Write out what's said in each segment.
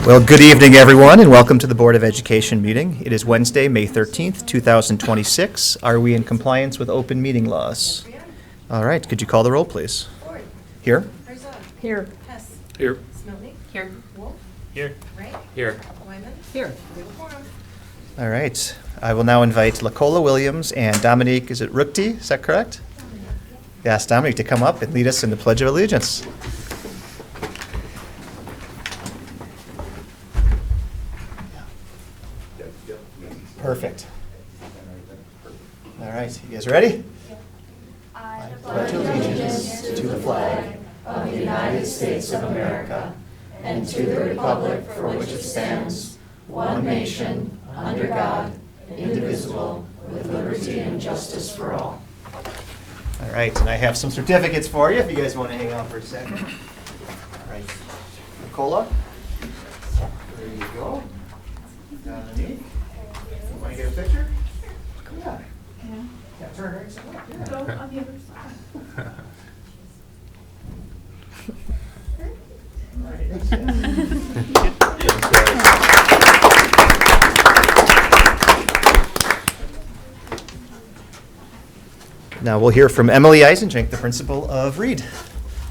Well, good evening, everyone, and welcome to the Board of Education meeting. It is Wednesday, May 13th, 2026. Are we in compliance with open meeting laws? All right, could you call the roll, please? Ford. Here? Herzog. Here. Hess. Here. Smeltney. Here. Wolf. Here. Wright. Here. Wyman. Here. We have a quorum. All right, I will now invite Lacola Williams and Dominique, is it Rukti, is that correct? Yes, Dominique to come up and lead us in the Pledge of Allegiance. Perfect. All right, you guys ready? I pledge allegiance to the flag of the United States of America and to the republic for which it stands, one nation, under God, indivisible, with liberty and justice for all. All right, and I have some certificates for you if you guys want to hang on for a second. All right, Nicola, there you go. Dominique, want to get a picture? Yeah. Yeah, turn right side up. Yeah. Go on the other side. All right, thanks, Now we'll hear from Emily Eisenschenk, the principal of Reed.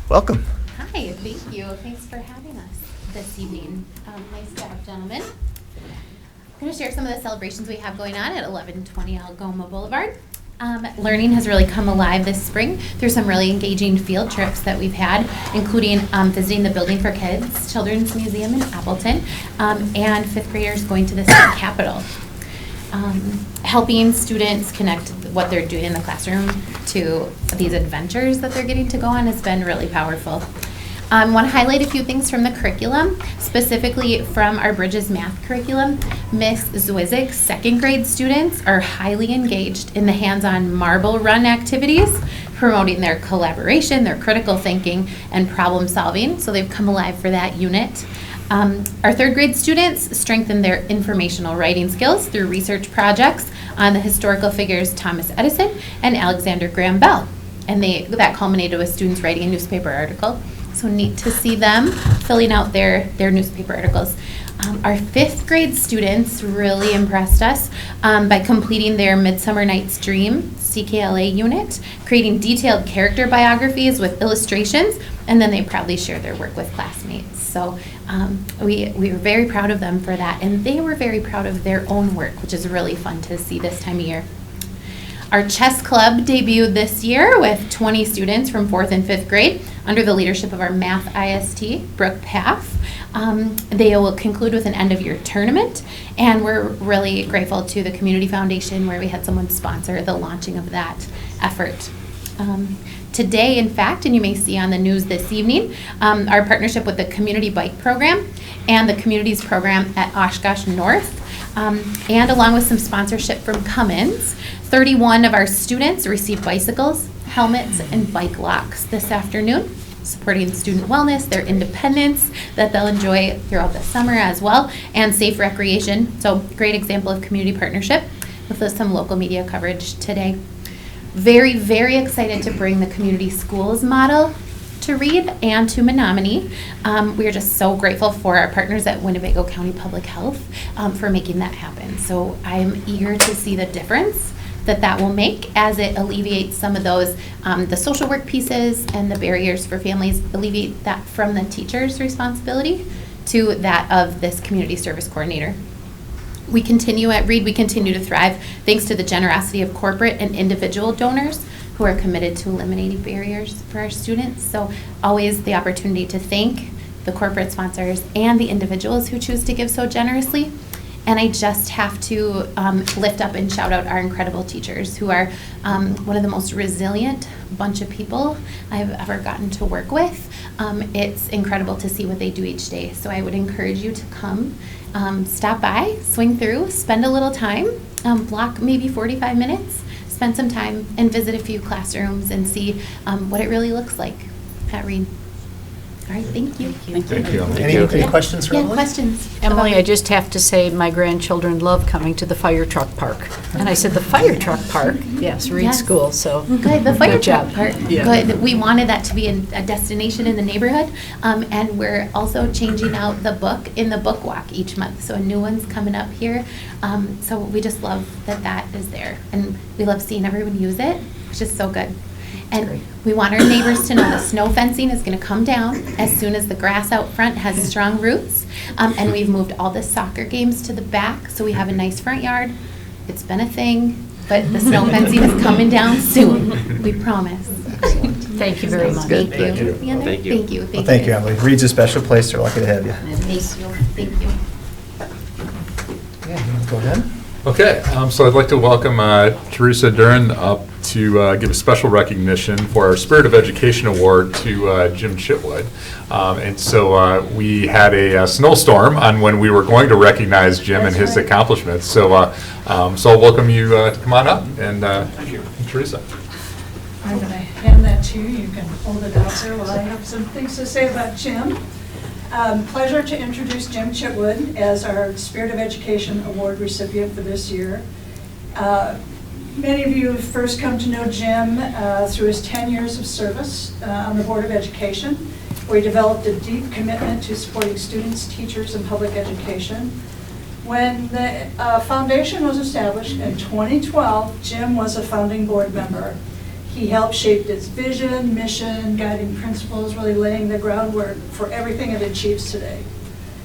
Welcome. Hi, thank you. Thanks for having us this evening. Nice to have gentlemen. I'm going to share some of the celebrations we have going on at 1120 Algoma Boulevard. Learning has really come alive this spring through some really engaging field trips that we've had, including visiting the Building for Kids Children's Museum in Appleton, and fifth graders going to the state capitol. Helping students connect what they're doing in the classroom to these adventures that they're getting to go on has been really powerful. I want to highlight a few things from the curriculum, specifically from our Bridges Math curriculum. Miss Zwizik's second grade students are highly engaged in the hands-on marble run activities, promoting their collaboration, their critical thinking, and problem solving, so they've come alive for that unit. Our third grade students strengthen their informational writing skills through research projects on the historical figures Thomas Edison and Alexander Graham Bell. And that culminated with students writing a newspaper article. So neat to see them filling out their newspaper articles. Our fifth grade students really impressed us by completing their Midsummer Night's Dream CKLA unit, creating detailed character biographies with illustrations, and then they proudly shared their work with classmates. So we were very proud of them for that, and they were very proud of their own work, which is really fun to see this time of year. Our chess club debuted this year with 20 students from 4th and 5th grade under the leadership of our math IST, Brooke Paff. They will conclude with an end-of-year tournament, and we're really grateful to the Community Foundation where we had someone sponsor the launching of that effort. Today, in fact, and you may see on the news this evening, our partnership with the Community Bike Program and the Communities Program at Oshkosh North, and along with some sponsorship from Cummins, 31 of our students received bicycles, helmets, and bike locks this afternoon, supporting student wellness, their independence that they'll enjoy throughout the summer as well, and safe recreation. So great example of community partnership with some local media coverage today. Very, very excited to bring the community schools model to Reed and to Menominee. We are just so grateful for our partners at Winnebago County Public Health for making that happen. So I am eager to see the difference that will make as it alleviates some of those, the social work pieces and the barriers for families, alleviate that from the teacher's responsibility to that of this community service coordinator. We continue at Reed, we continue to thrive thanks to the generosity of corporate and individual donors who are committed to eliminating barriers for our students. So always the opportunity to thank the corporate sponsors and the individuals who choose to give so generously. And I just have to lift up and shout out our incredible teachers who are one of the most resilient bunch of people I've ever gotten to work with. It's incredible to see what they do each day. So I would encourage you to come, stop by, swing through, spend a little time, block maybe 45 minutes, spend some time and visit a few classrooms and see what it really looks like at Reed. All right, thank you. Thank you. Any questions for Yeah, Emily? questions? Emily, about- I just have to say, my grandchildren love coming to the fire truck park. And I said, the fire truck park? Yes, Reed Yes. School, so. Good, the fire Good truck job. part, Yeah. good. We wanted that to be a destination in the neighborhood. And we're also changing out the book in the book walk each month. So a new one's coming up here. So we just love that that is there. And we love seeing everyone use it. It's just so good. And Great. we want our neighbors to know the snow fencing is gonna come down as soon as the grass out front has strong roots. And we've moved all the soccer games to the back, so we have a nice front yard. It's been a thing, but the snow fencing is coming down soon, we promise. Thank you very much. Thank you. Thank you. Leander? Thank you. Thank you. Well, thank you, Emily. Reed's a special place. They're lucky to have you. Thank you, thank you. Yeah, you wanna go ahead? Okay, so I'd like to welcome Teresa Dern up to give a special recognition for our Spirit of Education Award to Jim Chitwood. And so we had a snowstorm on when we were going to recognize Jim and his accomplishments. So I'll welcome you to come on up and Teresa. I'm going to hand that to you. You can hold it out there while I have some things to say about Jim. Pleasure to introduce Jim Chitwood as our Spirit of Education Award recipient for this year. Many of you have first come to know Jim through his 10 years of service on the Board of Education, where he developed a deep commitment to supporting students, teachers, and public education. When the foundation was established in 2012, Jim was a founding board member. He helped shape its vision, mission, guiding principles, really laying the groundwork for everything it achieves today.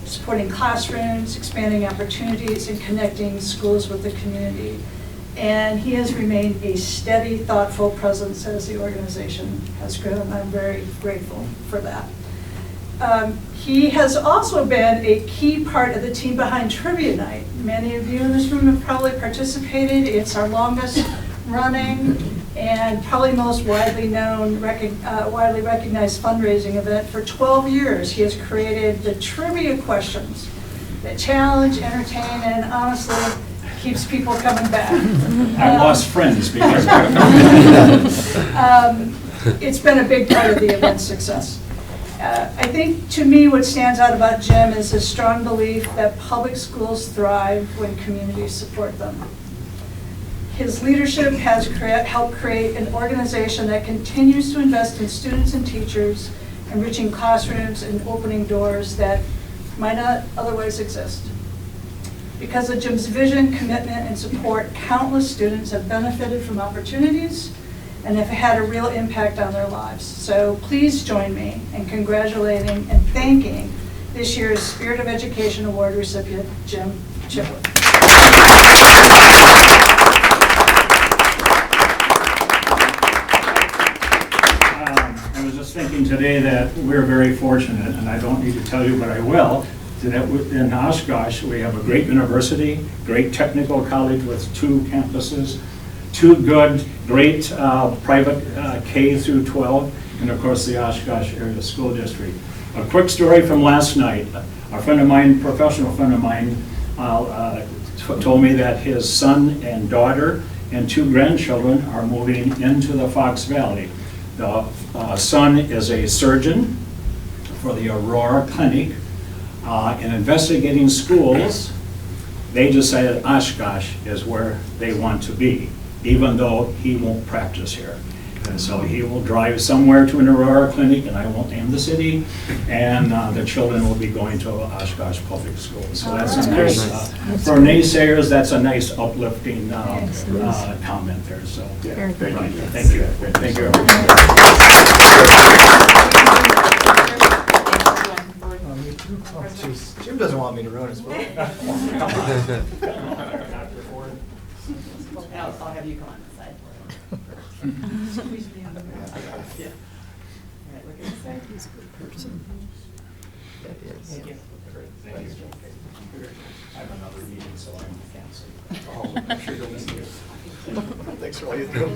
Supporting classrooms, expanding opportunities, and connecting schools with the community. And he has remained a steady, thoughtful presence as the organization has grown. I'm very grateful for that. He has also been a key part of the team behind Trivia Night. Many of you in this room have probably participated. It's our longest running and probably most widely known, widely recognized fundraising event. For 12 years, he has created the trivia questions that challenge, entertain, and honestly keeps people coming back. I lost friends because of it. It's been a big part of the event's success. I think, to me, what stands out about Jim is his strong belief that public schools thrive when communities support them. His leadership has helped create an organization that continues to invest in students and teachers, enriching classrooms and opening doors that might not otherwise exist. Because of Jim's vision, commitment, and support, countless students have benefited from opportunities and have had a real impact on their lives. So please join me in congratulating and thanking this year's Spirit of Education Award recipient, Jim Chitwood. I was just thinking today that we're very fortunate, and I don't need to tell you, but I will, that in Oshkosh, we have a great university, great technical college with 2 campuses, 2 good, great private K through 12, and of course the Oshkosh Area School District. A quick story from last night. A friend of mine, professional friend of mine, told me that his son and daughter and 2 grandchildren are moving into the Fox Valley. The son is a surgeon for the Aurora Clinic. In investigating schools, they decided Oshkosh is where they want to be, even though he won't practice here. And so he will drive somewhere to an Aurora Clinic, and I won't name the city, and the children will be going to Oshkosh Public Schools. So that's a nice, for naysayers, that's a nice uplifting comment there, so. Very good. Right. Thank you. Thank you, everyone. Oh, jeez. Jim doesn't want me to ruin his book. I'll have you come on this side. Squeeze me in the middle. Yeah. All right, look at this side. He's a good person. Thank you. Thank you. I have another meeting, so I'm canceling. Oh, I'm sure you'll miss you. Thanks for all you do.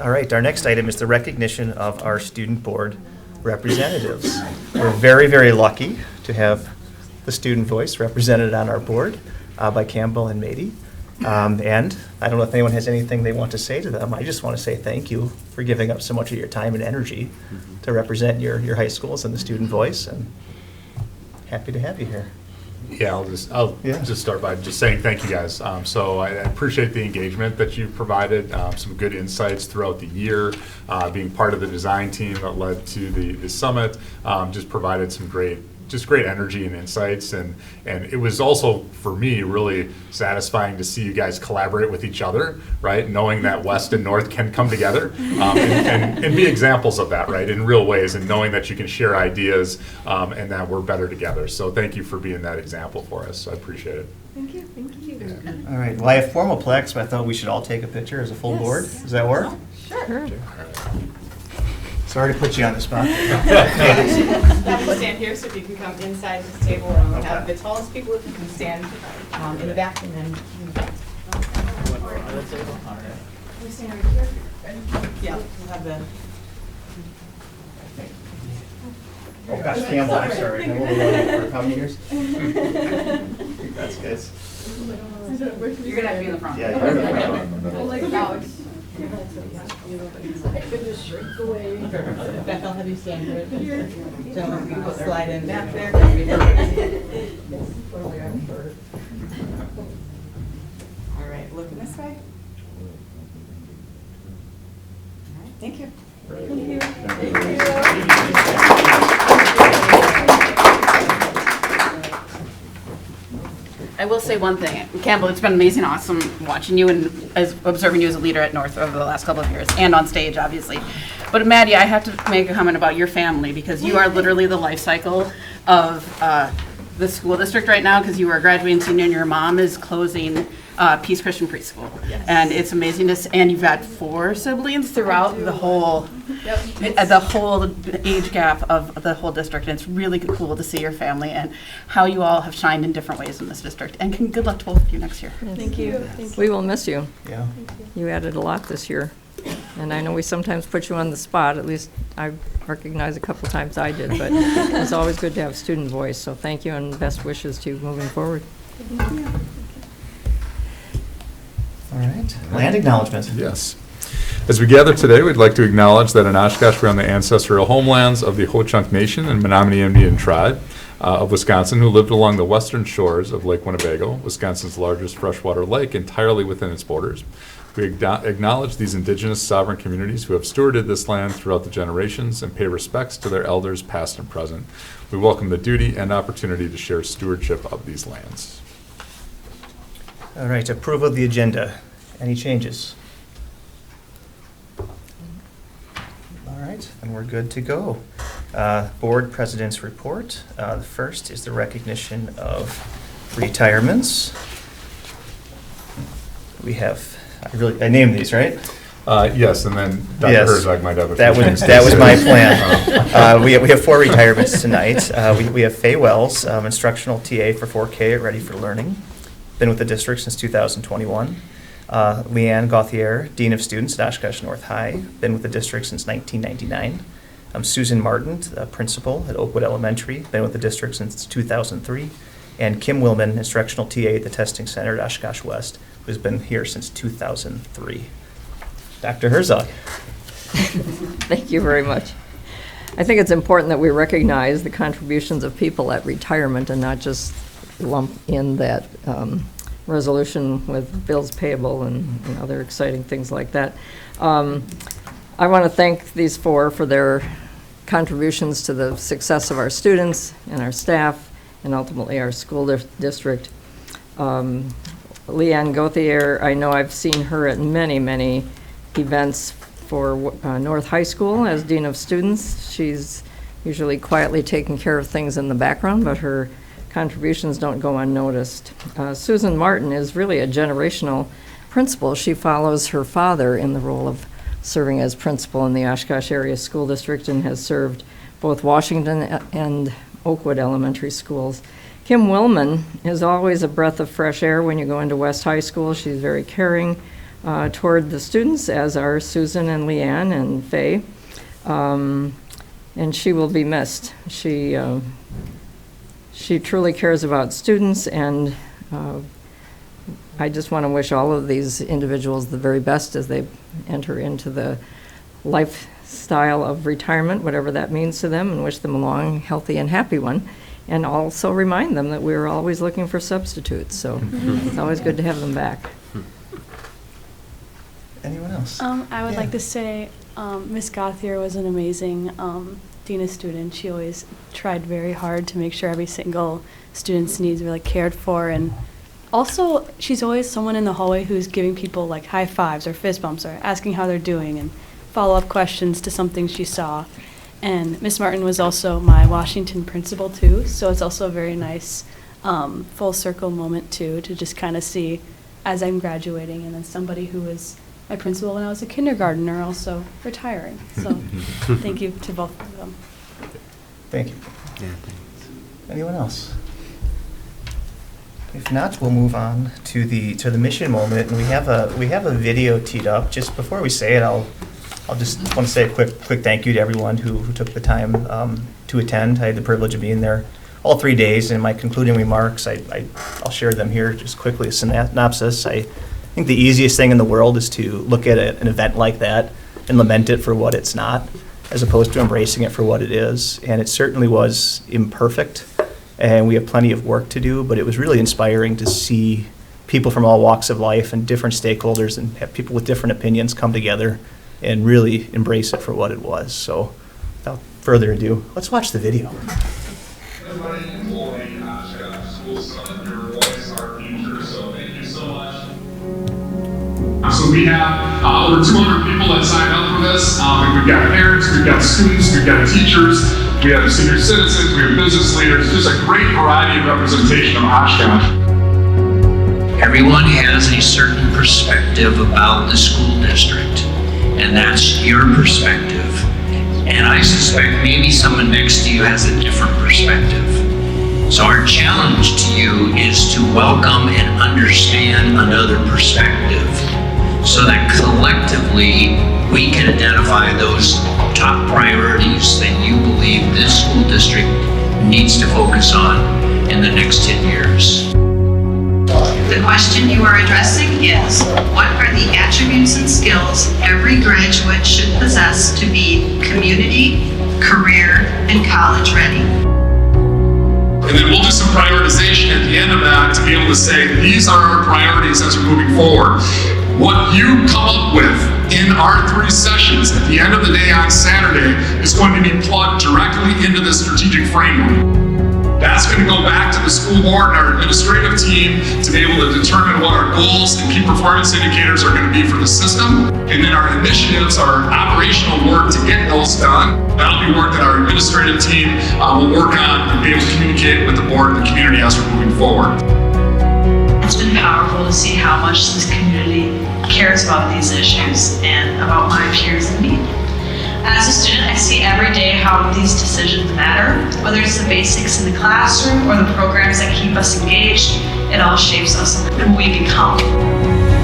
All right, our next item is the recognition of our student board representatives. We're very, very lucky to have the student voice represented on our board by Campbell and Mady. And I don't know if anyone has anything they want to say to them. I just want to say thank you for giving up so much of your time and energy to represent your high schools and the student voice, and happy to have you here. Yeah, I'll Yeah. just start by just saying thank you guys. So I appreciate the engagement that you've provided, some good insights throughout the year, being part of the design team that led to the summit, just provided some great energy and insights, and it was also, for me, really satisfying to see you guys collaborate with each other, right? Knowing that West and North can come together and be examples of that, right, in real ways, and knowing that you can share ideas and that we're better together. So thank you for being that example for us. I appreciate it. Thank you. All right, well, I have formal plaques, but I thought we should all take a picture as a full board. Does that work? Sure. Sorry to put you on the spot. Have you stand here so if you can come inside this table, and we'll have Okay. the tallest people if you can stand in the back, and then we stand right here. Yeah, we'll have the. Oh gosh, Campbell, I'm sorry. I'm overloaded for how many years? Congrats, guys. You're gonna have to be in the front. Yeah, you're in the front. Beth, I'll have you stand right here. So you will slide in back there. All right, looking this way. All right, thank you. I will say one thing, Campbell, it's been amazing, awesome watching you and as observing you as a leader at North over the last couple of years, and on stage, obviously. But Maddie, I have to make a comment about your family, because you are literally the life cycle of the school district right now, because you are a graduating senior and your mom is closing Peace Christian Preschool. Yes. And it's amazing to, and you've got 4 siblings throughout the whole, the whole age gap of the whole district. And it's really cool to see your family and how you all have shined in different ways in this district. And good luck to both of you next year. Thank you. We will miss you. Yeah. You added a lot this year. And I know we sometimes put you on the spot, at least I recognize a couple times I did, but it's always good to have student voice. So thank you and best wishes to you moving forward. All right, land acknowledgement. Yes. As we gather today, we'd like to acknowledge that in Oshkosh we're on the ancestral homelands of the Ho-Chunk Nation and Menominee Indian Tribe of Wisconsin, who lived along the western shores of Lake Winnebago, Wisconsin's largest freshwater lake, entirely within its borders. We acknowledge these indigenous sovereign communities who have stewarded this land throughout the generations and pay respects to their elders past and present. We welcome the duty and opportunity to share stewardship of these lands. All right, approval of the agenda. Any changes? All right, then we're good to go. Board President's report. The first is the recognition of retirements. We have, I named these, right? Yes, and then Dr. Yes. Herzog might have a few That things to was say. my plan. We have 4 retirements tonight. We have Faye Wells, instructional TA for 4K at Ready for Learning. Been with the district since 2021. Leanne Gauthier, Dean of Students at Oshkosh North High. Been with the district since 1999. Susan Martin, principal at Oakwood Elementary. Been with the district since 2003. And Kim Willman, instructional TA at the Testing Center at Oshkosh West, who's been here since 2003. Dr. Herzog. Thank you very much. I think it's important that we recognize the contributions of people at retirement and not just lump in that resolution with bills payable and other exciting things like that. I want to thank these 4 for their contributions to the success of our students and our staff and ultimately our school district. Leanne Gauthier, I know I've seen her at many events for North High School as Dean of Students. She's usually quietly taking care of things in the background, but her contributions don't go unnoticed. Susan Martin is really a generational principal. She follows her father in the role of serving as principal in the Oshkosh Area School District and has served both Washington and Oakwood elementary schools. Kim Willman is always a breath of fresh air when you go into West High School. She's very caring toward the students, as are Susan and Leanne and Faye. And she will be missed. She truly cares about students, and I just want to wish all of these individuals the very best as they enter into the lifestyle of retirement, whatever that means to them, and wish them a long, healthy, and happy one. And also remind them that we're always looking for substitutes, so it's always good to have them back. Anyone else? I would Yeah. like to say Miss Gothier was an amazing Dean of students. She always tried very hard to make sure every single student's needs were like cared for, and also she's always someone in the hallway who's giving people like high fives or fist bumps or asking how they're doing and follow-up questions to something she saw. And Miss Martin was also my Washington principal too, so it's also a very nice full circle moment too, to just kind of see as I'm graduating, and then somebody who was my principal when I was a kindergartner also retiring. So thank you to both of them. Thank you. Anyone else? If not, we'll move on to the mission moment, and we have a video teed up. Just before we say it, I'll just want to say a quick thank you to everyone who took the time to attend. I had the privilege of being there all 3 days, and in my concluding remarks, I'll share them here just quickly. A synopsis. I think the easiest thing in the world is to look at an event like that and lament it for what it's not, as opposed to embracing it for what it is. And it certainly was imperfect, and we have plenty of work to do, but it was really inspiring to see people from all walks of life and different stakeholders and have people with different opinions come together and really embrace it for what it was. So without further ado, let's watch the video. So we have over 200 people that signed up for this. We've got parents, we've got students, we've got teachers, we have senior citizens, we have business leaders, just a great variety of representation of Oshkosh. Everyone has a certain perspective about the school district, and that's your perspective. And I suspect maybe someone next to you has a different perspective. So our challenge to you is to welcome and understand another perspective, so that collectively we can identify those top priorities that you believe this school district needs to focus on in the next 10 years. The question you are addressing is, what are the attributes and skills every graduate should possess to be community, career, and college ready? And then we'll do some prioritization at the end of that to be able to say, these are our priorities as we're moving forward. What you come up with in our 3 sessions at the end of the day on Saturday is going to be plugged directly into the strategic framework. That's going to go back to the school board and our administrative team to be able to determine what our goals and key performance indicators are going to be for the system. And then our initiatives, our operational work to get those done, that'll be work that our administrative team will work on and be able to communicate with the board and the community as we're moving forward. It's been powerful to see how much this community cares about these issues and about my peers and me. As a student, I see every day how these decisions matter, whether it's the basics in the classroom or the programs that keep us engaged. It all shapes us and who we become.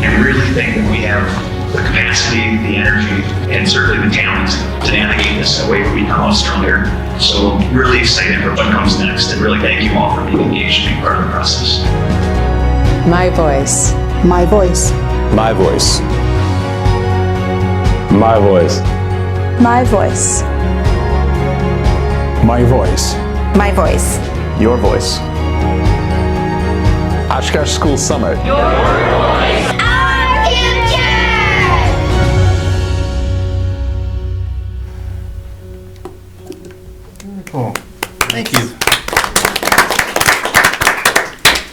I really think that we have the capacity, the energy, and certainly the talent to navigate this in a way where we become a lot stronger. So I'm really excited for what comes next, and really thank you all for being engaged and being part of the process. My voice. My voice. My voice. My voice. My voice. My voice. My voice. Your voice. Oshkosh School Summit. Your voice. Our future. Cool. Thank you.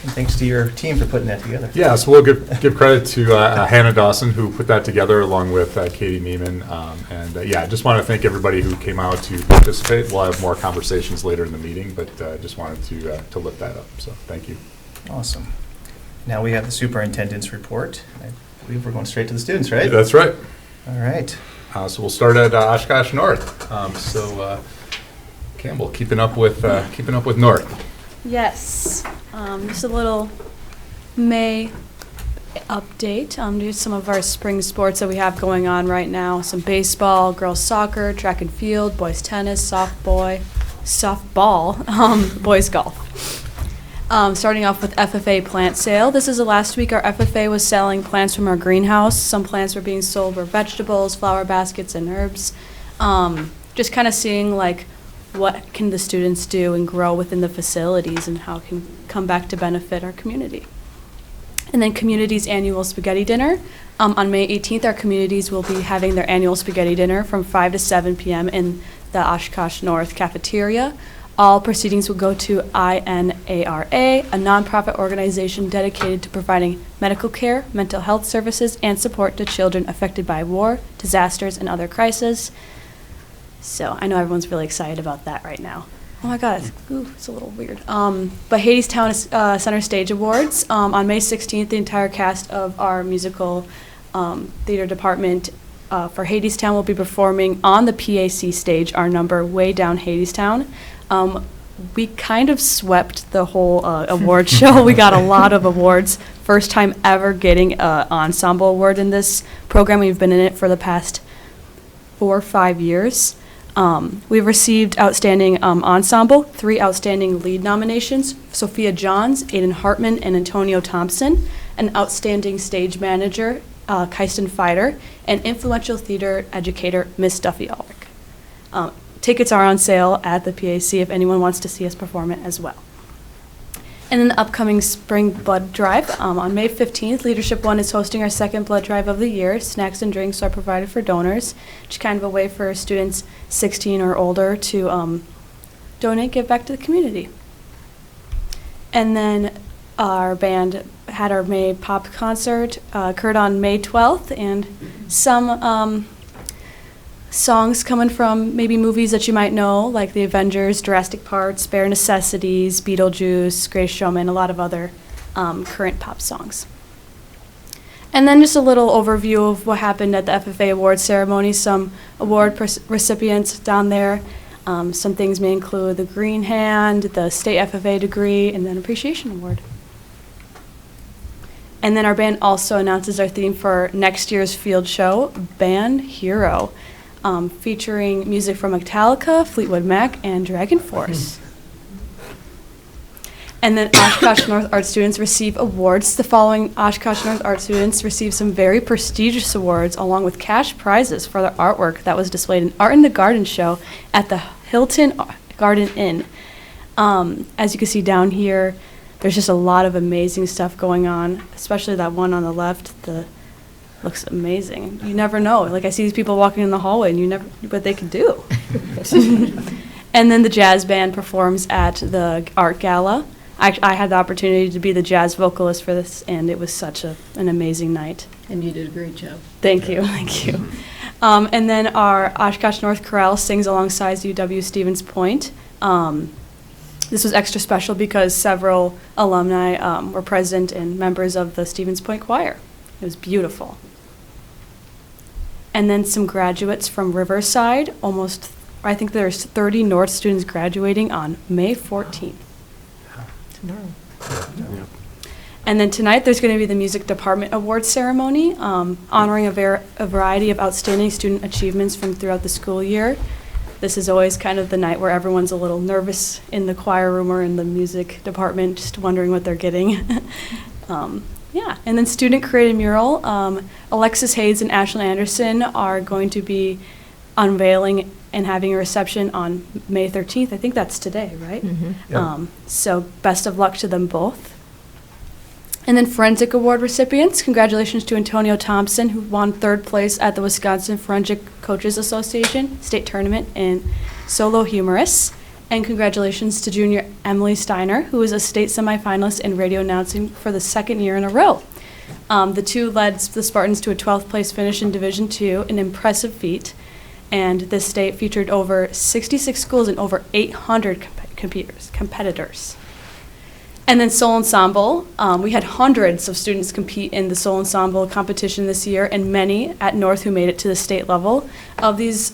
And thanks to your team for putting that together. Yeah, so we'll give credit to Hannah Dawson, who put that together, along with Katie Neiman. I just want to thank everybody who came out to participate. We'll have more conversations later in the meeting, but just wanted to lift that up. So thank you. Awesome. Now we have the superintendent's report. I believe we're going straight to the students, right? That's right. All right. So we'll start at Oshkosh North. Campbell, keeping up with North. Yes, just a little May update. Do some of our spring sports that we have going on right now. Some baseball, girls soccer, track and field, boys tennis, softball, boys golf. Starting off with FFA plant sale. This is the last week our FFA was selling plants from our greenhouse. Some plants were being sold were vegetables, flower baskets, and herbs. Just kind of seeing like what can the students do and grow within the facilities and how it can come back to benefit our community. And then Community's annual spaghetti dinner. On May 18th, our communities will be having their annual spaghetti dinner from 5 to 7 p.m. in the Oshkosh North cafeteria. All proceedings will go to INARA, a nonprofit organization dedicated to providing medical care, mental health services, and support to children affected by war, disasters, and other crises. So I know everyone's really excited about that right now. Oh my God, it's a little weird. But Hadestown Center Stage Awards. On May 16th, the entire cast of our musical theater department for Hadestown will be performing on the PAC stage, our number, Way Down Hadestown. We kind of swept the whole award show. We got a lot of awards. First time ever getting an ensemble award in this program. We've been in it for the past 4 or 5 years. We've received Outstanding Ensemble, 3 Outstanding Lead nominations, Sophia Johns, Aiden Hartman, and Antonio Thompson, an Outstanding Stage Manager, Kysten Fider, and Influential Theater Educator, Miss Duffy Ulrich. Tickets are on sale at the PAC if anyone wants to see us perform it as well. And then the upcoming Spring Blood Drive. On May 15th, Leadership One is hosting our second blood drive of the year. Snacks and drinks are provided for donors, which is kind of a way for students 16 or older to donate, give back to the community. And then our band had our May Pop concert, occurred on May 12th, and some songs coming from maybe movies that you might know, like The Avengers, Jurassic Park, Bare Necessities, Beetlejuice, Greatest Showman, a lot of other current pop songs. And then just a little overview of what happened at the FFA Awards ceremony, some award recipients down there. Some things may include the Green Hand, the State FFA degree, and then Appreciation Award. And then our band also announces our theme for next year's field show, Band Hero. Featuring music from Metallica, Fleetwood Mac, and Dragon Force. And then Oshkosh North Art students receive awards. The following Oshkosh North Art students receive some very prestigious awards along with cash prizes for their artwork that was displayed in Art in the Garden show at the Hilton Garden Inn. As you can see down here, there's just a lot of amazing stuff going on, especially that one on the left, looks amazing. You never know. Like I see these people walking in the hallway and you never what they can do. And then the jazz band performs at the art gala. I had the opportunity to be the jazz vocalist for this, and it was such an amazing night. And you did a great job. Thank you, thank you. And then our Oshkosh North Chorale sings alongside UW Stevens Point. This was extra special because several alumni were present and members of the Stevens Point Choir. It was beautiful. And then some graduates from Riverside. I think there's 30 North students graduating on May 14th. Tomorrow. And then tonight there's going to be the Music Department Awards ceremony, honoring a variety of outstanding student achievements from throughout the school year. This is always kind of the night where everyone's a little nervous in the choir room or in the music department, just wondering what they're getting. Yeah, and then student created mural. Alexis Hayes and Ashley Anderson are going to be unveiling and having a reception on May 13th. I think that's today, right? Mm-hmm. Yep. So best of luck to them both. And then Forensic Award recipients, congratulations to Antonio Thompson, who won 3rd place at the Wisconsin Forensic Coaches Association State Tournament in Solo Humorous. And congratulations to junior Emily Steiner, who was a state semifinalist in radio announcing for the 2nd year in a row. The two led the Spartans to a 12th place finish in Division II, an impressive feat. And this state featured over 66 schools and over 800 competitors. And then Soul Ensemble, we had hundreds of students compete in the Soul Ensemble competition this year, and many at North who made it to the state level. Of these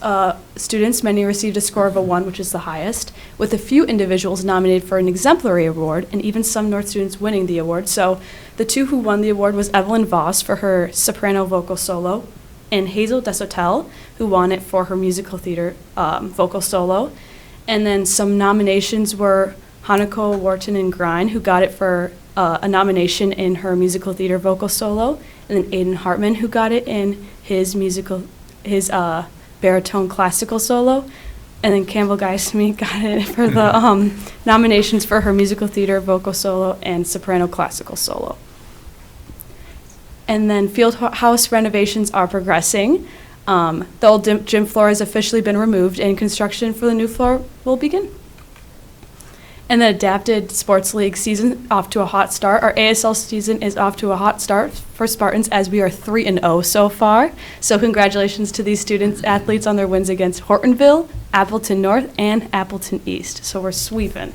students, many received a score of a 1, which is the highest, with a few individuals nominated for an exemplary award, and even some North students winning the award. So the 2 who won the award was Evelyn Voss for her soprano vocal solo, and Hazel Desotel, who won it for her musical theater vocal solo. And then some nominations were Hanako Wharton and Grine, who got it for a nomination in her musical theater vocal solo, and then Aiden Hartman, who got it in his baritone classical solo, and then Campbell Geisme got it for the nominations for her musical theater vocal solo and soprano classical solo. And then field house renovations are progressing. The old gym floor has officially been removed and construction for the new floor will begin. And the adapted sports league season off to a hot start. Our ASL season is off to a hot start for Spartans as we are 3-0 so far. So congratulations to these students, athletes on their wins against Hortonville, Appleton North, and Appleton East. So we're sweeping.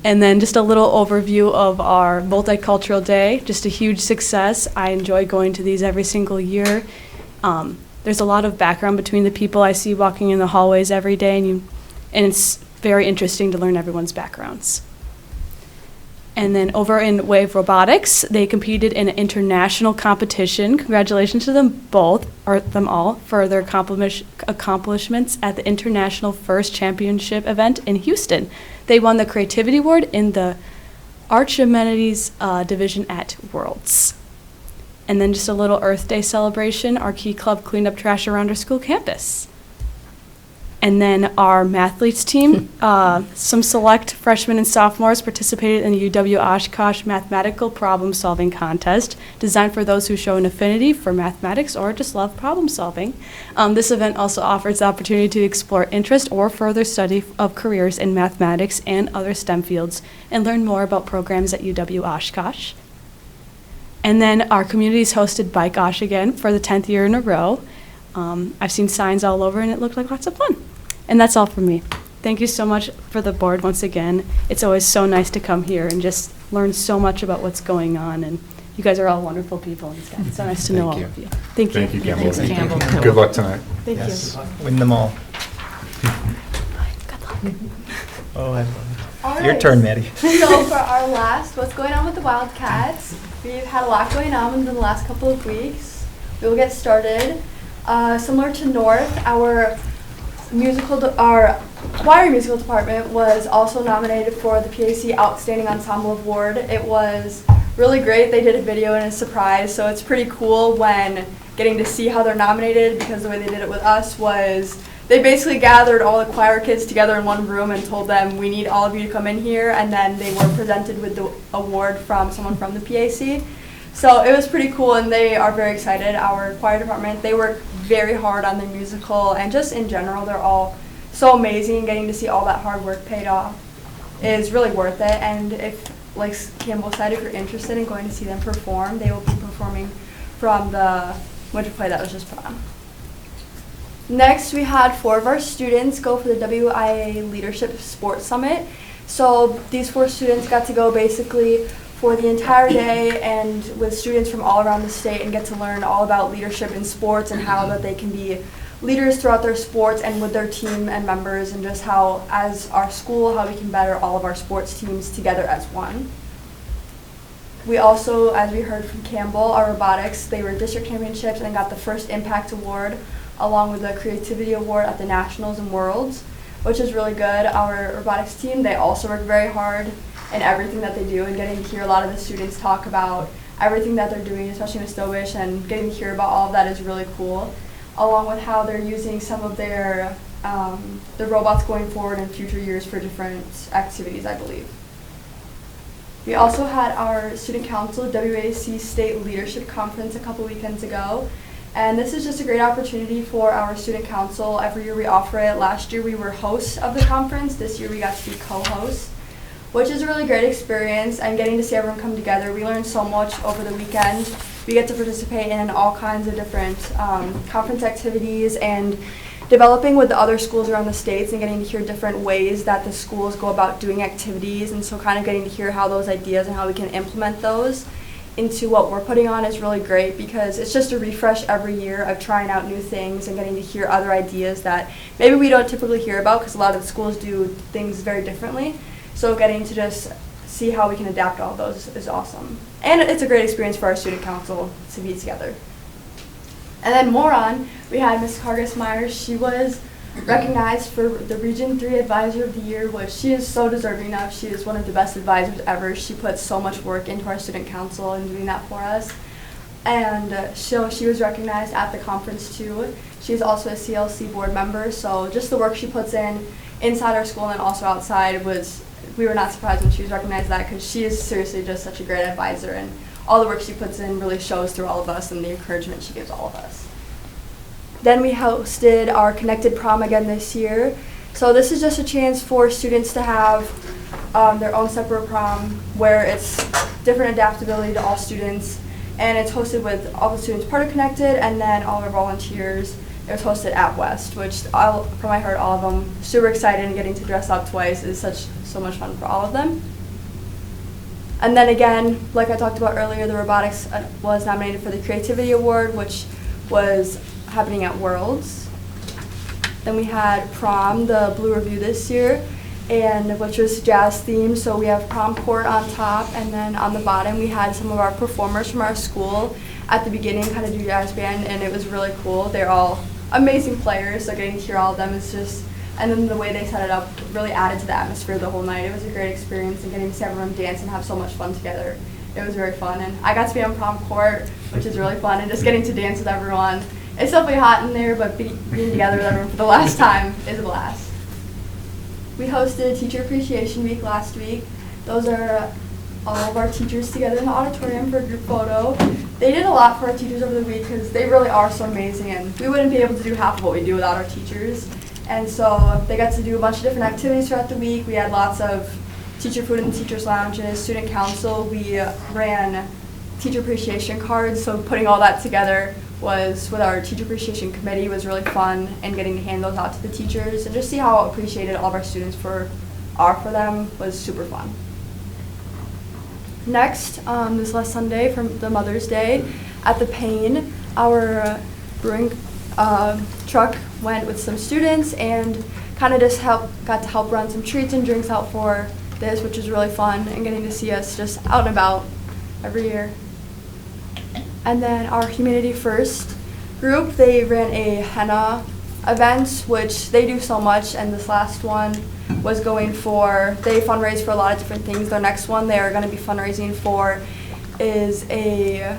And then just a little overview of our Multicultural Day, just a huge success. I enjoy going to these every single year. There's a lot of background between the people I see walking in the hallways every day, and it's very interesting to learn everyone's backgrounds. And then over in Wave Robotics, they competed in an international competition. Congratulations to them both, or them all, for their accomplishments at the International First Championship event in Houston. They won the Creativity Award in the Archimedes division at Worlds. And then just a little Earth Day celebration. Our Key Club cleaned up trash around our school campus. And then our mathletes team, some select freshmen and sophomores participated in the UW Oshkosh Mathematical Problem Solving Contest, designed for those who show an affinity for mathematics or just love problem solving. This event also offers the opportunity to explore interest or further study of careers in mathematics and other STEM fields and learn more about programs at UW Oshkosh. And then our community's hosted Bike Osh again for the 10th year in a row. I've seen signs all over and it looked like lots of fun. And that's all from me. Thank you so much for the board once again. It's always so nice to come here and just learn so much about what's going on. And you guys are all wonderful people. And it's so nice to know all of you. Thank you. Thank you, Campbell. Thanks, Campbell. Good luck tonight. Thank Yes. you. Win them all. Good luck. Oh, I love All it. Your right. turn, Maddie. So for our last, what's going on with the Wildcats? We've had a lot going on in the last couple of weeks. We will get started. Similar to North, our choir musical department was also nominated for the PAC Outstanding Ensemble Award. It was really great. They did a video and a surprise, so it's pretty cool when getting to see how they're nominated, because the way they did it with us was they basically gathered all the choir kids together in one room and told them, we need all of you to come in here, and then they were presented with the award from someone from the PAC. So it was pretty cool, and they are very excited. Our choir department, they work very hard on their musical, and just in general, they're all so amazing. Getting to see all that hard work paid off is really worth it. And if, like Campbell said, if you're interested in going to see them perform, they will be performing from the winter play that was just put on. Next, we had 4 of our students go for the WIA Leadership Sports Summit. So these 4 students got to go basically for the entire day and with students from all around the state and get to learn all about leadership in sports and how that they can be leaders throughout their sports and with their team and members, and just how, as our school, how we can better all of our sports teams together as one. We also, as we heard from Campbell, our robotics, they were district championships and got the first Impact Award along with the Creativity Award at the Nationals and Worlds, which is really good. Our robotics team, they also work very hard in everything that they do, and getting to hear a lot of the students talk about everything that they're doing, especially with Stobish, and getting to hear about all of that is really cool, along with how they're using some of their robots going forward in future years for different activities, I believe. We also had our student council WAC State Leadership Conference a couple weekends ago, and this is just a great opportunity for our student council. Every year we offer it. Last year we were hosts of the conference. This year we got to be co-hosts, which is a really great experience, and getting to see everyone come together. We learned so much over the weekend. We get to participate in all kinds of different conference activities and developing with the other schools around the states and getting to hear different ways that the schools go about doing activities, and so kind of getting to hear how those ideas and how we can implement those into what we're putting on is really great, because it's just a refresh every year of trying out new things and getting to hear other ideas that maybe we don't typically hear about, because a lot of the schools do things very differently. So getting to just see how we can adapt all of those is awesome. And it's a great experience for our student council to be together. And then more on, we had Ms. Cargus Myers. She was recognized for the Region 3 Advisor of the Year, which she is so deserving of. She is one of the best advisors ever. She puts so much work into our student council and doing that for us. And so she was recognized at the conference too. She is also a CLC board member, so just the work she puts in inside our school and also outside we were not surprised when she was recognized that, because she is seriously just such a great advisor, and all the work she puts in really shows through all of us and the encouragement she gives all of us. Then we hosted our Connected Prom again this year. So this is just a chance for students to have their own separate prom where it's different adaptability to all students. And it's hosted with all the students part of Connected and then all our volunteers. It was hosted at West, which from what I heard, all of them super excited, and getting to dress up twice is so much fun for all of them. And then again, like I talked about earlier, the robotics was nominated for the Creativity Award, which was happening at Worlds. Then we had prom, the Blue Review this year, and which was jazz themed. So we have prom court on top, and then on the bottom we had some of our performers from our school at the beginning kind of do jazz band, and it was really cool. They're all amazing players, so getting to hear all of them is just, and then the way they set it up really added to the atmosphere the whole night. It was a great experience, and getting to see everyone dance and have so much fun together. It was very fun, and I got to be on prom court, which is really fun, and just getting to dance with everyone. It's definitely hot in there, but being together with everyone for the last time is a blast. We hosted Teacher Appreciation Week last week. Those are all of our teachers together in the auditorium for a group photo. They did a lot for our teachers over the week because they really are so amazing, and we wouldn't be able to do half of what we do without our teachers. And so they got to do a bunch of different activities throughout the week. We had lots of teacher food in the teachers' lounges, student council. We ran teacher appreciation cards, so putting all that together was with our teacher appreciation committee was really fun, and getting to hand those out to the teachers and just see how appreciated all of our students are for them was super fun. Next, this last Sunday from the Mother's Day at the Payne, our brewing truck went with some students and kind of just got to help run some treats and drinks out for this, which was really fun, and getting to see us just out and about every year. And then our Humanity First group, they ran a henna event, which they do so much, and this last one was they fundraise for a lot of different things. Their next one they are going to be fundraising for is a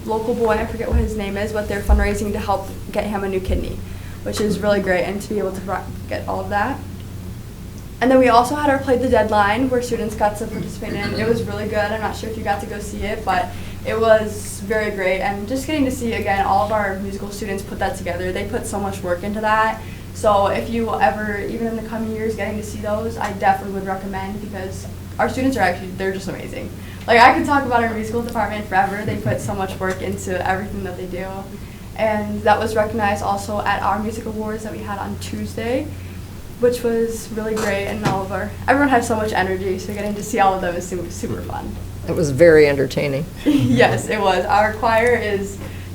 local boy, I forget what his name is, but they're fundraising to help get him a new kidney, which is really great, and to be able to get all of that. And then we also had our Play the Deadline, where students got to participate in. It was really good. I'm not sure if you got to go see it, but it was very great. And just getting to see, again, all of our musical students put that together. They put so much work into that. So if you ever, even in the coming years, getting to see those, I definitely would recommend, because our students they're just amazing. Like, I could talk about our musical department forever. They put so much work into everything that they do. And that was recognized also at our music awards that we had on Tuesday, which was really great, and everyone has so much energy, so getting to see all of them is super fun. It was very entertaining. Yes, it was. Our choir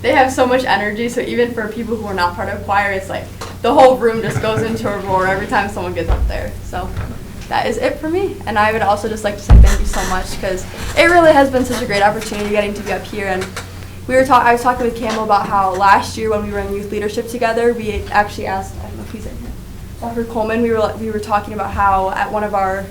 they have so much energy, so even for people who are not part of choir, it's like the whole room just goes into a roar every time someone gets up there. So that is it for me. And I would also just like to say thank you so much, because it really has been such a great opportunity getting to be up here. And I was talking with Campbell about how last year when we were in youth leadership together, we had actually asked, I don't know if he's in here, Dr. Coleman, we were talking about how at one of our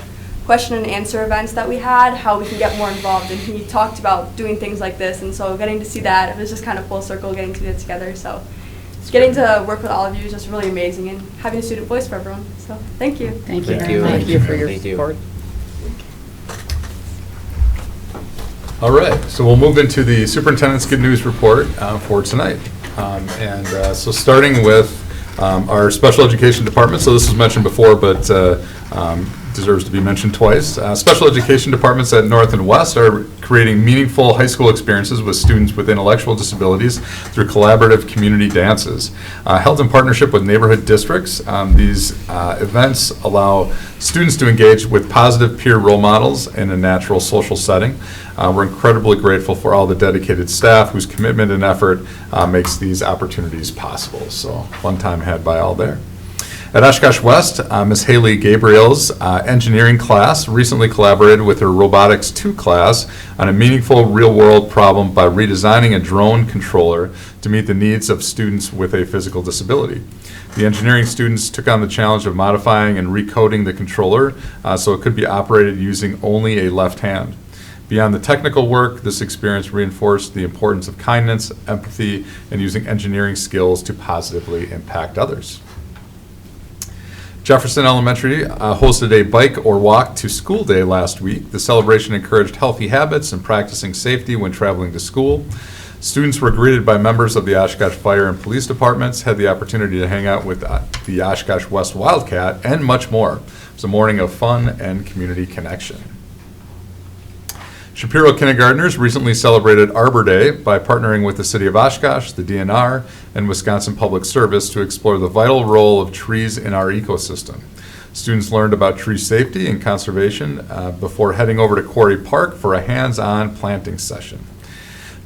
question and answer events that we had, how we can get more involved, and he talked about doing things like this, and so getting to see that, it was just kind of full circle getting to do it together. So getting to work with all of you is just really amazing, and having a student voice for everyone. So thank you. Thank you. Thank you for your support. All right, so we'll move into the superintendent's good news report for tonight. So starting with our special education department, so this was mentioned before, but deserves to be mentioned twice. Special education departments at North and West are creating meaningful high school experiences with students with intellectual disabilities through collaborative community dances. Held in partnership with neighborhood districts, these events allow students to engage with positive peer role models in a natural social setting. We're incredibly grateful for all the dedicated staff whose commitment and effort makes these opportunities possible. So fun time had by all there. At Oshkosh West, Ms. Haley Gabriel's engineering class recently collaborated with her Robotics 2 class on a meaningful real-world problem by redesigning a drone controller to meet the needs of students with a physical disability. The engineering students took on the challenge of modifying and recoding the controller so it could be operated using only a left hand. Beyond the technical work, this experience reinforced the importance of kindness, empathy, and using engineering skills to positively impact others. Jefferson Elementary hosted a bike or walk to school day last week. The celebration encouraged healthy habits and practicing safety when traveling to school. Students were greeted by members of the Oshkosh Fire and Police Departments, had the opportunity to hang out with the Oshkosh West Wildcat, and much more. It was a morning of fun and community connection. Shapiro kindergartners recently celebrated Arbor Day by partnering with the City of Oshkosh, the DNR, and Wisconsin Public Service to explore the vital role of trees in our ecosystem. Students learned about tree safety and conservation before heading over to Quarry Park for a hands-on planting session.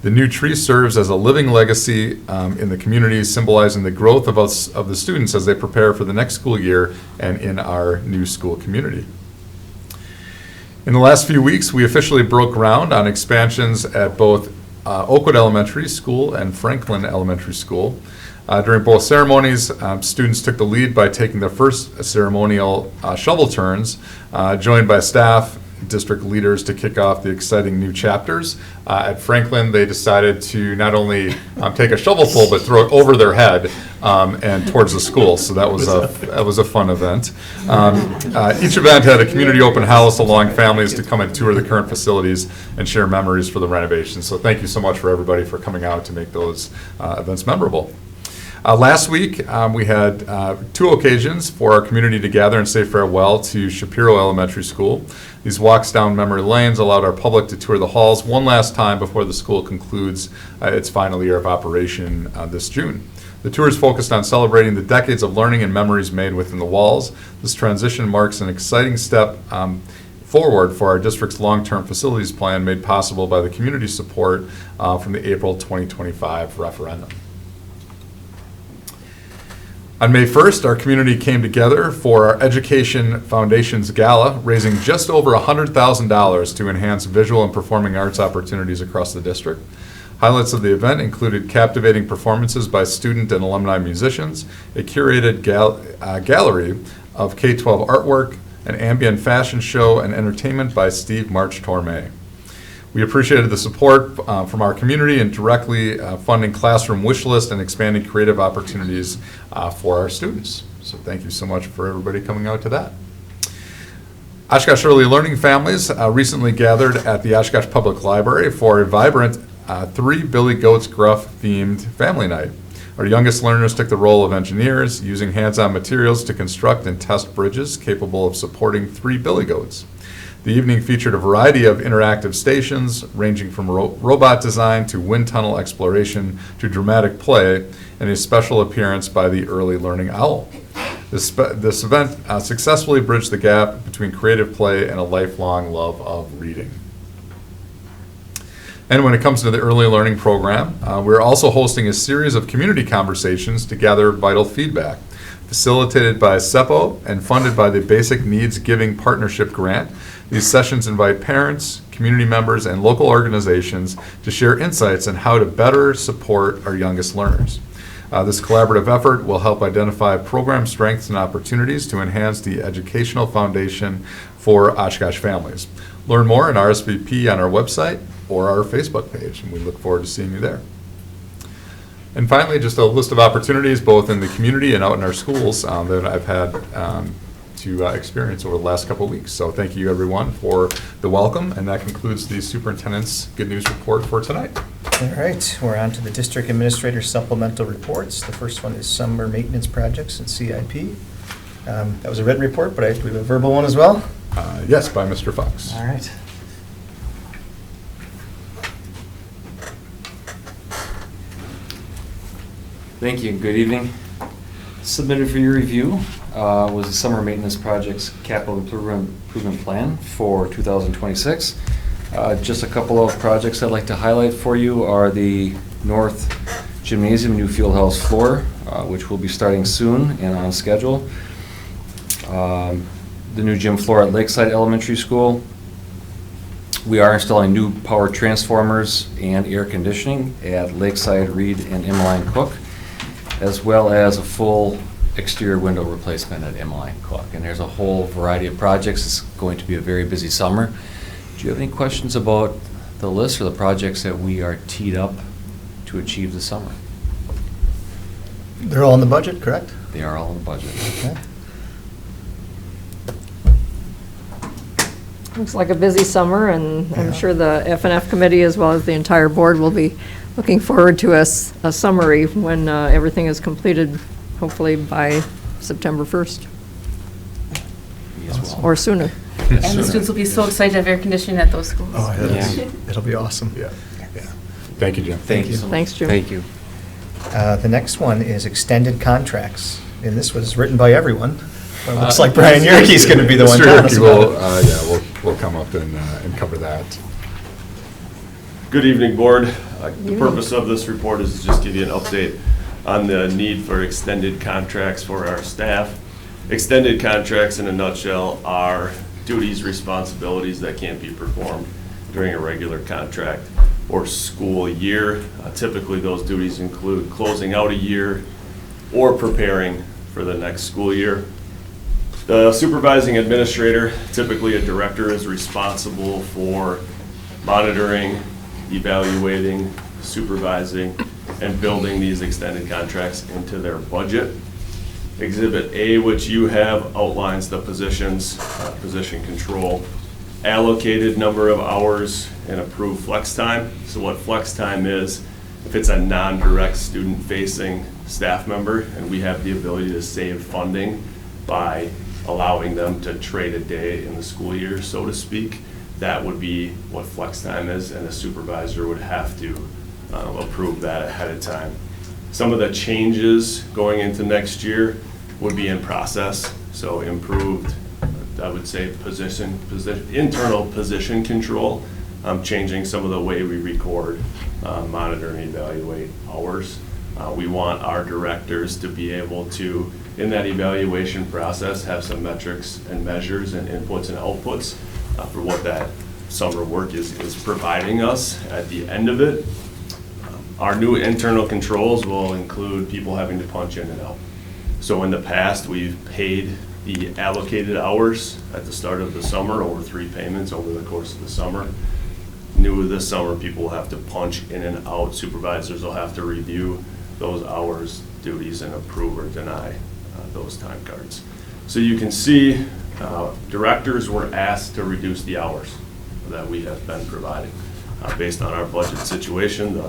The new tree serves as a living legacy in the community, symbolizing the growth of the students as they prepare for the next school year and in our new school community. In the last few weeks, we officially broke ground on expansions at both Oakwood Elementary School and Franklin Elementary School. During both ceremonies, students took the lead by taking their first ceremonial shovel turns, joined by staff, district leaders to kick off the exciting new chapters. At Franklin, they decided to not only take a shovelful, but throw it over their head and towards the school. So that was a fun event. Each event had a community open house, allowing families to come and tour the current facilities and share memories for the renovation. So thank you so much for everybody for coming out to make those events memorable. Last week, we had 2 occasions for our community to gather and say farewell to Shapiro Elementary School. These walks down memory lanes allowed our public to tour the halls one last time before the school concludes its final year of operation this June. The tours focused on celebrating the decades of learning and memories made within the walls. This transition marks an exciting step forward for our district's long-term facilities plan made possible by the community support from the April 2025 referendum. On May 1st, our community came together for our Education Foundation's Gala, raising just over $100,000 to enhance visual and performing arts opportunities across the district. Highlights of the event included captivating performances by student and alumni musicians, a curated gallery of K-12 artwork, an ambient fashion show, and entertainment by Steve March Torme. We appreciated the support from our community in directly funding classroom wish list and expanding creative opportunities for our students. So thank you so much for everybody coming out to that. Oshkosh Early Learning families recently gathered at the Oshkosh Public Library for a vibrant 3 Billy Goats Gruff themed family night. Our youngest learners took the role of engineers, using hands-on materials to construct and test bridges capable of supporting 3 billy goats. The evening featured a variety of interactive stations, ranging from robot design to wind tunnel exploration to dramatic play, and a special appearance by the Early Learning Owl. This event successfully bridged the gap between creative play and a lifelong love of reading. And when it comes to the early learning program, we're also hosting a series of community conversations to gather vital feedback. Facilitated by SEPO and funded by the Basic Needs Giving Partnership Grant, these sessions invite parents, community members, and local organizations to share insights on how to better support our youngest learners. This collaborative effort will help identify program strengths and opportunities to enhance the educational foundation for Oshkosh families. Learn more and RSVP on our website or our Facebook page, and we look forward to seeing you there. And finally, just a list of opportunities both in the community and out in our schools that I've had to experience over the last couple of weeks. So thank you everyone for the welcome, and that concludes the superintendent's good news report for tonight. All right, we're on to the district administrator supplemental reports. The first one is summer maintenance projects and CIP. That was a written report, but do we have a verbal one as well? Yes, by Mr. Fox. All right. Thank you. Good evening. Submitted for your review was the Summer Maintenance Projects Capital Improvement Plan for 2026. Just a couple of projects I'd like to highlight for you are the North Gymnasium new field house floor, which will be starting soon and on schedule. The new gym floor at Lakeside Elementary School. We are installing new power transformers and air conditioning at Lakeside, Reed, and Emmeline Cook, as well as a full exterior window replacement at Emmeline Cook. And there's a whole variety of projects. It's going to be a very busy summer. Do you have any questions about the list or the projects that we are teed up to achieve this summer? They're all in the budget, correct? They are all in the budget. Okay. Looks like a busy summer, and I'm Yeah. sure the F&F committee, as well as the entire board, will be looking forward to a summary when everything is completed, hopefully by September 1st, Me as well. or sooner. And the students will be so excited to have air conditioning at those schools. Oh, Yeah. it'll be awesome. Yeah. Thank you, Jim. Thank you so much. Thanks, Jim. Thank you. The next one is extended contracts, and this was written by everyone. Well, it looks like Brian Yerke's going to be the one Mr. telling us Yerke about will, it. yeah, we'll come up and cover that. Good evening, Board. The purpose of this report is to just give you an update on the need for extended contracts for our staff. Extended contracts, in a nutshell, are duties, responsibilities that can't be performed during a regular contract or school year. Typically, those duties include closing out a year or preparing for the next school year. The supervising administrator, typically a director, is responsible for monitoring, evaluating, supervising, and building these extended contracts into their budget. Exhibit A, which you have, outlines the positions, position control, allocated number of hours, and approved flex time. So what flex time is, if it's a non-direct student-facing staff member, and we have the ability to save funding by allowing them to trade a day in the school year, so to speak, that would be what flex time is, and the supervisor would have to approve that ahead of time. Some of the changes going into next year would be in process, so improved, I would say, internal position control, changing some of the way we record, monitor, and evaluate hours. We want our directors to be able to, in that evaluation process, have some metrics and measures and inputs and outputs for what that summer work is providing us at the end of it. Our new internal controls will include people having to punch in and out. So in the past, we've paid the allocated hours at the start of the summer over 3 payments over the course of the summer. New this summer, people will have to punch in and out. Supervisors will have to review those hours, duties, and approve or deny those time cards. So you can see directors were asked to reduce the hours that we have been providing. Based on our budget situation,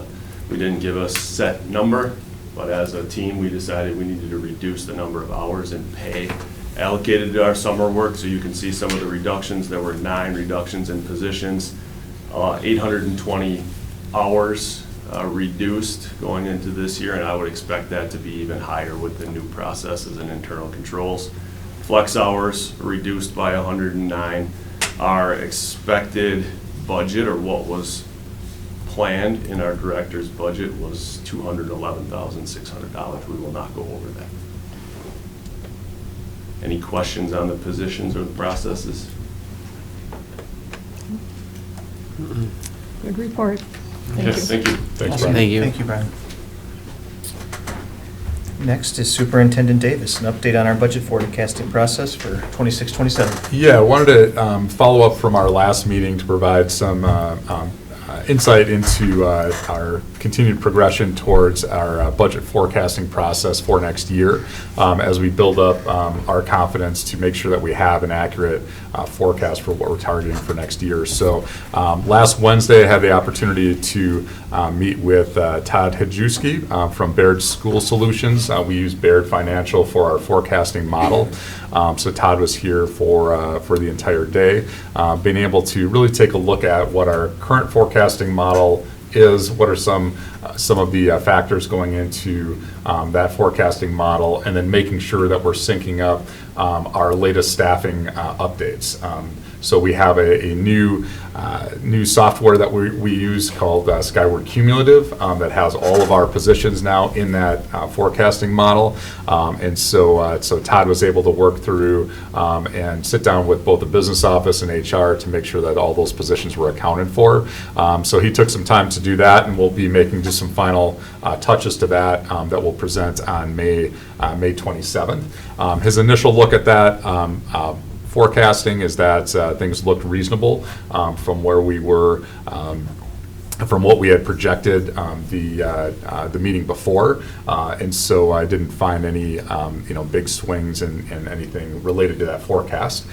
we didn't give a set number, but as a team, we decided we needed to reduce the number of hours and pay allocated to our summer work. So you can see some of the reductions. There were 9 reductions in positions, 820 hours reduced going into this year, and I would expect that to be even higher with the new processes and internal controls. Flex hours reduced by 109. Our expected budget, or what was planned in our director's budget, was $211,600. We will not go over that. Any questions on the positions or the processes? Good report. Yes, thank you. Thanks, Awesome. Brian. Thank you, Brian. Next is Superintendent Davis, an update on our budget forecasting process for 26-27. Yeah, I wanted to follow up from our last meeting to provide some insight into our continued progression towards our budget forecasting process for next year as we build up our confidence to make sure that we have an accurate forecast for what we're targeting for next year. So last Wednesday, I had the opportunity to meet with Todd Hajewski from Baird School Solutions. We use Baird Financial for our forecasting model. So Todd was here for the entire day, being able to really take a look at what our current forecasting model is, what are some of the factors going into that forecasting model, and then making sure that we're syncing up our latest staffing updates. So we have a new software that we use called Skyward Cumulative that has all of our positions now in that forecasting model. And so Todd was able to work through and sit down with both the business office and HR to make sure that all those positions were accounted for. So he took some time to do that, and we'll be making just some final touches to that that we'll present on May 27th. His initial look at that forecasting is that things looked reasonable from where we were, from what we had projected the meeting before, and so I didn't find any big swings in anything related to that forecast.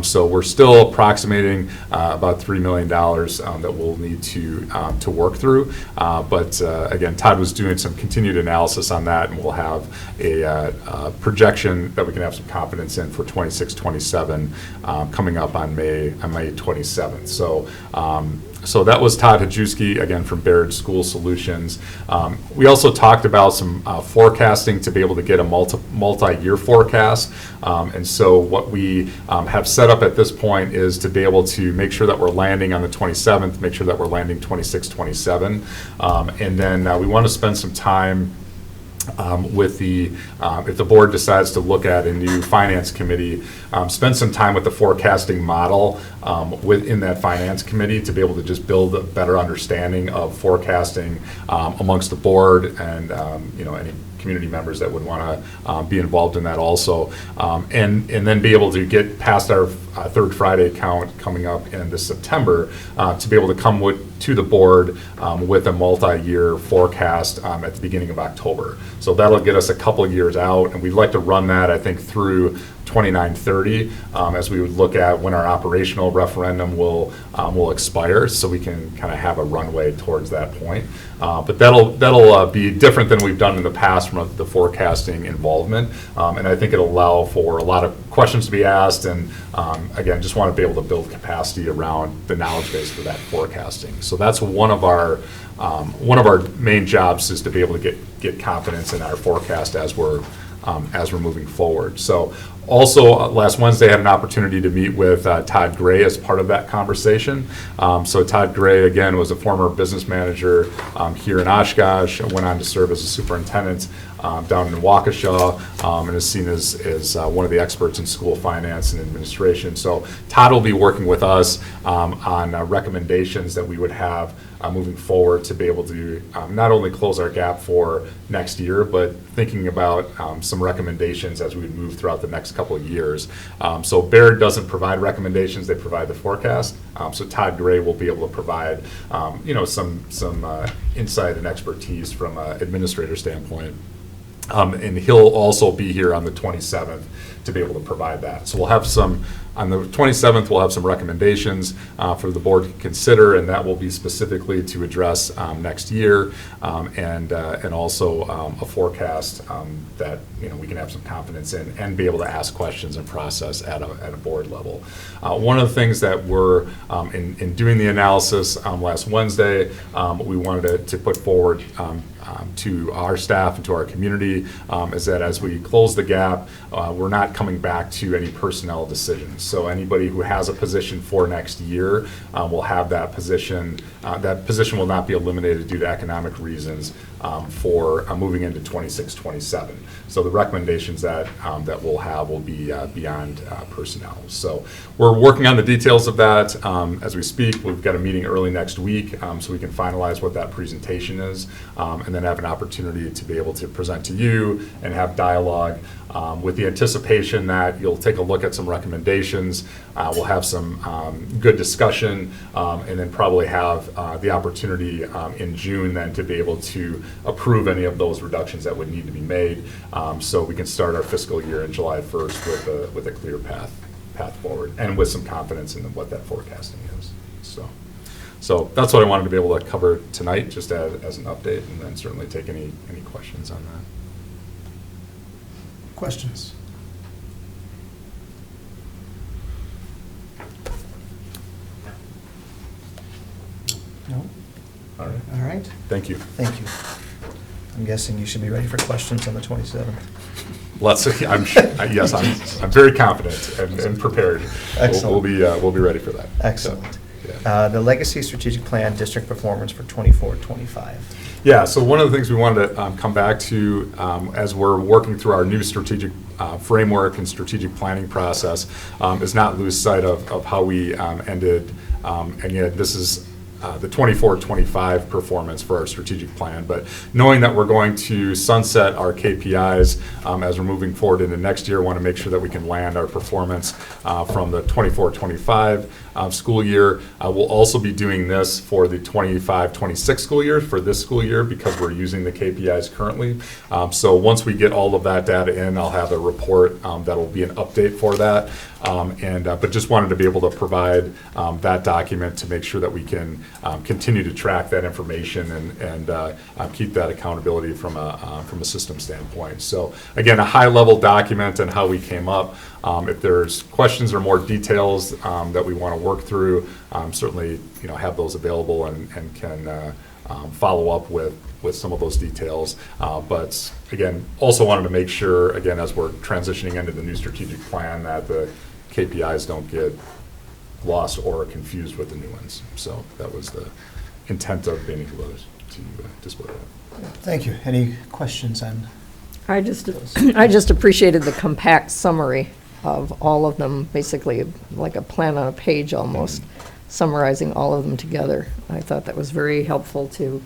So we're still approximating about $3 million that we'll need to work through. But again, Todd was doing some continued analysis on that, and we'll have a projection that we can have some confidence in for 26-27 coming up on May 27th. So that was Todd Hajewski, again, from Baird School Solutions. We also talked about some forecasting to be able to get a multi-year forecast. And so what we have set up at this point is to be able to make sure that we're landing on the 27th, make sure that we're landing 26-27. And then we want to spend some time with if the board decides to look at a new finance committee, spend some time with the forecasting model within that finance committee to be able to just build a better understanding of forecasting amongst the board and any community members that would want to be involved in that also, and then be able to get past our third Friday count coming up in this September to be able to come to the board with a multi-year forecast at the beginning of October. So that'll get us a couple of years out, and we'd like to run that, I think, through 29-30 as we would look at when our operational referendum will expire, so we can kind of have a runway towards that point. But that'll be different than we've done in the past from the forecasting involvement, and I think it'll allow for a lot of questions to be asked, and again, just want to be able to build capacity around the knowledge base for that forecasting. So that's one of our main jobs, is to be able to get confidence in our forecast as we're moving forward. So also, last Wednesday, I had an opportunity to meet with Todd Gray as part of that conversation. So Todd Gray, again, was a former business manager here in Oshkosh, went on to serve as a superintendent down in Waukesha, and is seen as one of the experts in school finance and administration. So Todd will be working with us on recommendations that we would have moving forward to be able to not only close our gap for next year, but thinking about some recommendations as we move throughout the next couple of years. So Baird doesn't provide recommendations, they provide the forecast. So Todd Gray will be able to provide some insight and expertise from an administrator standpoint. And he'll also be here on the 27th to be able to provide that. So we'll have on the 27th, we'll have some recommendations for the board to consider, and that will be specifically to address next year, and also a forecast that we can have some confidence in and be able to ask questions and process at a board level. One of the things that we're in doing the analysis last Wednesday, we wanted to put forward to our staff and to our community is that as we close the gap, we're not coming back to any personnel decisions. So anybody who has a position for next year will have that position. That position will not be eliminated due to economic reasons for moving into 26-27. So the recommendations that we'll have will be beyond personnel. So we're working on the details of that as we speak. We've got a meeting early next week so we can finalize what that presentation is, and then have an opportunity to be able to present to you and have dialogue with the anticipation that you'll take a look at some recommendations. We'll have some good discussion, and then probably have the opportunity in June then to be able to approve any of those reductions that would need to be made, so we can start our fiscal year in July 1st with a clear path forward and with some confidence in what that forecasting is. So that's what I wanted to be able to cover tonight, just as an update, and then certainly take any questions on that. Questions? No? All right. All right. Thank you. Thank you. I'm guessing you should be ready for questions on the 27th. Yes, I'm very confident and prepared. Excellent. We'll be ready for that. Excellent. So, The Legacy Strategic Plan District Performance for 24-25. Yeah, so one of the things we wanted to come back to as we're working through our new strategic framework and strategic planning process is not lose sight of how we ended. And yet this is the 24-25 performance for our strategic plan, but knowing that we're going to sunset our KPIs as we're moving forward into next year, want to make sure that we can land our performance from the 24-25 school year. We'll also be doing this for the 25-26 school year, for this school year, because we're using the KPIs currently. So once we get all of that data in, I'll have a report that will be an update for that. But just wanted to be able to provide that document to make sure that we can continue to track that information and keep that accountability from a system standpoint. So again, a high-level document and how we came up. If there's questions or more details that we want to work through, certainly have those available and can follow up with some of those details. But again, also wanted to make sure, again, as we're transitioning into the new strategic plan, that the KPIs don't get lost or confused with the new ones. So that was the intent of being able to display that. Thank you. Any questions on? I just appreciated the compact summary of all of them, basically like a plan on a page almost, summarizing all of them together. I thought that was very helpful to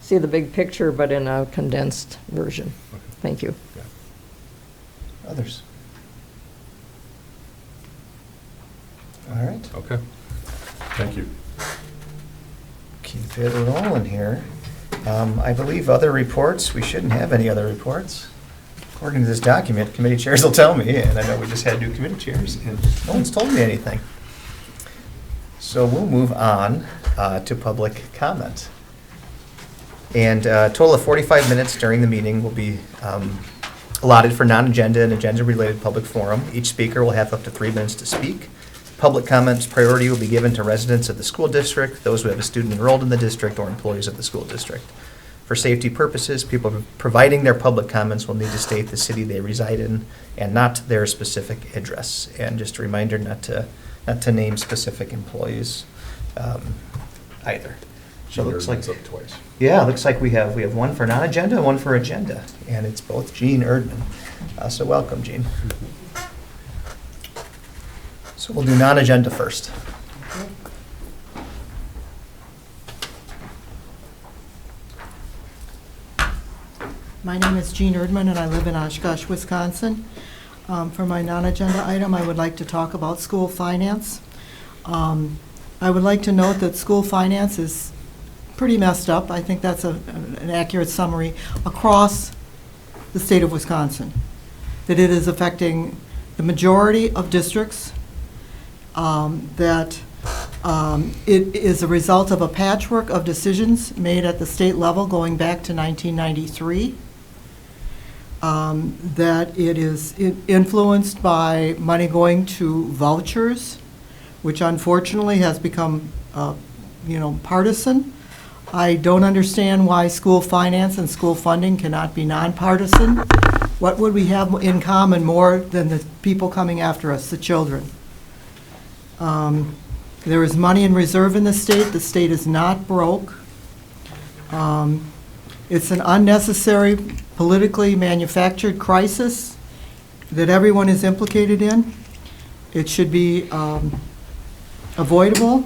see the big picture, but in a condensed version. Okay. Thank you. Yeah. Others? All right. Okay. Thank you. Keep it rolling here. I believe other reports, we shouldn't have any other reports. According to this document, committee chairs will tell me, and I know we just had new committee chairs, and no one's told me anything. So we'll move on to public comment. And a total of 45 minutes during the meeting will be allotted for non-agenda and agenda-related public forum. Each speaker will have up to 3 minutes to speak. Public comments priority will be given to residents of the school district, those who have a student enrolled in the district, or employees of the school district. For safety purposes, people providing their public comments will need to state the city they reside in and not their specific address. And just a reminder not to name specific employees either. So it looks like Up twice. yeah, it looks like we have one for non-agenda and one for agenda, and it's both Jean Erdman. So welcome, Jean. So we'll do non-agenda first. My name is Jean Erdman, and I live in Oshkosh, Wisconsin. For my non-agenda item, I would like to talk about school finance. I would like to note that school finance is pretty messed up. I think that's an accurate summary across the state of Wisconsin, that it is affecting the majority of districts, that it is a result of a patchwork of decisions made at the state level going back to 1993, that it is influenced by money going to vouchers, which unfortunately has become, partisan. I don't understand why school finance and school funding cannot be nonpartisan. What would we have in common more than the people coming after us, the children? There is money in reserve in the state. The state is not broke. It's an unnecessary, politically manufactured crisis that everyone is implicated in. It should be avoidable.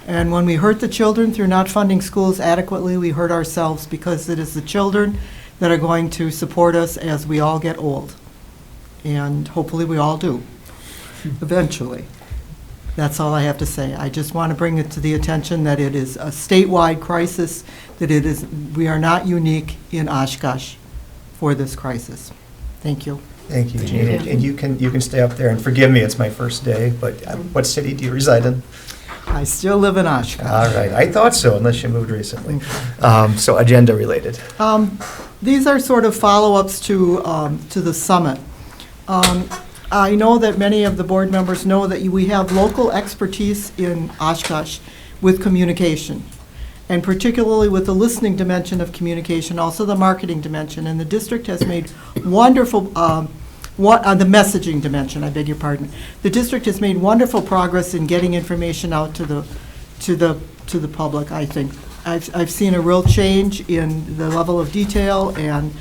And when we hurt the children through not funding schools adequately, we hurt ourselves, because it is the children that are going to support us as we all get old. And hopefully we all do, eventually. That's all I have to say. I just want to bring it to the attention that it is a statewide crisis, that we are not unique in Oshkosh for this crisis. Thank you. Thank you, Jean. And you can stay up there, and forgive me, it's my first day, but what city do you reside in? I still live in Oshkosh. All right, I thought so, unless you moved recently. So agenda related. These are sort of follow-ups to the summit. I know that many of the board members know that we have local expertise in Oshkosh with communication. and particularly with the listening dimension of communication, also the marketing dimension. And the district has made wonderful, the messaging dimension, I beg your pardon. The district has made wonderful progress in getting information out to the public, I think. I've seen a real change in the level of detail and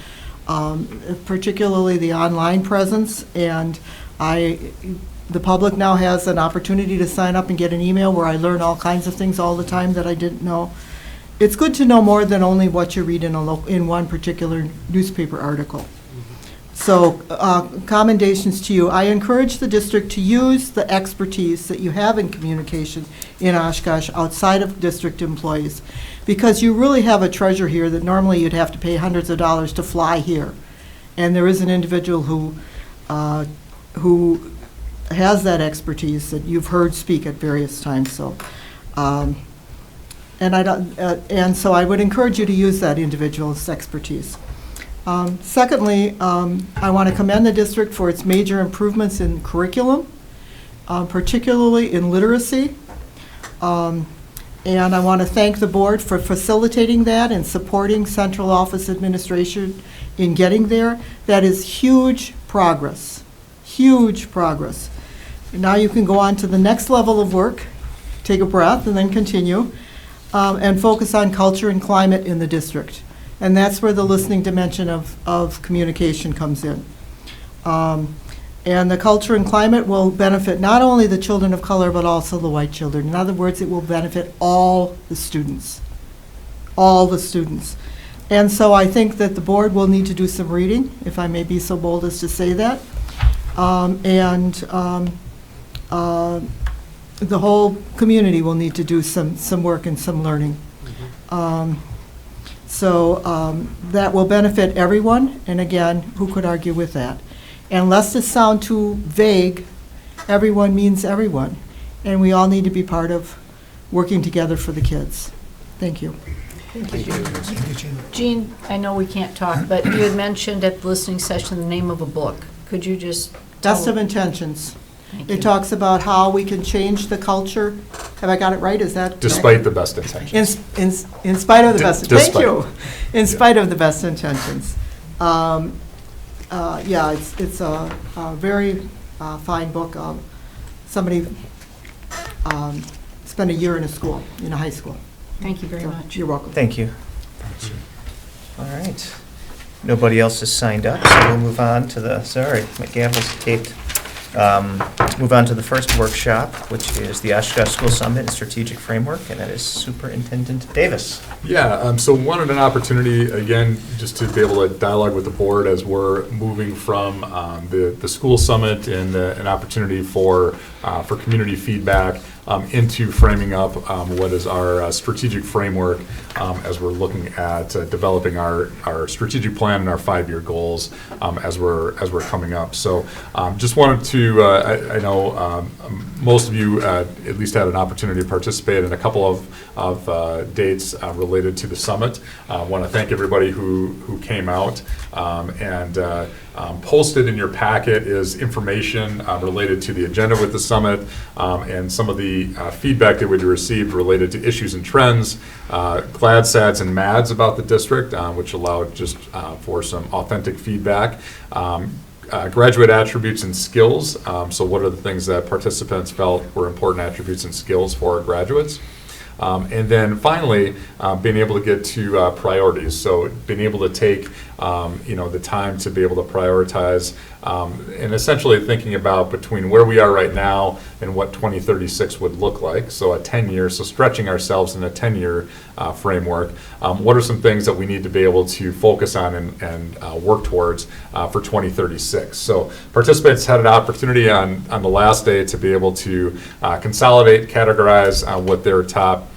particularly the online presence. And the public now has an opportunity to sign up and get an email where I learn all kinds of things all the time that I didn't know. It's good to know more than only what you read in one particular newspaper article. So commendations to you. I encourage the district to use the expertise that you have in communication in Oshkosh outside of district employees, because you really have a treasure here that normally you'd have to pay hundreds of dollars to fly here. And there is an individual who has that expertise that you've heard speak at various times. So, and so I would encourage you to use that individual's expertise. Secondly, I want to commend the district for its major improvements in curriculum, particularly in literacy. And I want to thank the board for facilitating that and supporting central office administration in getting there. That is huge progress, huge progress. And now you can go on to the next level of work, take a breath, and then continue, and focus on culture and climate in the district. And that's where the listening dimension of communication comes in. And the culture and climate will benefit not only the children of color, but also the white children. In other words, it will benefit all the students. All the students. And so I think that the board will need to do some reading, if I may be so bold as to say that. The whole community will need to do some work and some learning. So that will benefit everyone, and again, who could argue with that? And lest it sound too vague, everyone means everyone, and we all need to be part of working together for the kids. Thank you. Thank you. Jean, I know we can't talk, but you had mentioned at the listening session the name of a book. Could you just tell? Best of Intentions. Thank It you. talks about how we can change the culture. Have I got it right? Is that Despite the best intentions. In spite of the best. Thank Despite. you. In spite of the best intentions. Yeah, it's a very fine book. Somebody spent a year in a school, in a high school. Thank you very much. You're welcome. Thank you. All right. Nobody else has signed up, so we'll move on to the, sorry, my gavel's taped. Move on to the first workshop, which is the Oshkosh School Summit and Strategic Framework, and that is Superintendent Davis. Yeah, so wanted an opportunity, again, just to be able to dialogue with the board as we're moving from the school summit and an opportunity for community feedback into framing up what is our strategic framework as we're looking at developing our strategic plan and our 5-year goals as we're coming up. So just wanted to, I know most of you at least had an opportunity to participate in a couple of dates related to the summit. I want to thank everybody who came out, and posted in your packet is information related to the agenda with the summit, and some of the feedback that we received related to issues and trends, glad, sads, and mads about the district, which allowed just for some authentic feedback. Graduate attributes and skills, so what are the things that participants felt were important attributes and skills for our graduates? And then finally, being able to get to priorities. So being able to take, the time to be able to prioritize, and essentially thinking about between where we are right now and what 2036 would look like. So a 10-year, so stretching ourselves in a 10-year framework. What are some things that we need to be able to focus on and work towards for 2036? So participants had an opportunity on the last day to be able to consolidate, categorize what their top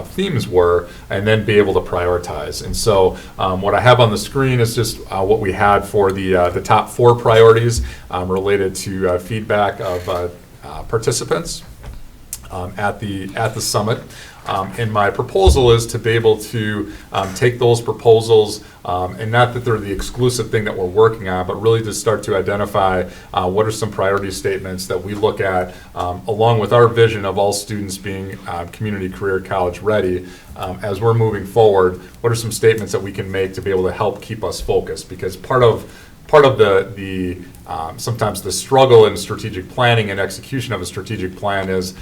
themes were, and then be able to prioritize. And so what I have on the screen is just what we had for the top 4 priorities related to feedback of participants at the summit. And my proposal is to be able to take those proposals, and not that they're the exclusive thing that we're working on, but really to start to identify what are some priority statements that we look at, along with our vision of all students being community, career, college ready. As we're moving forward, what are some statements that we can make to be able to help keep us focused? Because part of the sometimes the struggle in strategic planning and execution of a strategic plan is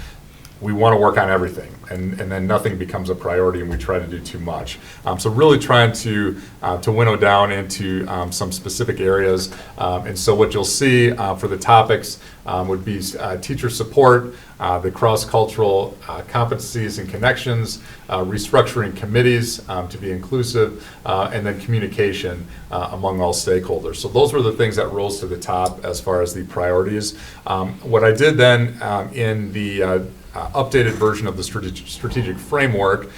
we want to work on everything, and then nothing becomes a priority, and we try to do too much. So really trying to winnow down into some specific areas. And so what you'll see for the topics would be teacher support, the cross-cultural competencies and connections, restructuring committees to be inclusive, and then communication among all stakeholders. So those were the things that rose to the top as far as the priorities. What I did then in the updated version of the strategic framework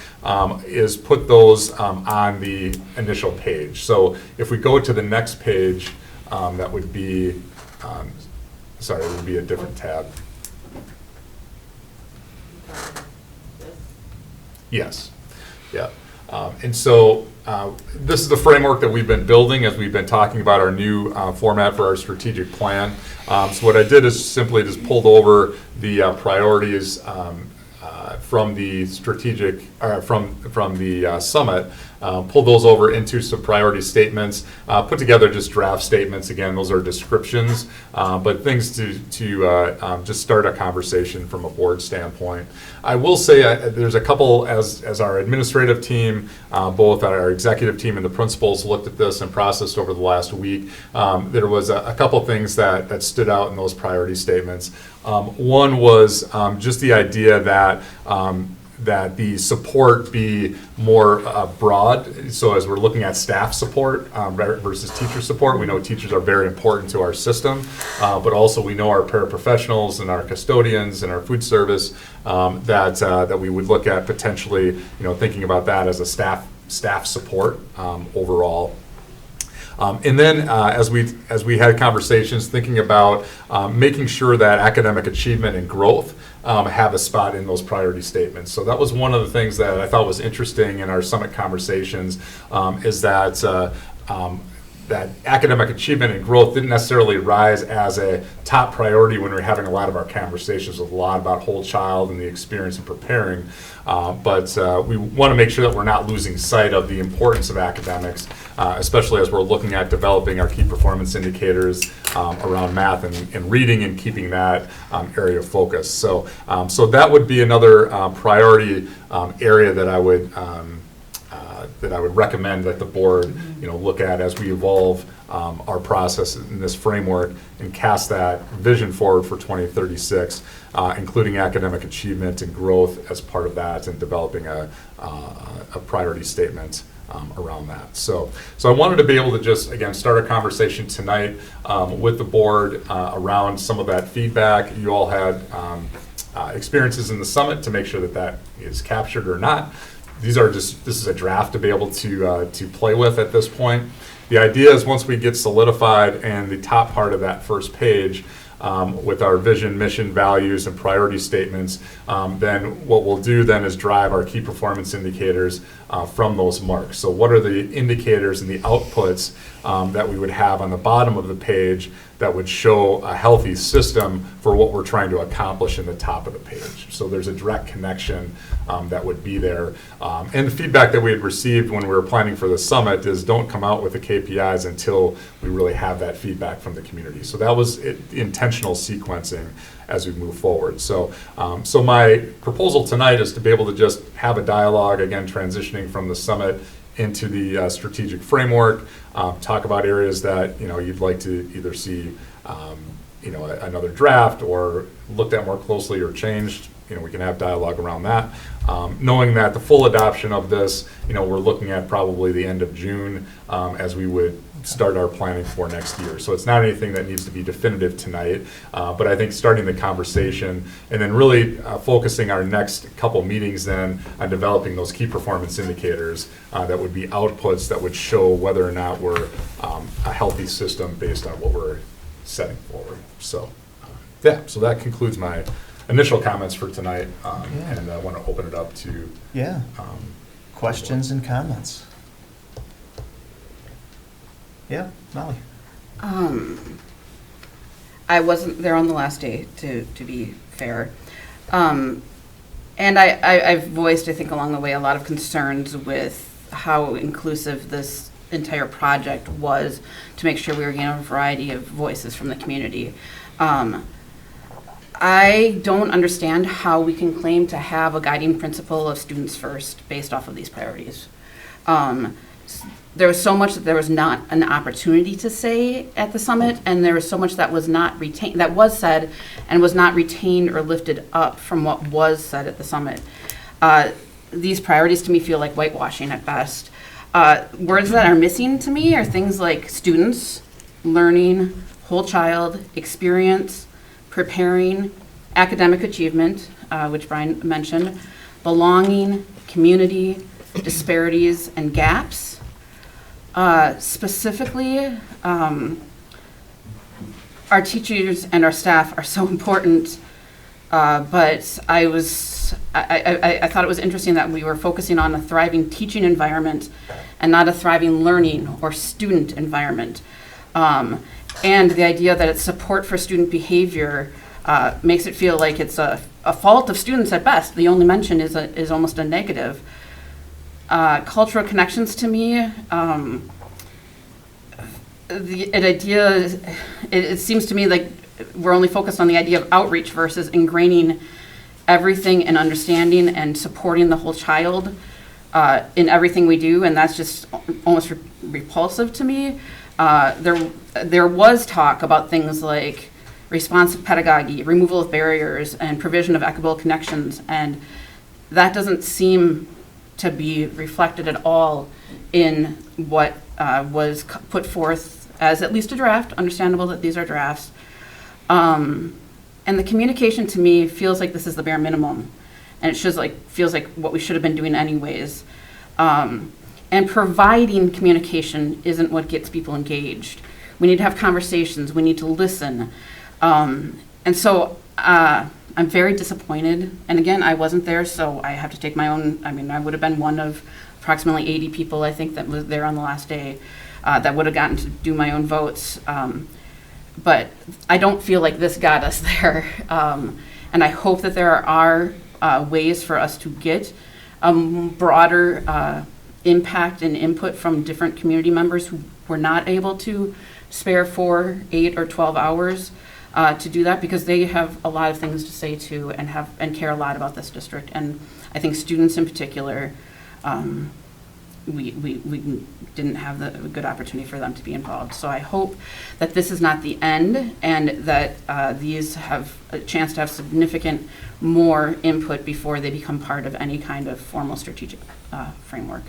is put those on the initial page. So if we go to the next page, that would be, sorry, it would be a different tab. Yes, yeah. And so this is the framework that we've been building as we've been talking about our new format for our strategic plan. So what I did is simply just pulled over the priorities from the strategic, from the summit, pulled those over into some priority statements, put together just draft statements. Again, those are descriptions, but things to just start a conversation from a board standpoint. I will say there's a couple, as our administrative team, both our executive team and the principals looked at this and processed over the last week. There was a couple things that stood out in those priority statements. One was just the idea that the support be more broad. So as we're looking at staff support versus teacher support, we know teachers are very important to our system, but also we know our paraprofessionals and our custodians and our food service that we would look at potentially, thinking about that as a staff support overall. And then as we had conversations thinking about making sure that academic achievement and growth have a spot in those priority statements. So that was one of the things that I thought was interesting in our summit conversations, is that that academic achievement and growth didn't necessarily rise as a top priority when we were having a lot of our conversations with a lot about whole child and the experience in preparing. But we want to make sure that we're not losing sight of the importance of academics, especially as we're looking at developing our key performance indicators around math and reading and keeping that area of focus. So that would be another priority area that I would recommend that the board look at as we evolve our process in this framework and cast that vision forward for 2036, including academic achievement and growth as part of that, and developing a priority statement around that. So I wanted to be able to just, again, start a conversation tonight with the board around some of that feedback. You all had experiences in the summit to make sure that is captured or not. This is a draft to be able to play with at this point. The idea is once we get solidified and the top part of that first page with our vision, mission, values, and priority statements, then what we'll do then is drive our key performance indicators from those marks. So what are the indicators and the outputs that we would have on the bottom of the page that would show a healthy system for what we're trying to accomplish in the top of the page. So there's a direct connection that would be there. And the feedback that we had received when we were planning for the summit is don't come out with the KPIs until we really have that feedback from the community. So that was intentional sequencing as we move forward. So my proposal tonight is to be able to just have a dialogue, again, transitioning from the summit into the strategic framework, talk about areas that you'd like to either see another draft or looked at more closely or changed. We can have dialogue around that. Knowing that the full adoption of this, we're looking at probably the end of June as we would start our planning for next year. So it's not anything that needs to be definitive tonight, but I think starting the conversation and then really focusing our next couple meetings then on developing those key performance indicators that would be outputs that would show whether or not we're a healthy system based on what we're setting forward. So so that concludes my initial comments for tonight, Yeah. and I want to open it up to Yeah. Questions and comments? Yeah, Molly? I wasn't there on the last day, to be fair. And I've voiced, I think, along the way, a lot of concerns with how inclusive this entire project was to make sure we were getting a variety of voices from the community. I don't understand how we can claim to have a guiding principle of students first based off of these priorities. There was so much that there was not an opportunity to say at the summit, and there was so much that was not retained, that was said and was not retained or lifted up from what was said at the summit. These priorities to me feel like whitewashing at best. Words that are missing to me are things like students, learning, whole child, experience, preparing, academic achievement, which Brian mentioned, belonging, community, disparities, and gaps. Specifically, our teachers and our staff are so important, but I thought it was interesting that we were focusing on a thriving teaching environment and not a thriving learning or student environment. And the idea that it's support for student behavior makes it feel like it's a fault of students at best. The only mention is almost a negative. Cultural connections to me, it seems to me like we're only focused on the idea of outreach versus ingraining everything and understanding and supporting the whole child in everything we do, and that's just almost repulsive to me. There was talk about things like responsive pedagogy, removal of barriers, and provision of equitable connections, and that doesn't seem to be reflected at all in what was put forth as at least a draft. Understandable that these are drafts. And the communication to me feels like this is the bare minimum, and it feels like what we should have been doing anyways. And providing communication isn't what gets people engaged. We need to have conversations. We need to listen. And so I'm very disappointed. And again, I wasn't there, so I have to take my own, I would have been one of approximately 80 people, I think, that was there on the last day that would have gotten to do my own votes. But I don't feel like this got us there. And I hope that there are ways for us to get broader impact and input from different community members who were not able to spare 4, 8, or 12 hours to do that, because they have a lot of things to say to and care a lot about this district. And I think students in particular, we didn't have the good opportunity for them to be involved. So I hope that this is not the end, and that these have a chance to have significant more input before they become part of any kind of formal strategic framework.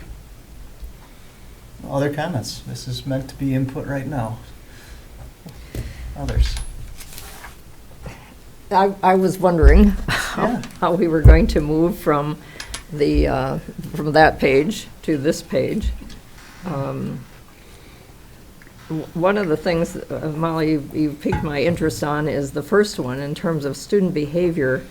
Other comments? This is meant to be input right now. Others? I was wondering how we were going to move from from that page to this page. One of the things, Molly, you piqued my interest on is the first one in terms of student behavior.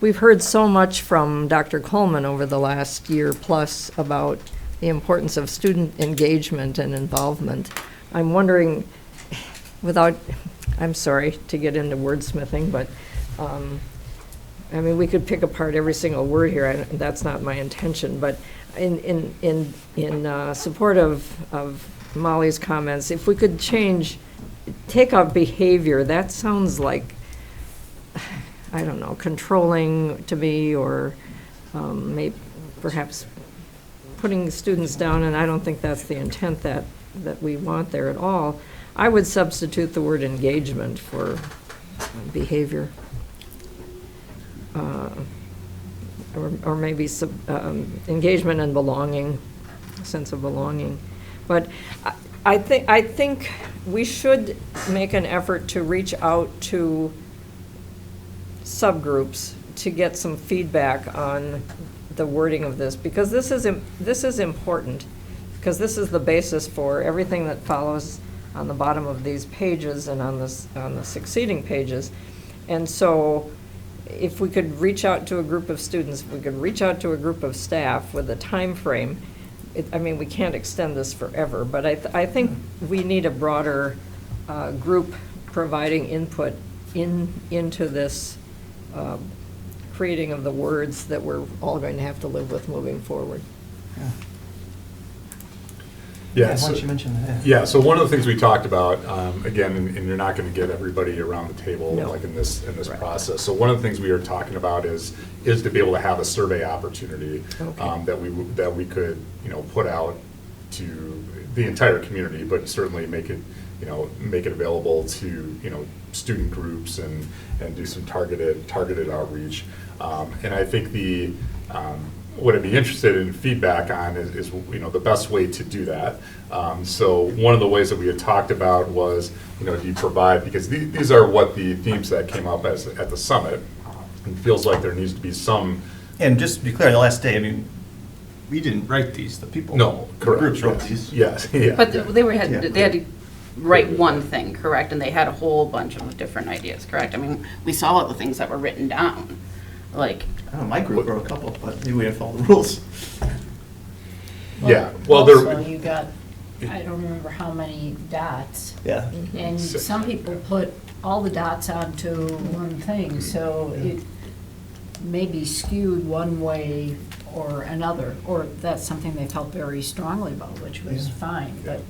We've heard so much from Dr. Coleman over the last year plus about the importance of student engagement and involvement. I'm wondering, I'm sorry to get into wordsmithing, but we could pick apart every single word here. That's not my intention. But in support of Molly's comments, if we could take out behavior, that sounds like, I don't know, controlling to me, or maybe perhaps putting students down, and I don't think that's the intent that we want there at all. I would substitute the word engagement for behavior. Or maybe engagement and belonging, sense of belonging. But I think we should make an effort to reach out to subgroups to get some feedback on the wording of this, because this is important, because this is the basis for everything that follows on the bottom of these pages and on the succeeding pages. And so if we could reach out to a group of students, if we could reach out to a group of staff with a time frame, I mean, we can't extend this forever, but I think we need a broader group providing input into this creating of the words that we're all going to have to live with moving forward. Why don't you mention that? Yeah, so one of the things we talked about, again, and you're not going to get everybody around the table like in this process. So one of the things we are talking about is to be able to have a survey opportunity that we could put out to the entire community, but certainly make it available to student groups and do some targeted outreach. And I think what I'd be interested in feedback on is the best way to do that. So one of the ways that we had talked about was, do you provide, because these are what the themes that came up at the summit. It feels like there needs to be some. And just to be clear, the last day, I mean, we didn't write these, the people. No, correct. The groups wrote these. Yes. Yeah. But they had to write one thing, correct? And they had a whole bunch of different ideas, correct? I mean, we saw all the things that were written down, like. I don't know, my group wrote a couple, but maybe we have to follow the rules. Yeah, Also, you got, I don't remember how many dots. Yeah. And some people put all the dots onto one thing, so it may be skewed one way or another, or that's something they felt very strongly about, which was fine, but.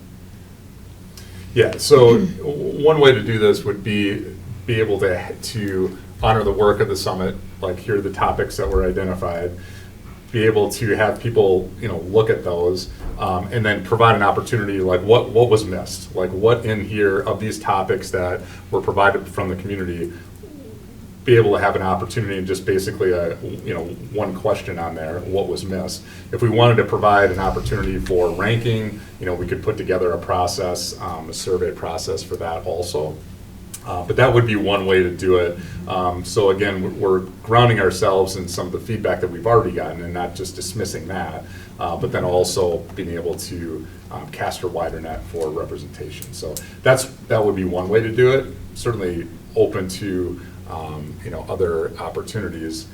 Yeah, so one way to do this would be able to honor the work of the summit, like here are the topics that were identified, be able to have people, look at those, and then provide an opportunity, like what was missed, like what in here of these topics that were provided from the community, be able to have an opportunity and just basically one question on there, what was missed. If we wanted to provide an opportunity for ranking, we could put together a process, a survey process for that also. But that would be one way to do it. So again, we're grounding ourselves in some of the feedback that we've already gotten and not just dismissing that, but then also being able to cast a wider net for representation. So that would be one way to do it. Certainly open to other opportunities.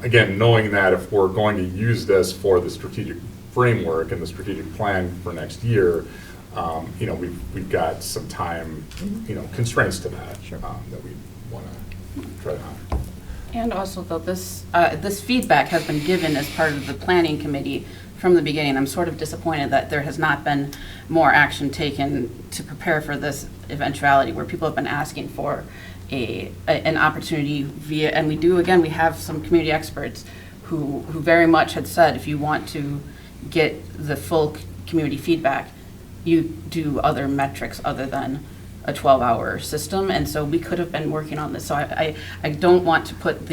Again, knowing that if we're going to use this for the strategic framework and the strategic plan for next year, we've got some time, constraints to that that we want to try to honor. And also, though, this feedback has been given as part of the planning committee from the beginning. I'm sort of disappointed that there has not been more action taken to prepare for this eventuality, where people have been asking for an opportunity via, and we have some community experts who very much had said, if you want to get the full community feedback, you do other metrics other than a 12-hour system, and so we could have been working on this. So I don't want to put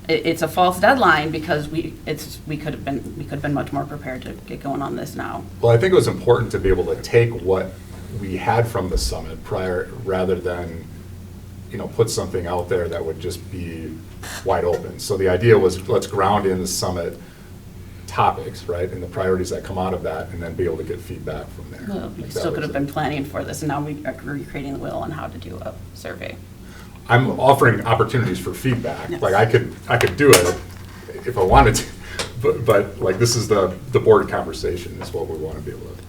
it's a false deadline, because we could have been much more prepared to get going on this now. Well, I think it was important to be able to take what we had from the summit prior, rather than put something out there that would just be wide open. So the idea was, let's ground in the summit topics, right, and the priorities that come out of that, and then be able to get feedback from there. Well, we still could have been planning for this, and now we are recreating the wheel on how to do a survey. I'm offering opportunities for feedback. Yes. Like I could do it if I wanted to, but like this is the board conversation is what we want to be able to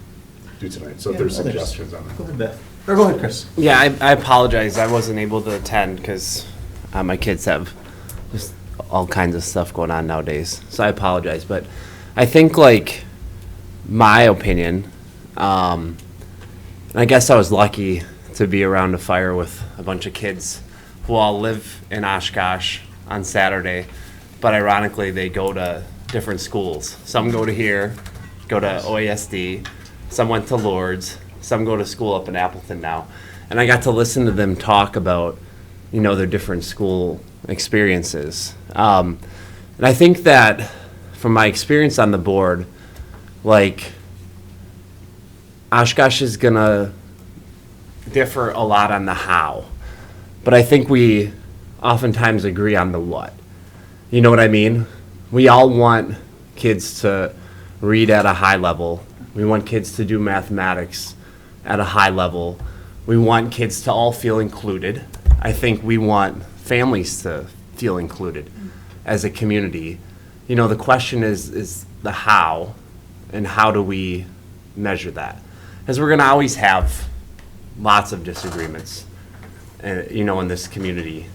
do tonight. So if there's suggestions on that. Go ahead, Beth. Or go ahead, Chris. Yeah, I apologize. I wasn't able to attend because my kids have just all kinds of stuff going on nowadays. So I apologize. But I think, like, my opinion, and I guess I was lucky to be around a fire with a bunch of kids who all live in Oshkosh on Saturday, but ironically they go to different schools. Some go to here, go to OASD, some went to Lourdes, some go to school up in Appleton now. And I got to listen to them talk about, their different school experiences. And I think that from my experience on the board, like, Oshkosh is gonna differ a lot on the how, but I think we oftentimes agree on the what. You know what I mean? We all want kids to read at a high level. We want kids to do mathematics at a high level. We want kids to all feel included. I think we want families to feel included as a community. You know, the question is the how, and how do we measure that? Because we're going to always have lots of disagreements, you know, in this community.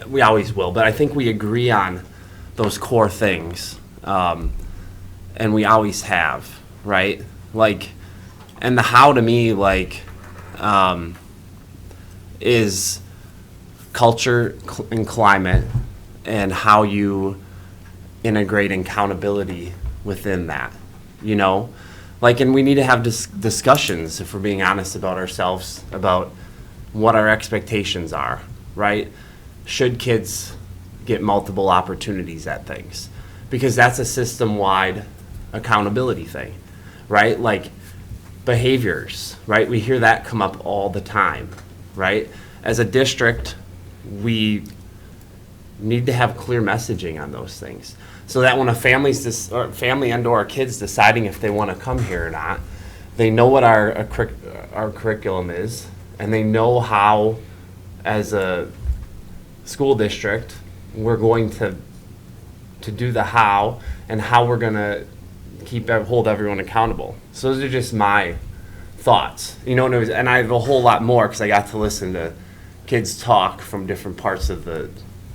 We always will, but I think we agree on those core things, and we always have, right? Like, and the how to me, like, is culture and climate, and how you integrate accountability within that, you know? Like, and we need to have discussions, if we're being honest about ourselves, about what our expectations are, right? Should kids get multiple opportunities at things? Because that's a system-wide accountability thing, right? Like behaviors, right? We hear that come up all the time, right? As a district, we need to have clear messaging on those things, so that when a family and/or kids deciding if they want to come here or not, they know what our curriculum is, and they know how, as a school district, we're going to do the how, and how we're going to hold everyone accountable. So those are just my thoughts, you know. And I have a whole lot more because I got to listen to kids talk from different parts of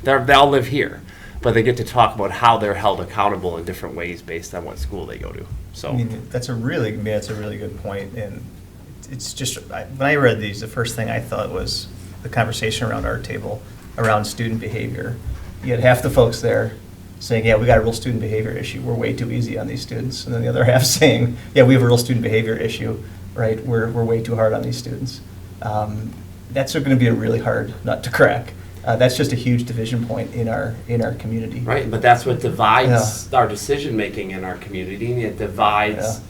they all live here, but they get to talk about how they're held accountable in different ways based on what school they go to. So I mean, that's a really good point. And it's just, when I read these, the first thing I thought was the conversation around our table around student behavior. You had half the folks there saying, yeah, we got a real student behavior issue, we're way too easy on these students. And then the other half saying, yeah, we have a real student behavior issue, right? We're way too hard on these students. That's going to be a really hard nut to crack. That's just a huge division point in our community. Right, but that's what divides our decision making in our community, and it divides.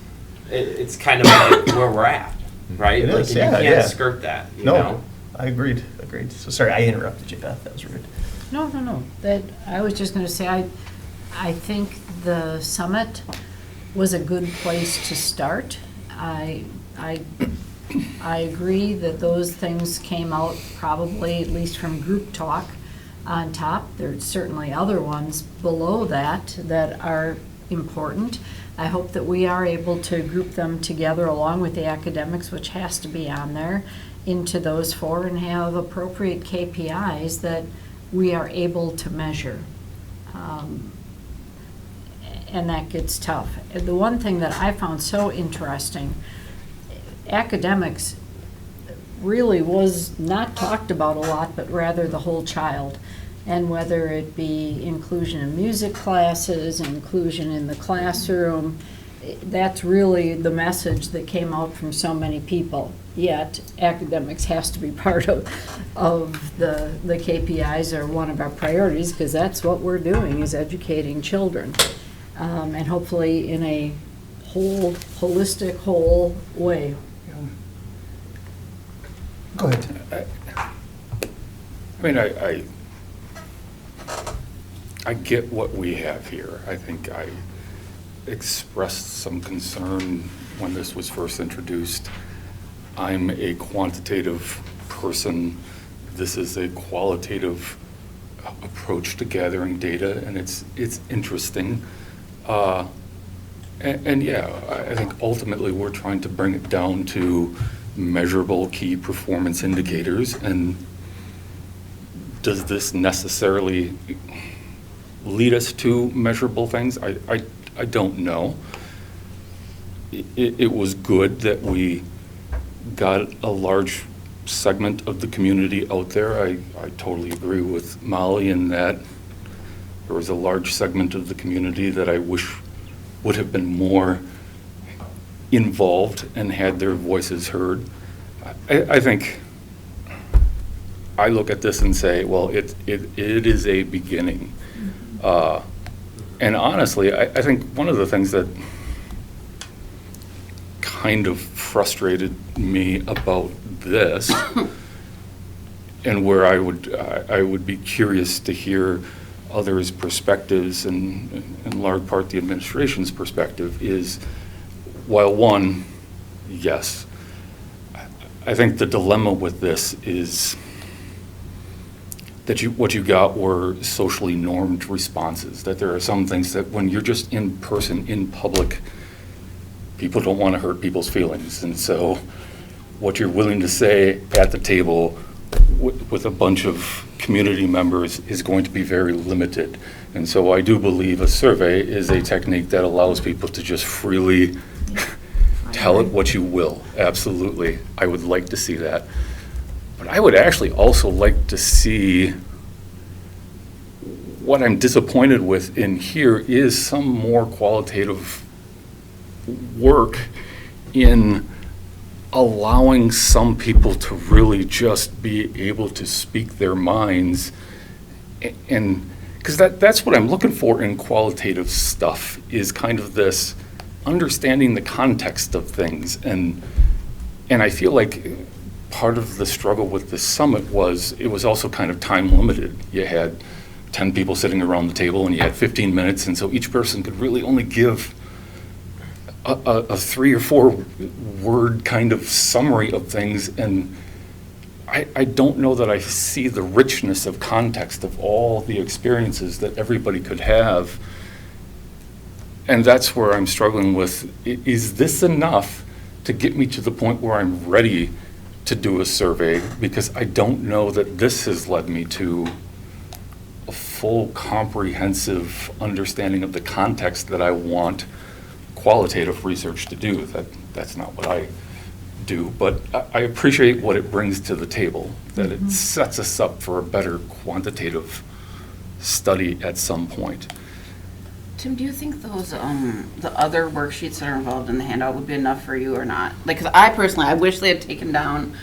It's kind of like where we're at, right? It like, is, you can't skirt that. You know? I agreed. So sorry, I interrupted you, Beth. That was rude. No. That, I was just going to say, I think the summit was a good place to start. I agree that those things came out probably, at least from group talk, on top. There's certainly other ones below that are important. I hope that we are able to group them together along with the academics, which has to be on there, into those four, and have appropriate KPIs that we are able to measure. And that gets tough. The one thing that I found so interesting, academics really was not talked about a lot, but rather the whole child. And whether it be inclusion in music classes, inclusion in the classroom, that's really the message that came out from so many people. Yet academics has to be part of the KPIs, are one of our priorities, because that's what we're doing, is educating children. And hopefully in a holistic, whole way. Go ahead. I mean, I get what we have here. I think I expressed some concern when this was first introduced. I'm a quantitative person. This is a qualitative approach to gathering data, and it's interesting. And yeah, I think ultimately we're trying to bring it down to measurable key performance indicators. And does this necessarily lead us to measurable things? I don't know. It was good that we got a large segment of the community out there. I totally agree with Molly in that there was a large segment of the community that I wish would have been more involved and had their voices heard. I think I look at this and say, well, it is a beginning. And honestly, I think one of the things that kind of frustrated me about this, and where I would be curious to hear others' perspectives, and in large part the administration's perspective, is, while one, yes, I think the dilemma with this is that what you got were socially normed responses, that there are some things that when you're just in person, in public, people don't want to hurt people's feelings. And so what you're willing to say at the table with a bunch of community members is going to be very limited. And so I do believe a survey is a technique that allows people to just freely tell it what you will. Absolutely. I would like to see that. But I would actually also like to see, what I'm disappointed with in here is some more qualitative work in allowing some people to really just be able to speak their minds. And because that's what I'm looking for in qualitative stuff, is kind of this understanding the context of things. And I feel like part of the struggle with the summit was it was also kind of time limited. You had 10 people sitting around the table and you had 15 minutes, and so each person could really only give a 3 or 4 word kind of summary of things. And I don't know that I see the richness of context of all the experiences that everybody could have. And that's where I'm struggling with, is this enough to get me to the point where I'm ready to do a survey? Because I don't know that this has led me to a full comprehensive understanding of the context that I want qualitative research to do. That's not what I do, but I appreciate what it brings to the table, that it sets us up for a better quantitative study at some point. Tim, do you think those, the other worksheets that are involved in the handout would be enough for you or not? Like, because I personally, I wish they had taken down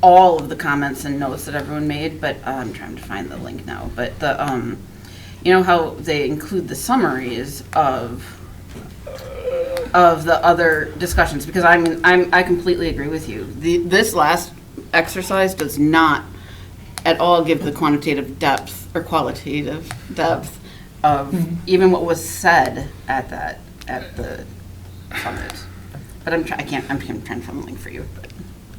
all of the comments and notes that everyone made, but I'm trying to find the link now. But the, you know how they include the summaries of the other discussions? Because I mean, I completely agree with you. This last exercise does not at all give the quantitative depth or qualitative depth of even what was said at the summit. But I'm trying to find the link for you.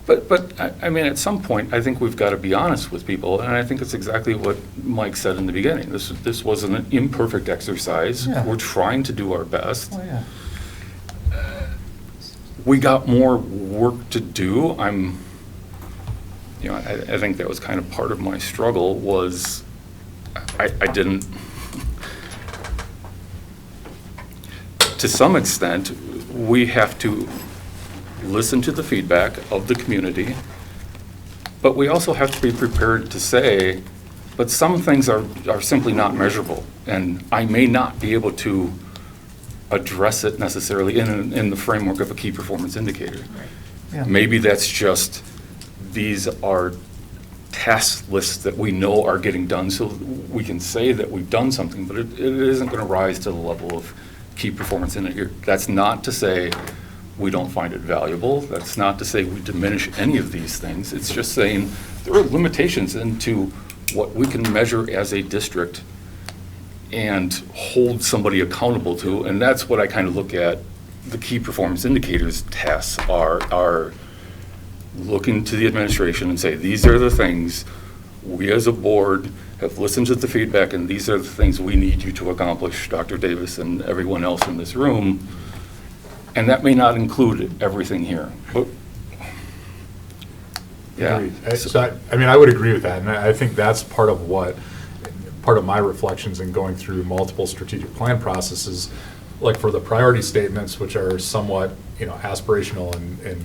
But I mean, at some point, I think we've got to be honest with people, and I think it's exactly what Mike said in the beginning. This was an imperfect exercise. Yeah. We're trying to do our best. Oh, yeah. We got more work to do. I think that was kind of part of my struggle was I didn't, to some extent, we have to listen to the feedback of the community, but we also have to be prepared to say, but some things are simply not measurable, and I may not be able to address it necessarily in the framework of a key performance indicator. Yeah. Maybe that's just, these are task lists that we know are getting done, so we can say that we've done something, but it isn't going to rise to the level of key performance indicator. That's not to say we don't find it valuable. That's not to say we diminish any of these things. It's just saying there are limitations into what we can measure as a district and hold somebody accountable to, and that's what I kind of look at. The key performance indicators tasks are looking to the administration and say, these are the things we as a board have listened to the feedback, and these are the things we need you to accomplish, Dr. Davis and everyone else in this room. And that may not include everything here, but yeah. Agreed. So I mean, I would agree with that, and I think that's part of my reflections in going through multiple strategic plan processes, like for the priority statements, which are somewhat, aspirational and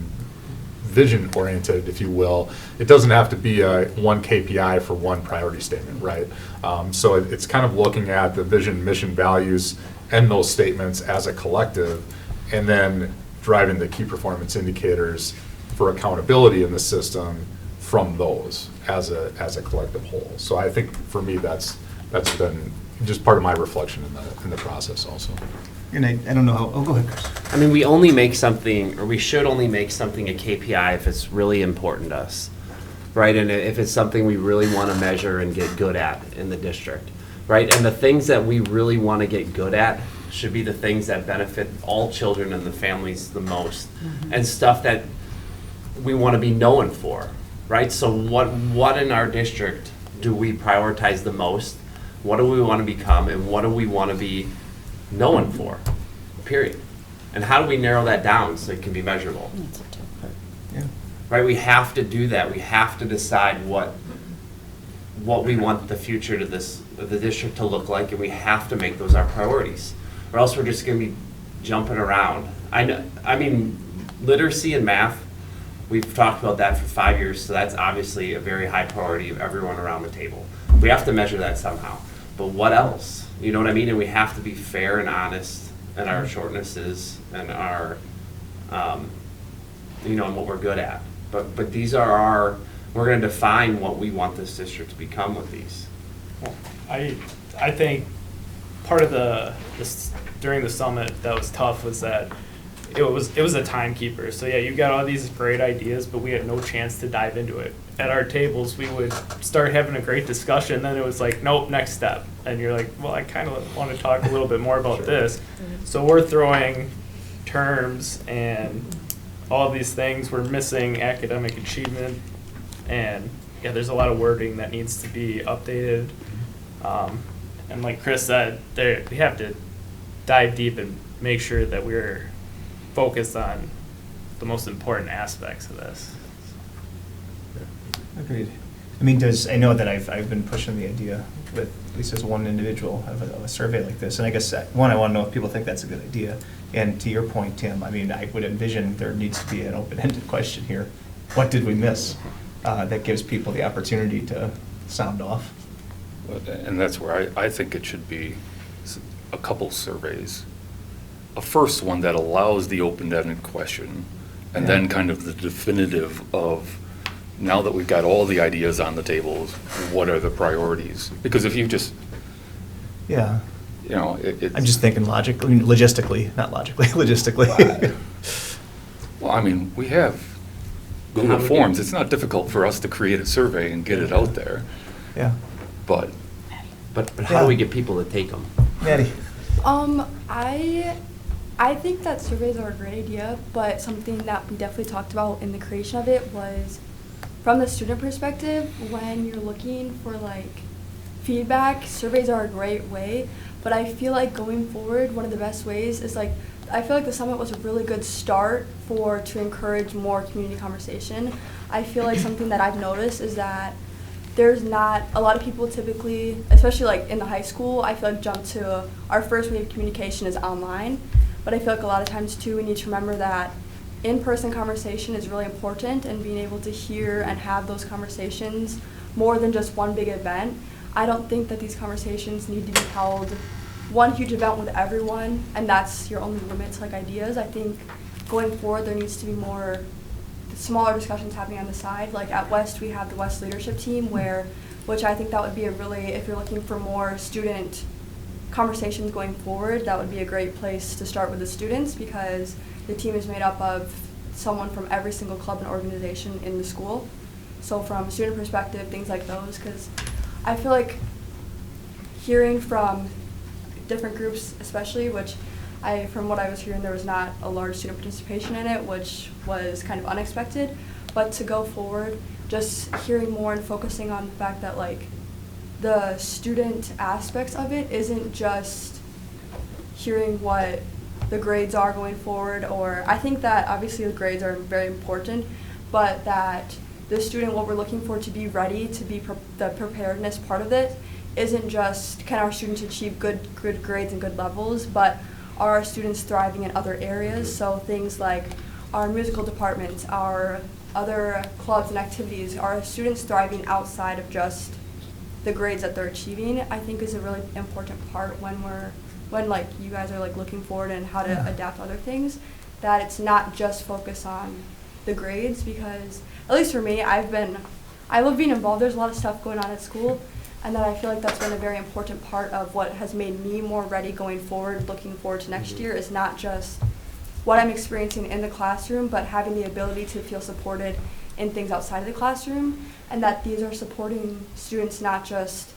vision oriented, if you will. It doesn't have to be one KPI for one priority statement, right? So it's kind of looking at the vision, mission, values, and those statements as a collective, and then driving the key performance indicators for accountability in the system from those as a collective whole. So I think for me that's been just part of my reflection in the process also. And I don't know how, go ahead, Chris. I mean, we only make something, or we should only make something a KPI if it's really important to us, right? And if it's something we really want to measure and get good at in the district, right? And the things that we really want to get good at should be the things that benefit all children and the families the most, and stuff that we want to be known for, right? So what in our district do we prioritize the most? What do we want to become, and what do we want to be known for, period? And how do we narrow that down so it can be measurable? Yeah. Right, we have to do that. We have to decide what we want the future of the district to look like, and we have to make those our priorities, or else we're just going to be jumping around. I mean, literacy and math, we've talked about that for 5 years, so that's obviously a very high priority of everyone around the table. We have to measure that somehow. But what else? You know what I mean? And we have to be fair and honest in our shortnesses and our, and what we're good at. But these are we're going to define what we want this district to become with these. I think part of during the summit that was tough was that it was a timekeeper. So yeah, you got all these great ideas, but we had no chance to dive into it. At our tables, we would start having a great discussion, then it was like, nope, next step. And you're like, well, I kind of want to talk a little bit more about this. So we're throwing terms and all these things. We're missing academic achievement, and yeah, there's a lot of wording that needs to be updated. And like Chris said, we have to dive deep and make sure that we're focused on the most important aspects of this. Agreed. I mean, I know that I've been pushing the idea with, at least as one individual, of a survey like this. And I guess, one, I want to know if people think that's a good idea. And to your point, Tim, I mean, I would envision there needs to be an open-ended question here. What did we miss? That gives people the opportunity to sound off. And that's where I think it should be a couple surveys. A first one that allows the open-ended question, and then kind of the definitive of, now that we've got all the ideas on the tables, what are the priorities? Because if you just, yeah, it's. I'm just thinking logistically, not logically, logistically. Well, I mean, we have Google Forms. It's not difficult for us to create a survey and get it out there. Yeah. But how do we get people to take them? Maddie. I think that surveys are a great idea, but something that we definitely talked about in the creation of it was, from the student perspective, when you're looking for feedback, surveys are a great way, but I feel like going forward, one of the best ways is I feel like the summit was a really good start to encourage more community conversation. I feel like something that I've noticed is that there's not a lot of people typically, especially in the high school, I feel like jump to our first way of communication is online, but I feel like a lot of times too we need to remember that in-person conversation is really important, and being able to hear and have those conversations more than just one big event. I don't think that these conversations need to be held one huge event with everyone, and that's your only limit to ideas. I think going forward there needs to be more smaller discussions happening on the side. At West we have the West leadership team which I think that would be if you're looking for more student conversations going forward, that would be a great place to start with the students, because the team is made up of someone from every single club and organization in the school. So from a student perspective, things like those, because I feel like hearing from different groups, especially, from what I was hearing, there was not a large student participation in it, which was kind of unexpected. But to go forward, just hearing more and focusing on the fact that the student aspects of it isn't just hearing what the grades are going forward, or I think that obviously the grades are very important, but that the student, what we're looking for to be ready, to be the preparedness part of it, isn't just can our students achieve good grades and good levels, but are our students thriving in other areas? So things like our musical departments, our other clubs and activities, are students thriving outside of just the grades that they're achieving, I think is a really important part when you guys are looking forward and how to adapt other things, that it's not just focus on the grades, because at least for me, I love being involved. There's a lot of stuff going on at school, and that I feel like that's been a very important part of what has made me more ready going forward, looking forward to next year, is not just what I'm experiencing in the classroom, but having the ability to feel supported in things outside of the classroom, and that these are supporting students not just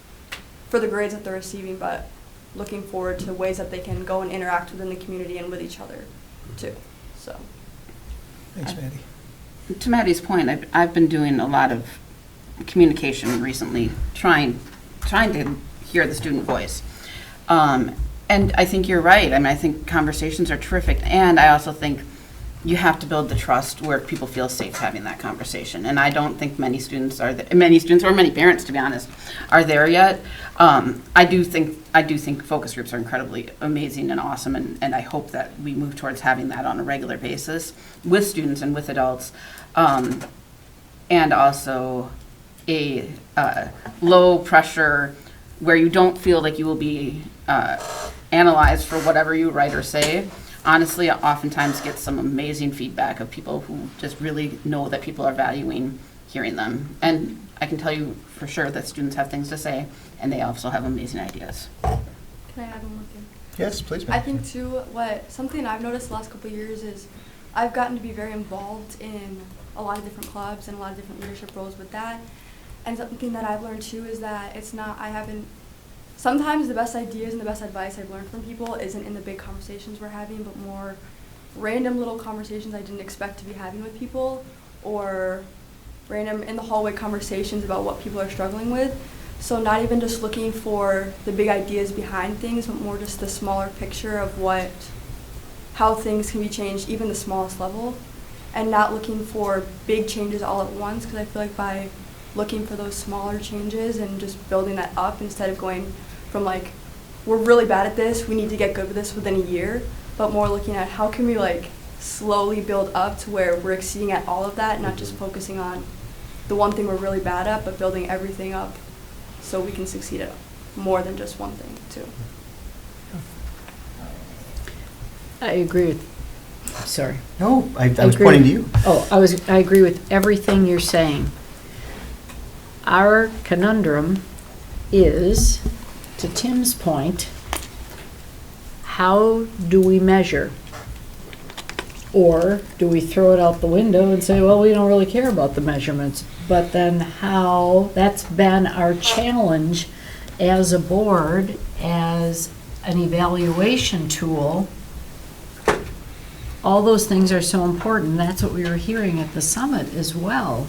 for the grades that they're receiving, but looking forward to ways that they can go and interact within the community and with each other too. So thanks, Maddie. To Maddie's point, I've been doing a lot of communication recently, trying to hear the student voice. And I think you're right. I mean, I think conversations are terrific, and I also think you have to build the trust where people feel safe having that conversation. And I don't think many students or many parents, to be honest, are there yet. I do think focus groups are incredibly amazing and awesome, and I hope that we move towards having that on a regular basis with students and with adults, and also a low pressure where you don't feel like you will be analyzed for whatever you write or say. Honestly, I oftentimes get some amazing feedback of people who just really know that people are valuing hearing them. And I can tell you for sure that students have things to say, and they also have amazing ideas. Can I add one more thing? Yes, please, ma'am. I think too, something I've noticed the last couple of years is I've gotten to be very involved in a lot of different clubs and a lot of different leadership roles with that. And something that I've learned too is that sometimes the best ideas and the best advice I've learned from people isn't in the big conversations we're having, but more random little conversations I didn't expect to be having with people, or random in the hallway conversations about what people are struggling with. So not even just looking for the big ideas behind things, but more just the smaller picture of how things can be changed, even the smallest level, and not looking for big changes all at once, because I feel like by looking for those smaller changes and just building that up instead of going from we're really bad at this, we need to get good with this within a year, but more looking at how can we slowly build up to where we're exceeding at all of that, not just focusing on the one thing we're really bad at, but building everything up so we can succeed at more than just one thing too. I agree with, sorry. No, I was pointing to you. Oh, I agree with everything you're saying. Our conundrum is, to Tim's point, how do we measure? Or do we throw it out the window and say, well, we don't really care about the measurements? But then that's been our challenge as a board, as an evaluation tool. All those things are so important. That's what we were hearing at the summit as well.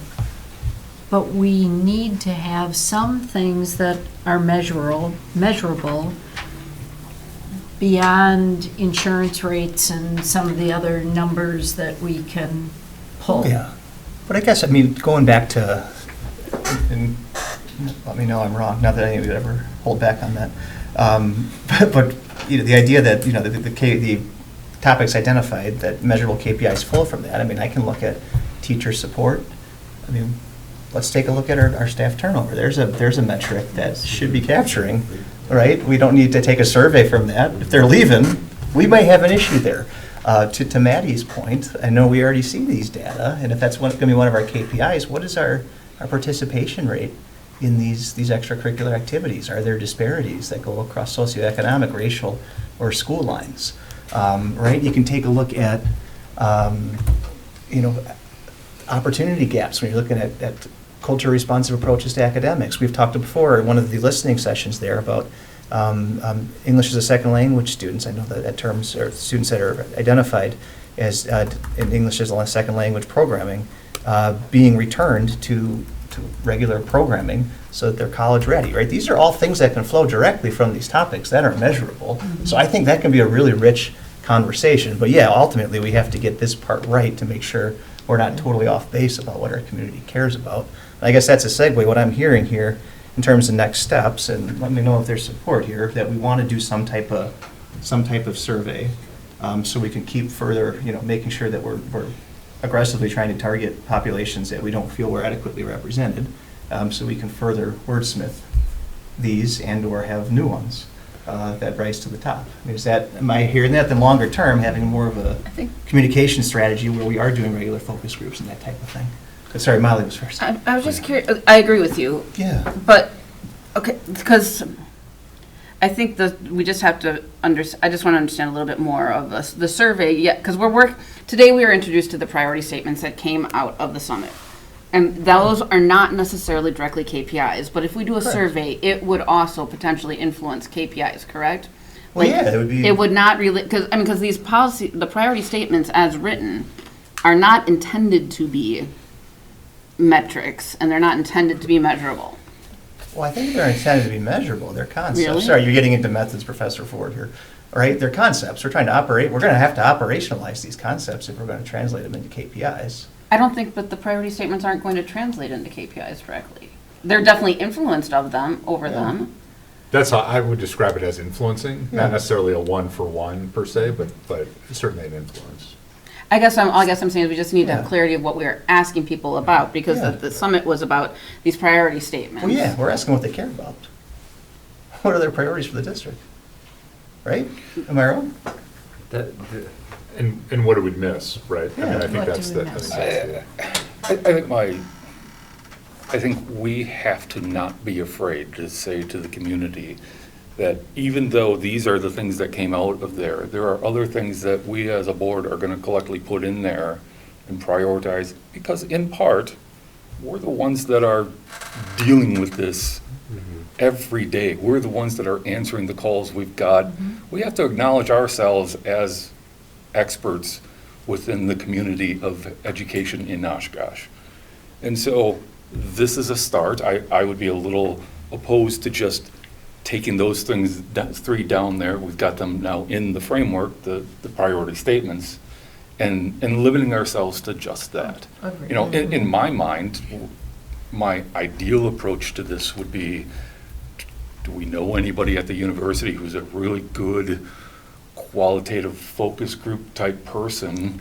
But we need to have some things that are measurable beyond insurance rates and some of the other numbers that we can pull. Oh, yeah. But I guess, going back to, and let me know I'm wrong, not that any of you would ever hold back on that. But the idea that, the topics identified, that measurable KPIs flow from that. I can look at teacher support. Let's take a look at our staff turnover. There's a metric that should be capturing, right? We don't need to take a survey from that. If they're leaving, we may have an issue there. To Maddie's point, I know we already see these data, and if that's going to be one of our KPIs, what is our participation rate in these extracurricular activities? Are there disparities that go across socioeconomic, racial, or school lines? Right? You can take a look at, opportunity gaps when you're looking at culture responsive approaches to academics. We've talked before in one of the listening sessions there about English as a second language students. I know that terms are students that are identified as in English as a second language programming being returned to regular programming so that they're college ready, right? These are all things that can flow directly from these topics that are measurable. Mm-hmm. So I think that can be a really rich conversation. But yeah, ultimately we have to get this part right to make sure we're not totally off base about what our community cares about. And I guess that's a segue, what I'm hearing here in terms of next steps, and let me know if there's support here, that we want to do some type of survey so we can keep further, making sure that we're aggressively trying to target populations that we don't feel we're adequately represented, so we can further wordsmith these and or have new ones that rise to the top. Am I hearing that? Then longer term, having more of a communication strategy where we are doing regular focus groups and that type of thing. Sorry, Molly was first. I was just curious. I agree with you. Yeah. But, okay, because I think we just have to I just want to understand a little bit more of the survey. Yeah, because today we were introduced to the priority statements that came out of the summit. And those are not necessarily directly KPIs, but if we do a survey, it would also potentially influence KPIs, correct? Well, yeah, it would be. It would not really, because these the priority statements as written are not intended to be metrics and they're not intended to be measurable. Well, I think they're intended to be measurable. They're concepts. Really? Sorry, you're getting into methods, Professor Ford here. All right, they're concepts. We're trying to operate. We're going to have to operationalize these concepts if we're going to translate them into KPIs. I don't think, but the priority statements aren't going to translate into KPIs correctly. They're definitely influenced of them, over them. That's how I would describe it, as influencing, Yeah. not necessarily a one-for-one per se, but certainly an influence. I guess I'm saying we just need to have Yeah. clarity of what we are asking people about, because Yeah. the summit was about these priority statements. Well, yeah, we're asking what they care about. What are their priorities for the district? Right? Am I wrong? And what do we miss, right? I mean, I think What that's do the. we miss? I think we have to not be afraid to say to the community that even though these are the things that came out of there are other things that we as a board are going to collectively put in there and prioritize, because in part, we're the ones that are dealing with this every day. We're the ones that are answering the calls we've got. We have to acknowledge ourselves as experts within the community of education in Oshkosh. And so this is a start. I would be a little opposed to just taking those things, three down there. We've got them now in the framework, the priority statements, and limiting ourselves to just that. Agreed. You know, in my mind, my ideal approach to this would be, do we know anybody at the university who's a really good qualitative focus group type person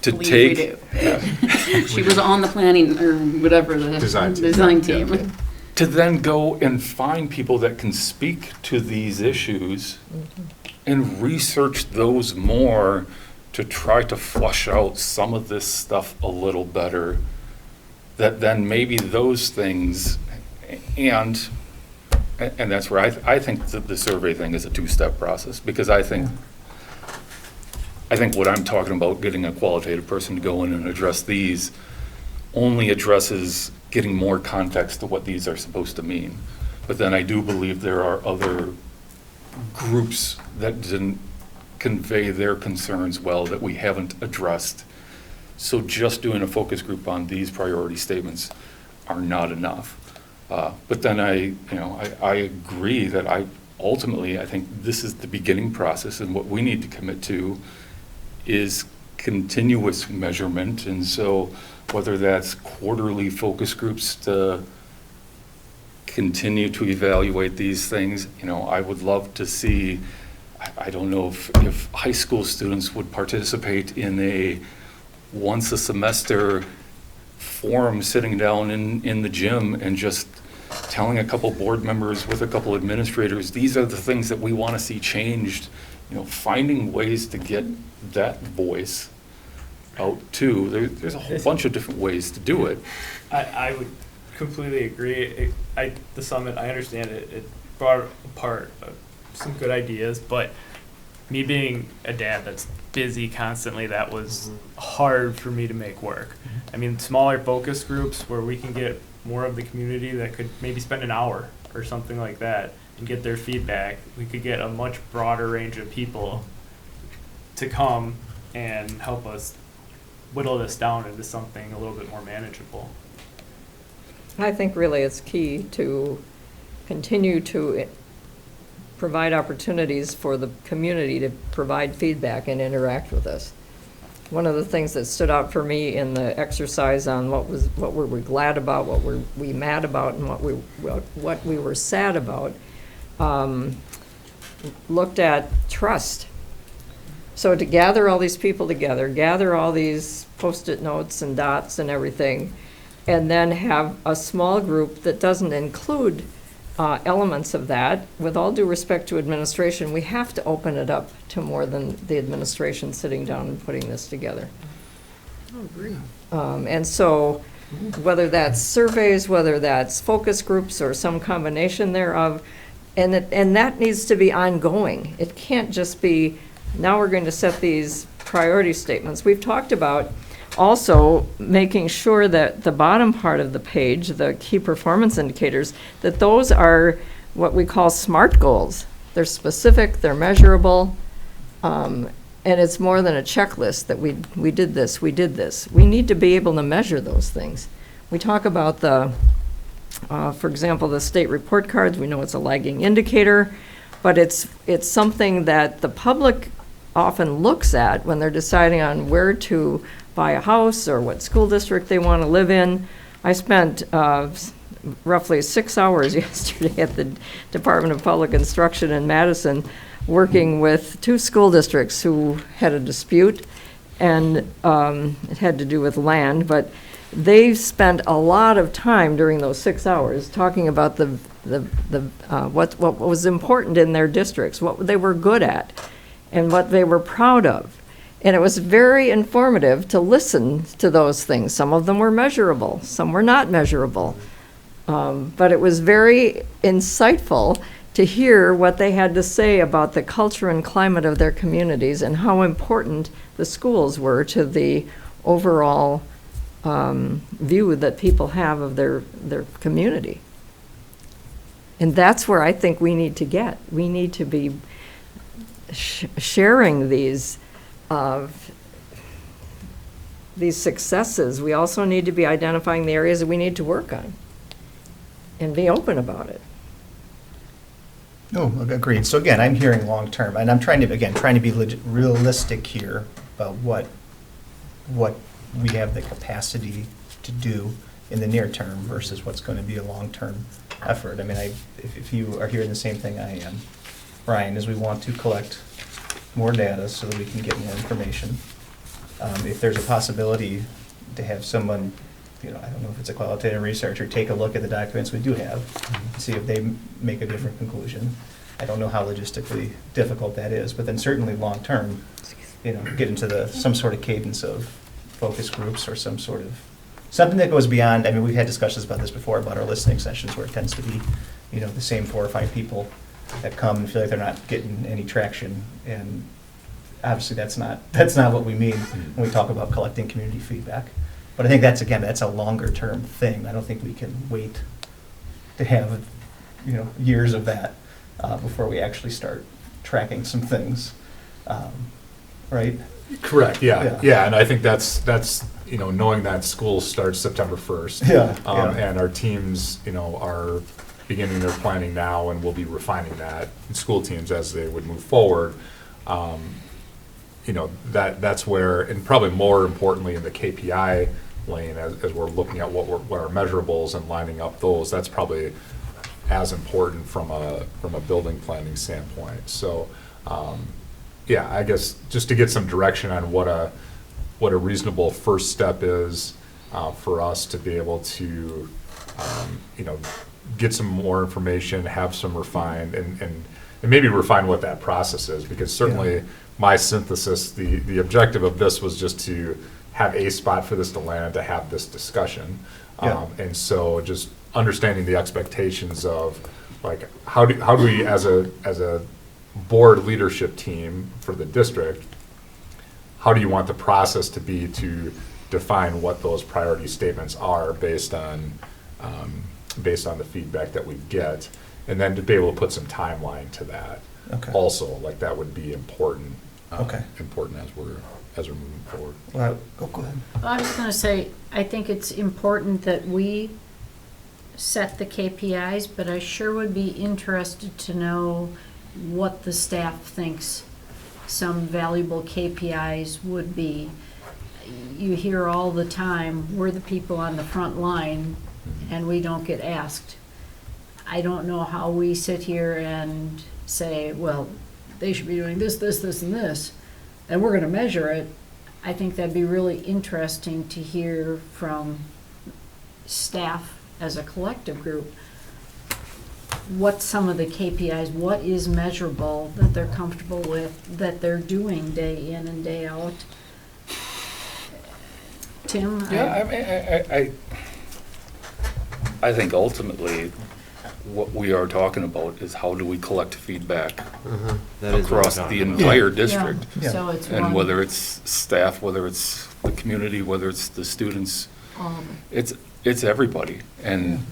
to Believe take? we do. She was on the planning, or whatever, the design team. To then go and find people that can speak to these issues and research those more to try to flush out some of this stuff a little better, that then maybe those things, and that's where I think that the survey thing is a two-step process, because I think what I'm talking about, getting a qualitative person to go in and address these, only addresses getting more context to what these are supposed to mean. But then I do believe there are other groups that didn't convey their concerns well that we haven't addressed. So just doing a focus group on these priority statements are not enough. But then I agree that I think this is the beginning process, and what we need to commit to is continuous measurement. And so whether that's quarterly focus groups to continue to evaluate these things, I would love to see, I don't know if high school students would participate in a once a semester forum, sitting down in the gym and just telling a couple board members with a couple administrators, these are the things that we want to see changed, finding ways to get that voice out too. There's a whole bunch of different ways to do it. I would completely agree. The summit, I understand it brought apart some good ideas, but me being a dad that's busy constantly, that was hard for me to make work. I mean, smaller focus groups where we can get more of the community that could maybe spend an hour or something like that and get their feedback, we could get a much broader range of people to come and help us whittle this down into something a little bit more manageable. I think really it's key to continue to provide opportunities for the community to provide feedback and interact with us. One of the things that stood out for me in the exercise on what were we glad about, what were we mad about, and what we were sad about, looked at trust. So to gather all these people together, gather all these Post-it notes and dots and everything, and then have a small group that doesn't include elements of that, with all due respect to administration, we have to open it up to more than the administration sitting down and putting this together. I agree. And so whether that's surveys, whether that's focus groups or some combination thereof, and that needs to be ongoing. It can't just be, now we're going to set these priority statements. We've talked about also making sure that the bottom part of the page, the key performance indicators, that those are what we call SMART goals. They're specific, they're measurable, and it's more than a checklist that we did this, we did this. We need to be able to measure those things. we talk about for example, the state report cards. We know it's a lagging indicator, but it's something that the public often looks at when they're deciding on where to buy a house or what school district they want to live in. I spent roughly 6 hours yesterday at the Department of Public Instruction in Madison working with 2 school districts who had a dispute, and it had to do with land, but they spent a lot of time during those 6 hours talking about what was important in their districts, what they were good at, and what they were proud of. And it was very informative to listen to those things. Some of them were measurable, some were not measurable. But it was very insightful to hear what they had to say about the culture and climate of their communities and how important the schools were to the overall view that people have of their community. And that's where I think we need to get. We need to be sharing these successes. We also need to be identifying the areas that we need to work on and be open about it. No, agreed. So again, I'm hearing long-term, and I'm trying to be realistic here about what we have the capacity to do in the near term versus what's going to be a long-term effort. I mean, if you are hearing the same thing I am, Ryan, is we want to collect more data so that we can get more information. If there's a possibility to have someone, I don't know if it's a qualitative researcher, take a look at the documents we do have, see if they make a different conclusion. I don't know how logistically difficult that is, but then certainly long-term, get into some sort of cadence of focus groups or something that goes beyond. I mean, we've had discussions about this before, about our listening sessions, where it tends to be, the same 4 or 5 people that come and feel like they're not getting any traction. And obviously that's not what we mean when we talk about collecting community feedback. But I think that's a longer term thing. I don't think we can wait to have, years of that before we actually start tracking some things, right? Correct, yeah. And I think that's knowing that school starts September 1st. And our teams, are beginning their planning now, and we'll be refining that, and school teams as they would move forward. That's where, and probably more importantly in the KPI lane, as we're looking at what our measurables and lining up those, that's probably as important from a building planning standpoint. So, I guess just to get some direction on what a reasonable first step is for us to be able to, get some more information, have some refined, and maybe refine what that process is, because certainly my synthesis, the objective of this was just to have a spot for this to land, to have this discussion. And so just understanding the expectations of, like, how do we as a board leadership team for the district, how do you want the process to be to define what those priority statements are based on the feedback that we get, and then to be able to put some timeline to that. Also, like, that would be important. Important as we're moving forward. Well, go ahead. I was going to say, I think it's important that we set the KPIs, but I sure would be interested to know what the staff thinks some valuable KPIs would be. You hear all the time, we're the people on the front line, and we don't get asked. I don't know how we sit here and say, well, they should be doing this, this, this, and this, and we're going to measure it. I think that'd be really interesting to hear from staff as a collective group what some of the KPIs, what is measurable that they're comfortable with, that they're doing day in and day out. Tim? I think ultimately what we are talking about is how do we collect feedback across the entire district. So it's and whether it's staff, whether it's the community, whether it's the students, it's everybody. And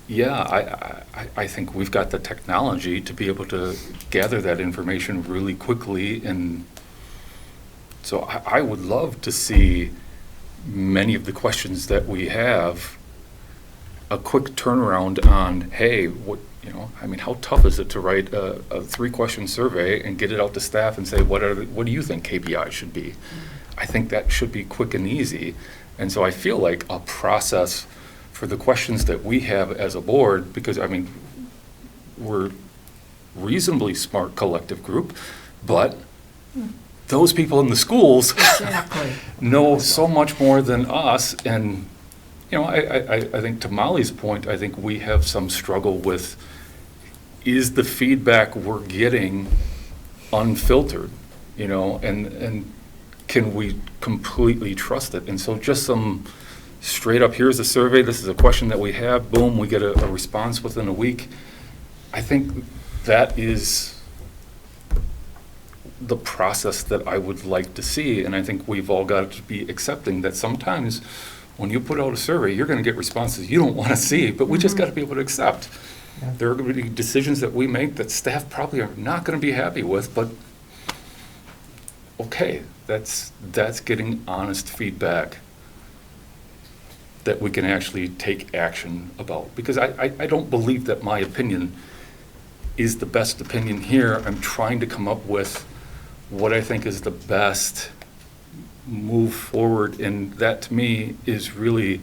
I think we've got the technology to be able to gather that information really quickly, and so I would love to see many of the questions that we have, a quick turnaround on, hey, how tough is it to write a 3-question survey and get it out to staff and say, what do you think KPI should be? I think that should be quick and easy. And so I feel like a process for the questions that we have as a board, because we're reasonably smart collective group, but those people in the schools know so much more than us. And I think to Molly's point, I think we have some struggle with, is the feedback we're getting unfiltered, and can we completely trust it? And so just some straight up, here's a survey, this is a question that we have, boom, we get a response within a week. I think that is the process that I would like to see, and I think we've all got to be accepting that sometimes when you put out a survey, you're going to get responses you don't want to see, but we just got to be able to accept. Yeah. There are going to be decisions that we make that staff probably are not going to be happy with, but okay, that's getting honest feedback that we can actually take action about. Because I don't believe that my opinion is the best opinion here. I'm trying to come up with what I think is the best move forward, and that to me is really,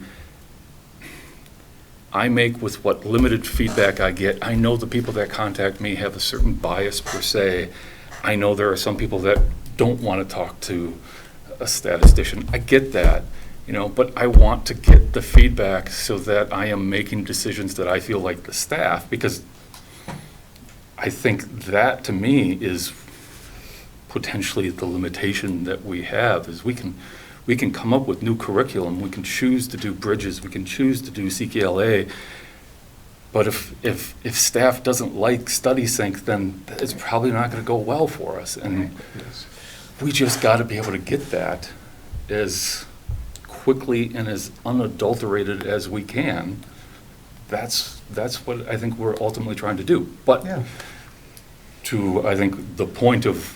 I make with what limited feedback I get. I know the people that contact me have a certain bias per se. I know there are some people that don't want to talk to a statistician. I get that, but I want to get the feedback so that I am making decisions that I feel like the staff, because I think that to me is potentially the limitation that we have, is we can come up with new curriculum, we can choose to do bridges, we can choose to do CKLA, but if staff doesn't like Study Sync, then it's probably not going to go well for us. And we just got to be able to get that as quickly and as unadulterated as we can. That's what I think we're ultimately trying to do. But I think the point of,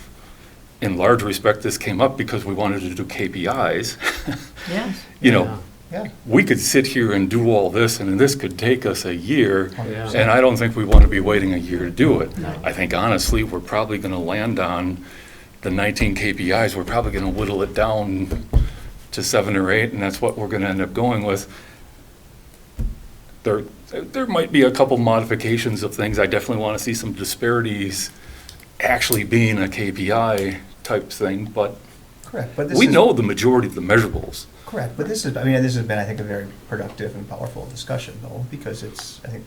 in large respect, this came up because we wanted to do KPIs. Yes. We could sit here and do all this, and this could take us a year, and I don't think we want to be waiting a year to do it. No. I think, honestly, we're probably going to land on the 19 KPIs. We're probably going to whittle it down to 7 or 8, and that's what we're going to end up going with. There might be a couple modifications of things. I definitely want to see some disparities actually being a KPI type thing, but correct. But we know the majority of the measurables. Correct, but this has been, I think, a very productive and powerful discussion, though, because I think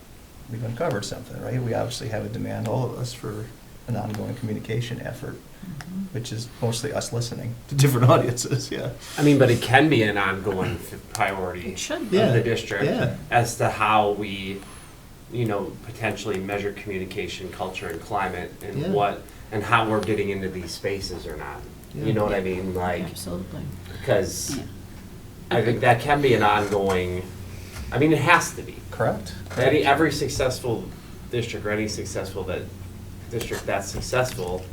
we've uncovered something, right? We obviously have a demand, all of us, for an ongoing communication effort, which is mostly us listening to different audiences, yeah. But it can be an ongoing priority of the district as to how we, potentially measure communication, culture, and climate, and and how we're getting into these spaces or not. You know what I mean? Absolutely. Because I think that can be an ongoing, it has to be. Correct. Every successful district, or any district that's successful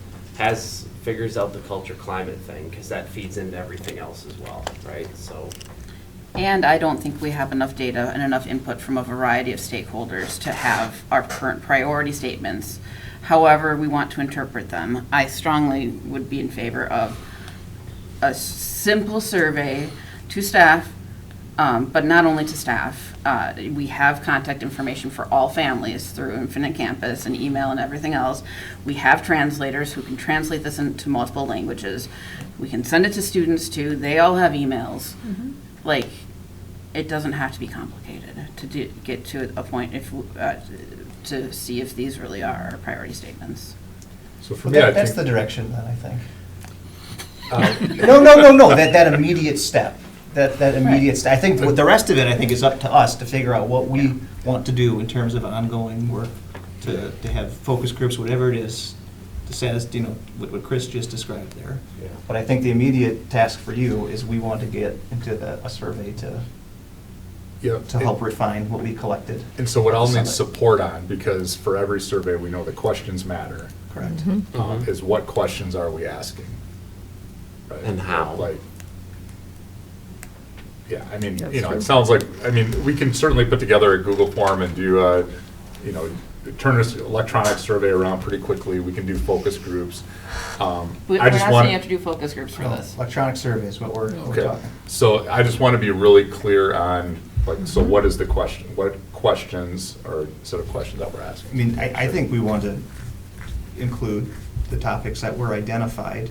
figures out the culture climate thing, because that feeds into everything else as well, right? So. And I don't think we have enough data and enough input from a variety of stakeholders to have our current priority statements. However we want to interpret them, I strongly would be in favor of a simple survey to staff, but not only to staff. We have contact information for all families through Infinite Campus and email and everything else. We have translators who can translate this into multiple languages. We can send it to students too. They all have emails. It doesn't have to be complicated to get to a point to see if these really are our priority statements. So for me, that's the direction then, I think. No. That immediate step. That immediate step. I think with the rest of it, I think, is up to us to figure out what we want to do in terms of ongoing work to have focus groups, whatever it is, to satisfy, what Chris just described there. Yeah. But I think the immediate task for you is we want to get into a survey to help refine what we collected. And so what I'll need support on, because for every survey we know the questions matter. Correct. Is what questions are we asking? Right? And how? Yeah, I mean, That's you know, true. it sounds like, I mean, we can certainly put together a Google form and do a, you know, turn this electronic survey around pretty quickly. We can do focus groups. We're I not just saying want. you have to do focus groups for this. Electronic survey is what we're Okay, talking. so I just want to be really clear on, like, so what is the question, what questions or set of questions that we're asking? I mean, I think we want to include the topics that were identified,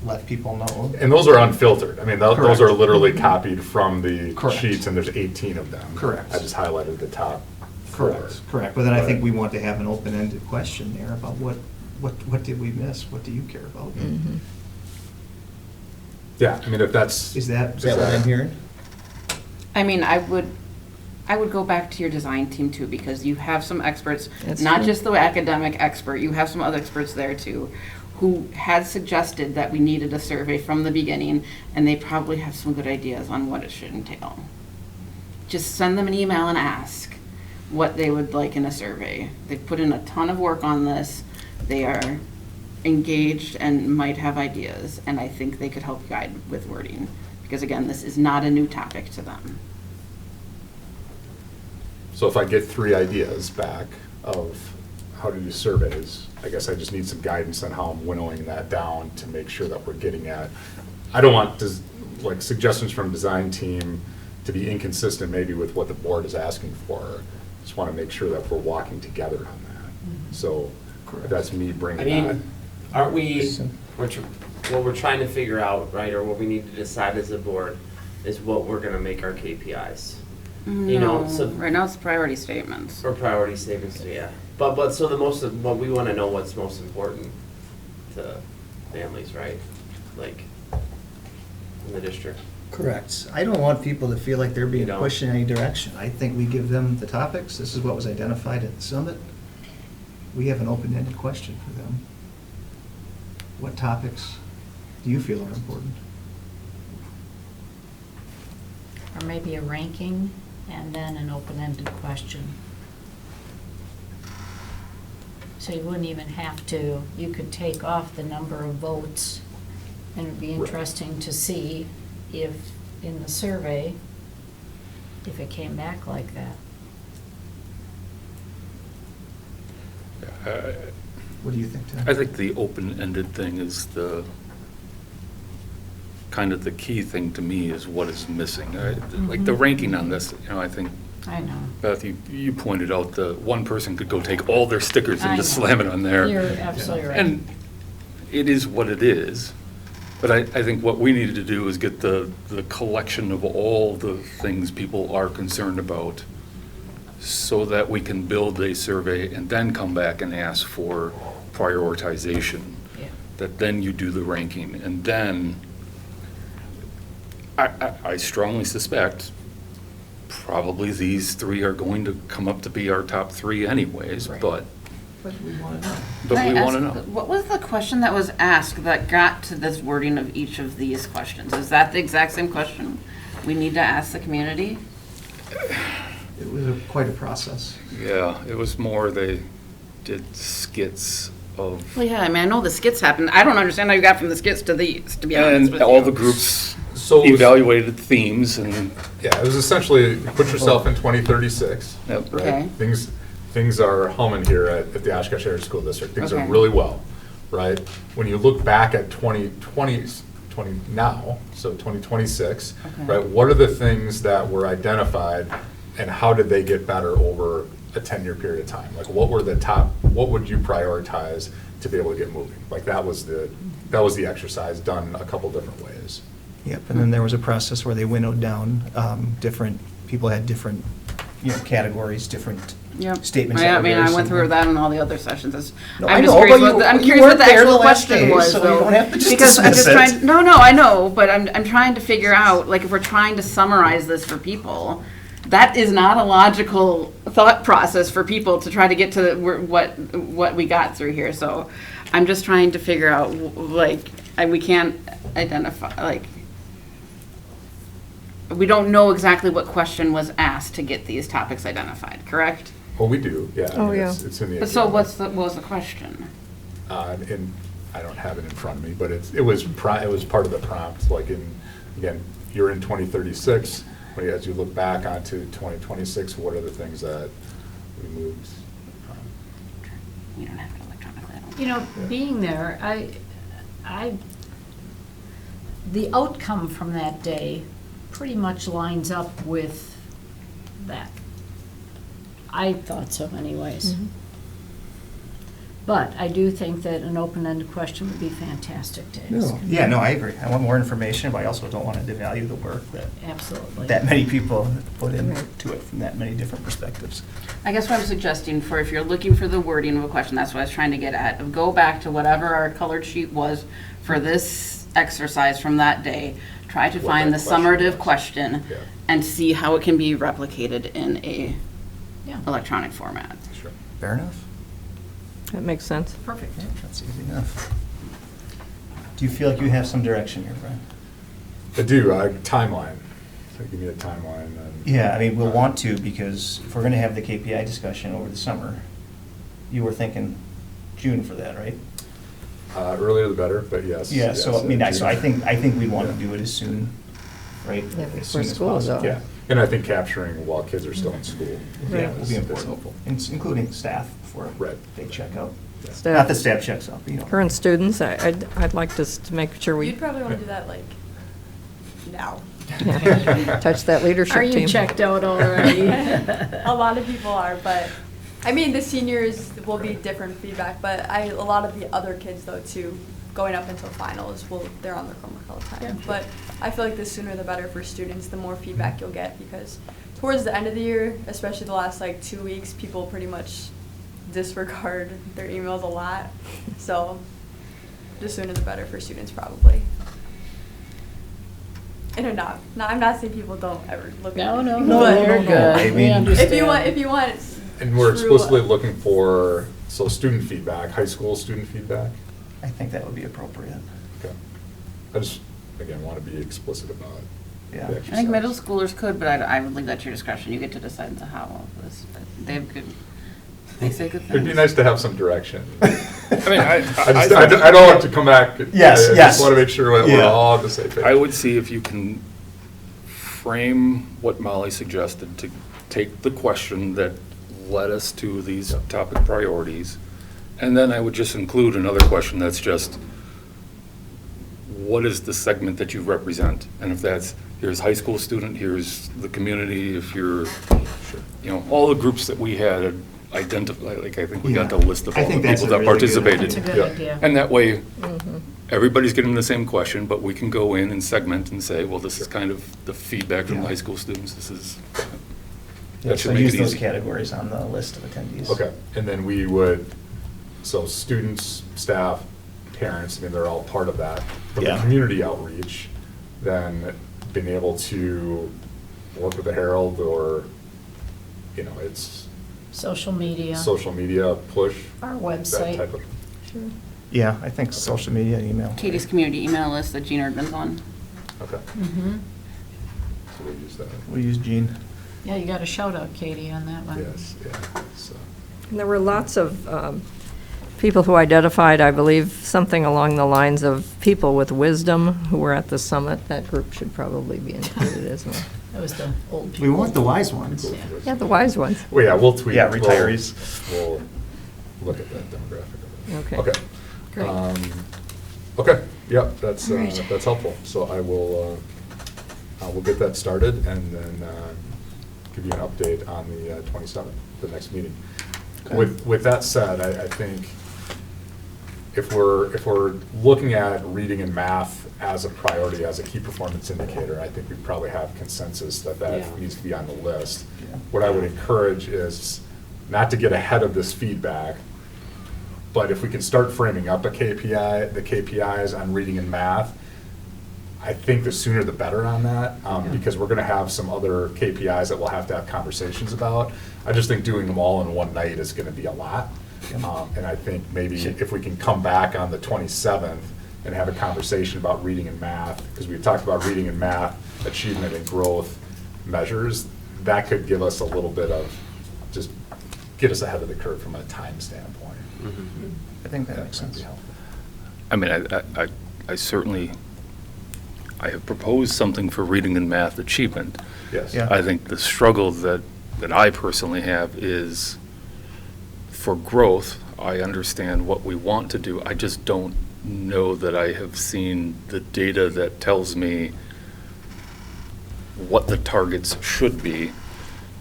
let people know. And those are unfiltered. I mean, those Correct. are literally copied from the Correct. sheets, and there's 18 of them. Correct. I just highlighted the top four. Correct. But then I think we want to have an open-ended question there about what did we miss? What do you care about? Yeah, I mean, if that's. Is that what I'm hearing? I mean, I would go back to your design team too, because you have some experts, That's not true. just the academic expert, you have some other experts there too, who had suggested that we needed a survey from the beginning, and they probably have some good ideas on what it should entail. Just send them an email and ask what they would like in a survey. They've put in a ton of work on this. They are engaged and might have ideas, and I think they could help guide with wording. Because again, this is not a new topic to them. So if I get 3 ideas back of how to do surveys, I guess I just need some guidance on how I'm winnowing that down to make sure that we're getting at. I don't want like suggestions from design team to be inconsistent maybe with what the board is asking for. Just want to make sure that we're walking together on that. So that's me I bringing mean, that. aren't we, what we're trying to figure out, right, or what we need to decide as a board is what we're gonna make our KPIs. You know, so. Right now it's priority statements. Or priority statements, yeah. But so the most of, what we wanna know what's most important to families, right? Like, in the district. Correct. I don't want people to feel like they're being You don't? pushed in any direction. I think we give them the topics. This is what was identified at the summit. We have an open-ended question for them. What topics do you feel are important? Or maybe a ranking and then an open-ended question. So you wouldn't even have to, you could take off the number of votes, and it'd be interesting to see if, in the survey, if it came back like that. What do you think, Tim? I think the open-ended thing is the, kind of the key thing to me is what is missing. Like the ranking on this, you know, I think, I know. Beth, you pointed out the one person could go take all their stickers I and just know. slam it on there. You're absolutely right. And it is what it is. But I think what we needed to do is get the collection of all the things people are concerned about so that we can build a survey and then come back and ask for prioritization. Yeah. That then you do the ranking. And then I strongly suspect probably these 3 are going to come up to be our top 3 anyways, but we want to know. But Can we I want to ask, know. what was the question that was asked that got to this wording of each of these questions? Is that the exact same question we need to ask the community? It was quite a process. Yeah, it was more they did skits of, Well, yeah, I mean, I know the skits happened. I don't understand how you got from the skits to these, to be honest and with all you. the groups So it was- evaluated themes and. Yeah, it was essentially put yourself in 2036. Yep. Right? Okay. Things are humming here at the Oshkosh Area School District. Things are Okay. really well, right? When you look back at 2020 now, so 2026, Okay. right? What are the things that were identified, and how did they get better over a 10-year period of time? Like, what were the top? What would you prioritize to be able to get moving? Like, that was the exercise done a couple different ways. Yep, and then there was a process where they winnowed down, different, people had different, categories, different Yep. statements. I that were mean, very I went through similar. that in all the other sessions. No, I'm I just know, curious but what the, I'm you curious what weren't the there the actual last question day, was, so you though. don't have to just Because I'm just dismiss it. trying, no, I know, but I'm trying to figure out, like, if we're trying to summarize this for people, that is not a logical thought process for people to try to get to what we got through here. So I'm just trying to figure out, like, we can't identify, like, we don't know exactly what question was asked to get these topics identified, correct? Well, we do, yeah. I Oh, mean, yeah. It's in the. But so agenda. what was the question? And I don't have it in front of me, but it was part of the prompt, like in again, you're in 2036, but as you look back onto 2026, what are the things that we moved? You don't have it electronically. I don't You know, Yeah. being there, the outcome from that day pretty much lines up with that. I thought so anyways. But I do think that an open-ended question would be fantastic to ask. Yeah, no, I agree. I want more information, but I also don't want to devalue the work that Absolutely. that many people put into it from that many different perspectives. I guess what I'm suggesting for if you're looking for the wording of a question, that's what I was trying to get at. Go back to whatever our colored sheet was for this exercise from that day. Try to What find the that question summative was. question Yeah. and see how it can be replicated in a Yeah. electronic format. Sure. Fair enough. That makes sense. Perfect. Yeah, that's easy enough. Do you feel like you have some direction here, Brian? I do, timeline. So give me a timeline. And, Yeah, I mean, we'll want to, because if we're going to have the KPI discussion over the summer, you were thinking June for that, right? Earlier the better, but yes. Yeah, yes, so I mean, June. so I think we'd want to do it as soon, right? Yeah, As before soon as school is possible. out. Yeah, and I think capturing while kids are still in school. Yeah, is- will be is important, helpful. including staff before Right. they check out. Staff. Not that staff checks out, but you know. Current students, I'd like to make sure we You'd probably want to do that like now. touch that leadership Are team. you checked out already? A lot of people are, but I mean, the seniors will be different feedback, but a lot of the other kids though too, going up until finals, they're on their Chromebook all the time. Yeah. But I feel like the sooner the better for students, the more feedback you'll get, because towards the end of the year, especially the last like 2 weeks, people pretty much disregard their emails a lot. So the sooner the better for students probably. And I'm not saying people don't ever look No, at no, it, no, but they're no, good. I We mean- understand. if you want And we're true- explicitly looking for, so student feedback, high school student feedback? I think that would be appropriate. Okay. I just, again, want to be explicit about it. Yeah. the I think exercise. middle schoolers could, but I would leave that to your discretion. You get to decide the how of this. But they have good, they say good things. It'd be nice to have some direction. I mean, I don't want to come back. Yes, I yes. just want to make sure we're Yeah. all on the same page. I would see if you can frame what Molly suggested, to take the question that led us to these topic priorities, and then I would just include another question that's just, what is the segment that you represent? And if that's, here's high school student, here's the community, if you're, you know, all the groups that we had identified, like, I think we got the list of I all the think that's people a that really good participated. That's a good Yeah. idea. And that way, Mhm. everybody's getting the same question, but we can go in and segment and say, well, this is kind of the feedback from the Yeah. high school students, this is, Yeah, that so should make use it those easy. categories on the list of attendees. Okay, and then we would, so students, staff, parents, I mean, they're all part of that. But the Yeah. community outreach, then being able to work with the Herald or, you know, it's Social media. social media push. Our that website. type of- Yeah, I think social media, email. Katie's community email list that Gene Erdman's on. Okay, Mhm. so we use that. We use Gene. Yeah, you got a shout out, Katie, on that one. Yes, yeah, so. And there were lots of people who identified, I believe, something along the lines of people with wisdom who were at the summit. That group should probably be included as well. That was the old people. We want the wise ones. Yeah, the wise ones. Well, yeah, we'll tweet. Yeah, retirees. We'll look at that demographic of it. Okay. Okay. Great. Okay, yep, that's, All right. that's helpful. So I will, we'll get that started and then give you an update on the 27th, the next meeting. Okay. With that said, I think if we're looking at reading and math as a priority, as a key performance indicator, I think we probably have consensus that Yeah. needs to be on the list. Yeah. What I would encourage is not to get ahead of this feedback, but if we can start framing up a KPI, the KPIs on reading and math, I think the sooner the better on that, because we're gonna have some other KPIs that we'll have to have conversations about. I just think doing them all in one night is gonna be a lot. And I think maybe if we can come back on the 27th and have a conversation about reading and math, because we've talked about reading and math, achievement and growth measures, that could give us a little bit of, just get us ahead of the curve from a time standpoint. I think that makes sense. That'd be helpful. I mean, I certainly, I have proposed something for reading and math achievement. Yes. Yeah. I think the struggle that I personally have is for growth. I understand what we want to do. I just don't know that I have seen the data that tells me what the targets should be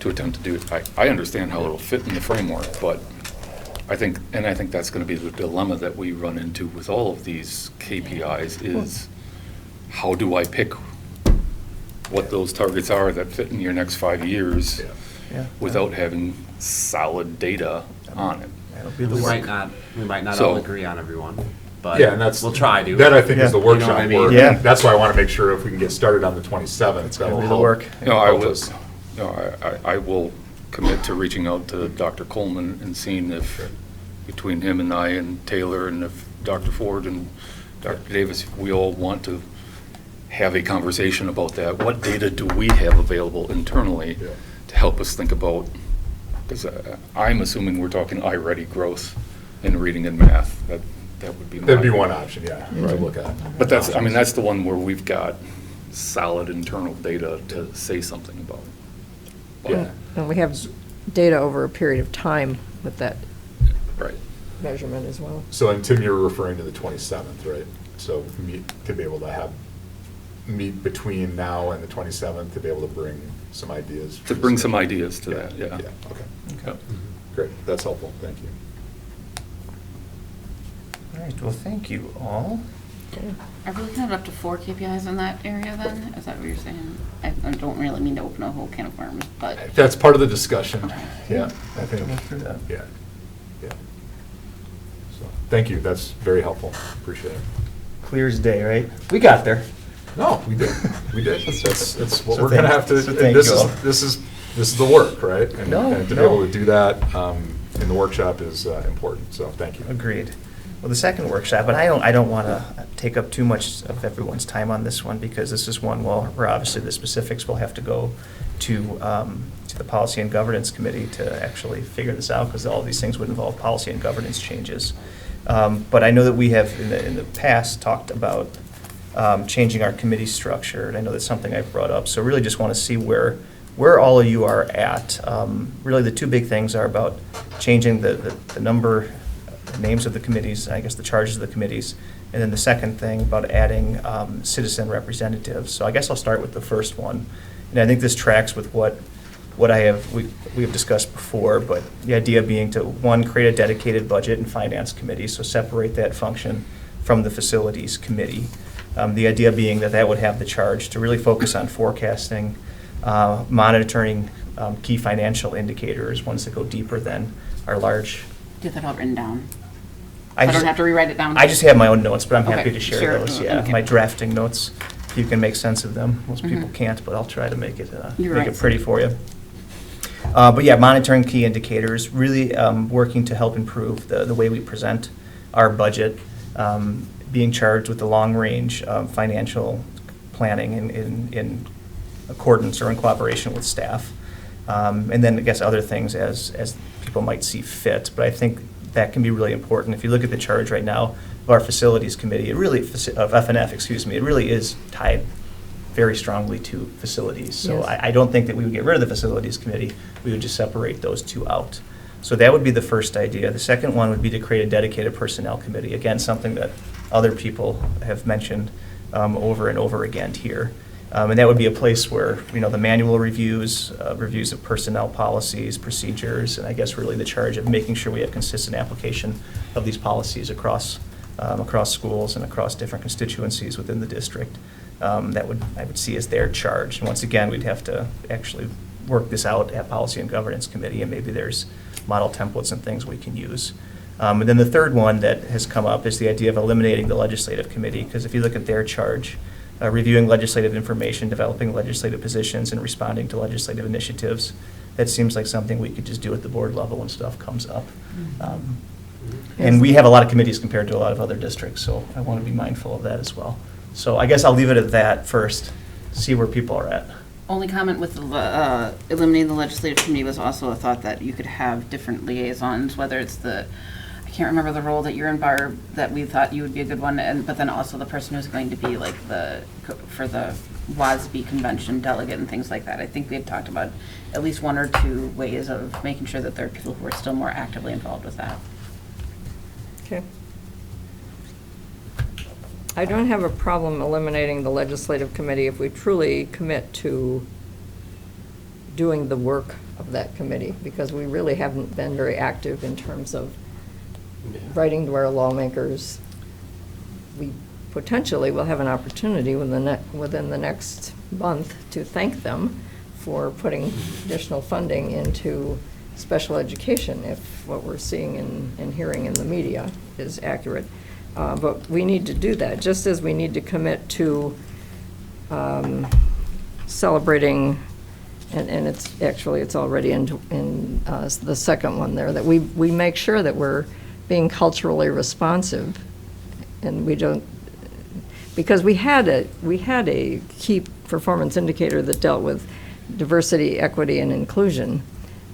to attempt to do it. I understand how it'll fit in the framework, but I think that's going to be the dilemma that we run into with all of these KPIs is how do I pick what those targets are that fit in your next 5 years without having solid data on it. Be the we work. might not So- all agree on everyone, but Yeah, and that's, we'll try to. that I think is the You know what workshop I mean? work. Yeah. That's why I want to make sure if we can get started on the 27th, that'll be the help. work. No, help us. I will commit to reaching out to Dr. Coleman and seeing if, between him and I and Taylor, and if Dr. Ford and Dr. Davis, if we all want to have a conversation about that. What data do we have available internally to help us think about, because I'm assuming we're talking iReady growth in reading and math. That would be That'd be one option, yeah, to look at. But that's the one where we've got solid internal data to say something about. Yeah. And we have data over a period of time with that Right. measurement as well. So, and Tim, you're referring to the 27th, right? So to be able to meet between now and the 27th to be able to bring some ideas. To bring some ideas to that, yeah. Yeah, okay. Yep. Great, that's helpful, thank you. All right, well, thank you all. Are we looking at up to 4 KPIs in that area then? Is that what you're saying? I don't really mean to open a whole can of worms, but. That's part of the discussion, yeah, I think, Go through that. yeah. So, thank you, that's very helpful, appreciate it. Clear as day, right? We got there. No, we did. That's what So we're gonna thank- have to, so thank this you all. is the work, right? And No, to be no. able to do that in the workshop is important, so thank you. Agreed. Well, the second workshop, and I don't want to take up too much of everyone's time on this one, because this is one where obviously the specifics will have to go to the Policy and Governance Committee to actually figure this out, because all these things would involve policy and governance changes. But I know that we have in the past talked about changing our committee structure, and I know that's something I've brought up. So really just want to see where all of you are at. Really, the two big things are about changing the number, the names of the committees, I guess the charges of the committees, and then the second thing about adding citizen representatives. So I guess I'll start with the first one, and I think this tracks with what we have discussed before, but the idea being to, one, create a dedicated budget and finance committee, so separate that function from the facilities committee. The idea being that would have the charge to really focus on forecasting, monitoring key financial indicators, ones that go deeper than our large. Do that all written down. I don't just- have to rewrite it down. I just have my own notes, but I'm Okay, happy to share sure. those, yeah. Okay. My drafting notes, if you can make sense of them. Most people Mhm. can't, but I'll try to make it You're make right. it pretty for you. But yeah, monitoring key indicators, really working to help improve the way we present our budget, being charged with the long-range financial planning in accordance or in collaboration with staff. And then I guess other things as people might see fit. But I think that can be really important. If you look at the charge right now of our facilities committee, of FNF, excuse me, it really is tied very strongly to facilities. So Yes. I don't think that we would get rid of the facilities committee. We would just separate those two out. So that would be the first idea. The second one would be to create a dedicated personnel committee. Again, something that other people have mentioned over and over again here. And that would be a place where, the manual reviews, reviews of personnel policies, procedures, and I guess really the charge of making sure we have consistent application of these policies across schools and across different constituencies within the district. I would see as their charge. And once again, we'd have to actually work this out at Policy and Governance Committee, and maybe there's model templates and things we can use. And then the third one that has come up is the idea of eliminating the legislative committee, because if you look at their charge, reviewing legislative information, developing legislative positions, and responding to legislative initiatives, that seems like something we could just do at the board level when stuff comes up. And we have a lot of committees compared to a lot of other districts, so I want to be mindful of that as well. So I guess I'll leave it at that first, see where people are at. Only comment with eliminating the legislative committee was also a thought that you could have different liaisons, whether it's I can't remember the role that you're in, Barb, that we thought you would be a good one, but then also the person who's going to be like for the WASB convention delegate and things like that. I think we had talked about at least 1 or 2 ways of making sure that there are people who are still more actively involved with that. Okay. I don't have a problem eliminating the legislative committee if we truly commit to doing the work of that committee, because we really haven't been very active in terms of writing to our lawmakers. We potentially will have an opportunity within the next month to thank them for putting additional funding into special education, if what we're seeing and hearing in the media is accurate. But we need to do that, just as we need to commit to celebrating, and it's already in the second one there, that we make sure that we're being culturally responsive, and we don't, because we had a key performance indicator that dealt with diversity, equity, and inclusion,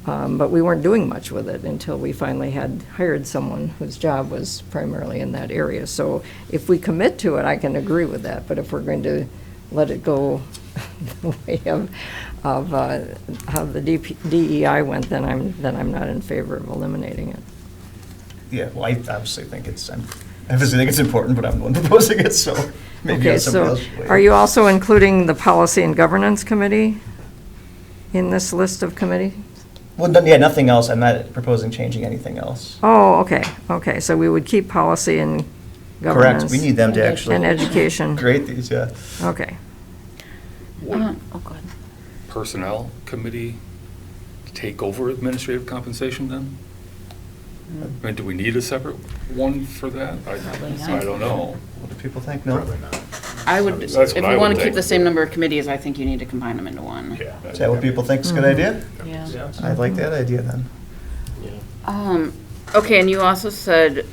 but we weren't doing much with it until we finally had hired someone whose job was primarily in that area. So if we commit to it, I can agree with that, but if we're going to let it go the way of how the DEI went, then I'm not in favor of eliminating it. Yeah, well, I obviously think it's important, but I'm the one proposing it, so maybe Okay, somebody so else should weigh in. are you also including the Policy and Governance Committee in this list of committees? Well, yeah, nothing else. I'm not proposing changing anything else. Oh, okay, so we would keep Policy and Governance. Correct. We need them to actually. And Education. Create these, yeah. Okay. Go ahead. Personnel committee take over administrative compensation then? I mean, do we need a separate one for that? I don't know. What do people think? No? Probably not. I would, That's if what you I want would to keep think. the same number of committees, I think you need to combine them into one. Yeah. Is that what people think is a good idea? Yeah. I like that idea then. Okay, and you also said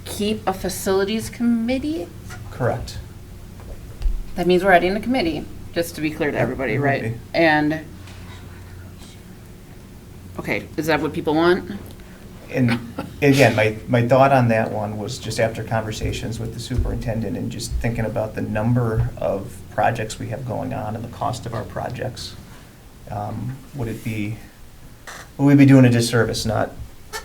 keep a facilities committee? Correct. That means we're adding a committee, just to be clear to everybody, right? Okay. And, okay, is that what people want? And again, my thought on that one was just after conversations with the superintendent and just thinking about the number of projects we have going on and the cost of our projects. Would we be doing a disservice not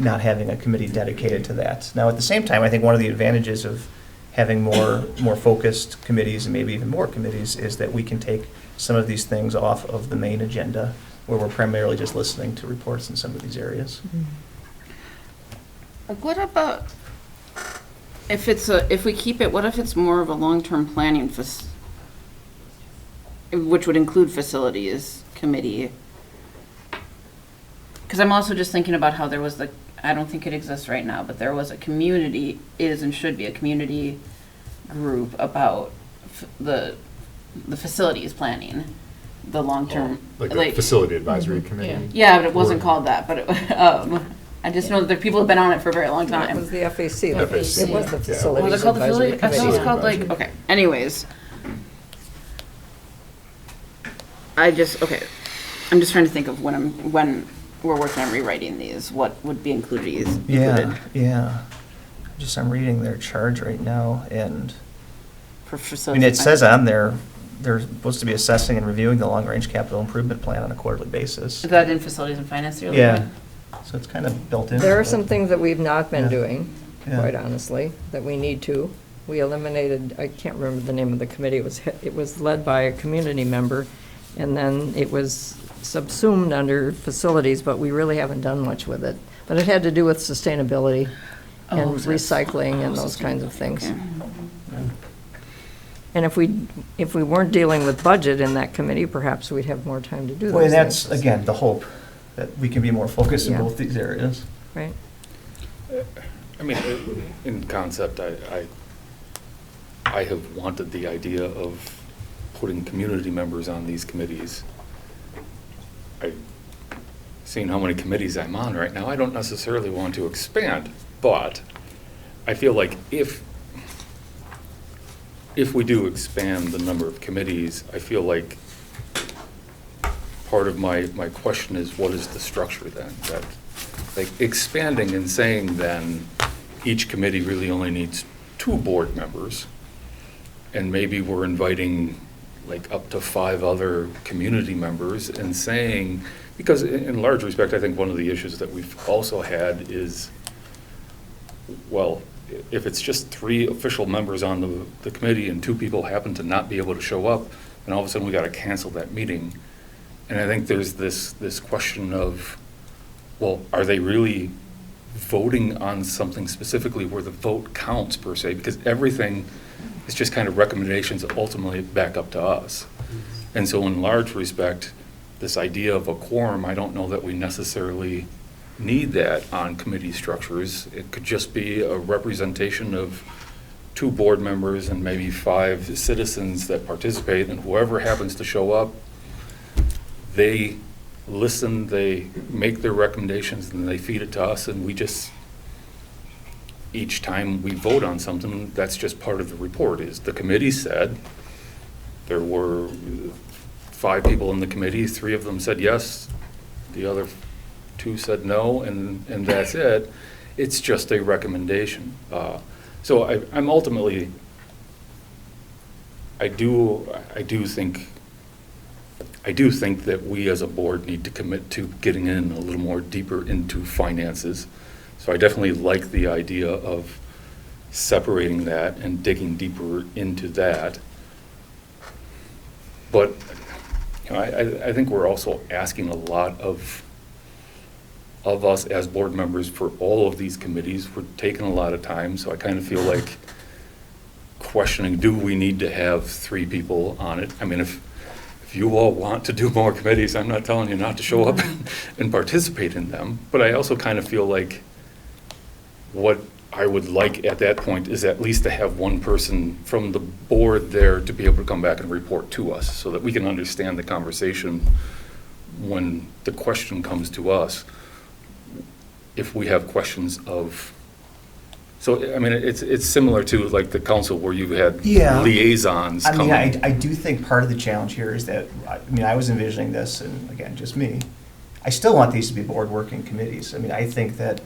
having a committee dedicated to that? Now, at the same time, I think one of the advantages of having more focused committees and maybe even more committees is that we can take some of these things off of the main agenda where we're primarily just listening to reports in some of these areas. What about, if we keep it, what if it's more of a long-term planning, which would include facilities committee? Because I'm also just thinking about how there was I don't think it exists right now, but there was a community, is and should be a community group about the facilities planning, the long-term. Like the Facility Advisory Committee? Yeah, but it wasn't called that, but I just know that there are people who've been on it for a very long time. It was the FAC. FAC. It was the Yeah. Facilities Was it called the Advisory facility? I thought it was Committee. called okay, anyways. I'm just trying to think of when we're working on rewriting these, what would be included. Yeah. I'm reading their charge right now, and For I facilities. mean, it says on there, they're supposed to be assessing and reviewing the long-range capital improvement plan on a quarterly basis. Is that in facilities and finance? you're Yeah, looking so it's kind of built in. There are some things that we've not been Yeah. doing, Yeah. quite honestly, that we need to. We eliminated, I can't remember the name of the committee, it was led by a community member, and then it was subsumed under facilities, but we really haven't done much with it. But it had to do with sustainability and Oh, so that's- recycling and those kinds of things. Okay. And if we weren't dealing with budget in that committee, perhaps we'd have more time to do those Well, and things. that's, again, the hope, that we can be more focused in Yeah. both these areas. Right. I mean, in concept, I have wanted the idea of putting community members on these committees. I've seen how many committees I'm on right now. I don't necessarily want to expand, but I feel like if we do expand the number of committees, I feel like part of my question is, what is the structure then? That, like, expanding and saying then, each committee really only needs 2 board members, and maybe we're inviting like up to 5 other community members and saying, because in large respect, I think one of the issues that we've also had is, well, if it's just 3 official members on the committee and 2 people happen to not be able to show up, then all of a sudden we got to cancel that meeting. And I think there's this question of, well, are they really voting on something specifically where the vote counts per se? Because everything is just kind of recommendations ultimately back up to us. And so in large respect, this idea of a quorum, I don't know that we necessarily need that on committee structures. It could just be a representation of 2 board members and maybe 5 citizens that participate, and whoever happens to show up, they listen, they make their recommendations, and they feed it to us, and we just, each time we vote on something, that's just part of the report, is the committee said, there were 5 people in the committee, 3 of them said yes, the other 2 said no, and that's it. It's just a recommendation. So I'm ultimately, I do think that we as a board need to commit to getting in a little more deeper into finances. So I definitely like the idea of separating that and digging deeper into that. But you know, I think we're also asking a lot of us as board members for all of these committees. We're taking a lot of time, so I kind of feel like questioning, do we need to have 3 people on it? I mean, if you all want to do more committees, I'm not telling you not to show up and participate in them, but I also kind of feel like what I would like at that point is at least to have one person from the board there to be able to come back and report to us so that we can understand the conversation when the question comes to us. If we have questions of, so I mean, it's similar to like the council where you've had liaisons. I mean, I do think part of the challenge here is that, I mean, I was envisioning this, and again, just me, I still want these to be board working committees. I mean, I think that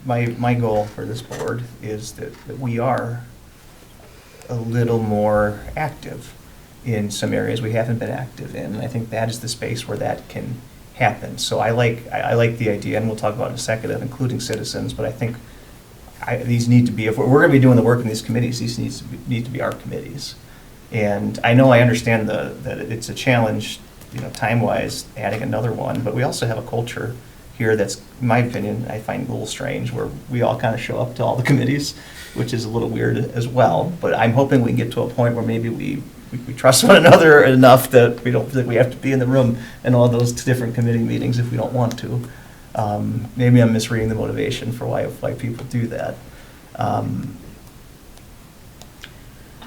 my goal for this board is that we are a little more active in some areas we haven't been active in, and I think that is the space where that can happen. So I like the idea, and we'll talk about in a second, of including citizens, but I think these need to be, if we're going to be doing the work in these committees, these need to be our committees. And I know I understand that it's a challenge, you know, time-wise, adding another one, but we also have a culture here that's, in my opinion, I find a little strange, where we all kind of show up to all the committees, which is a little weird as well. But I'm hoping we can get to a point where maybe we trust one another enough that we don't think we have to be in the room in all those different committee meetings if we don't want to. Maybe I'm misreading the motivation for why people do that.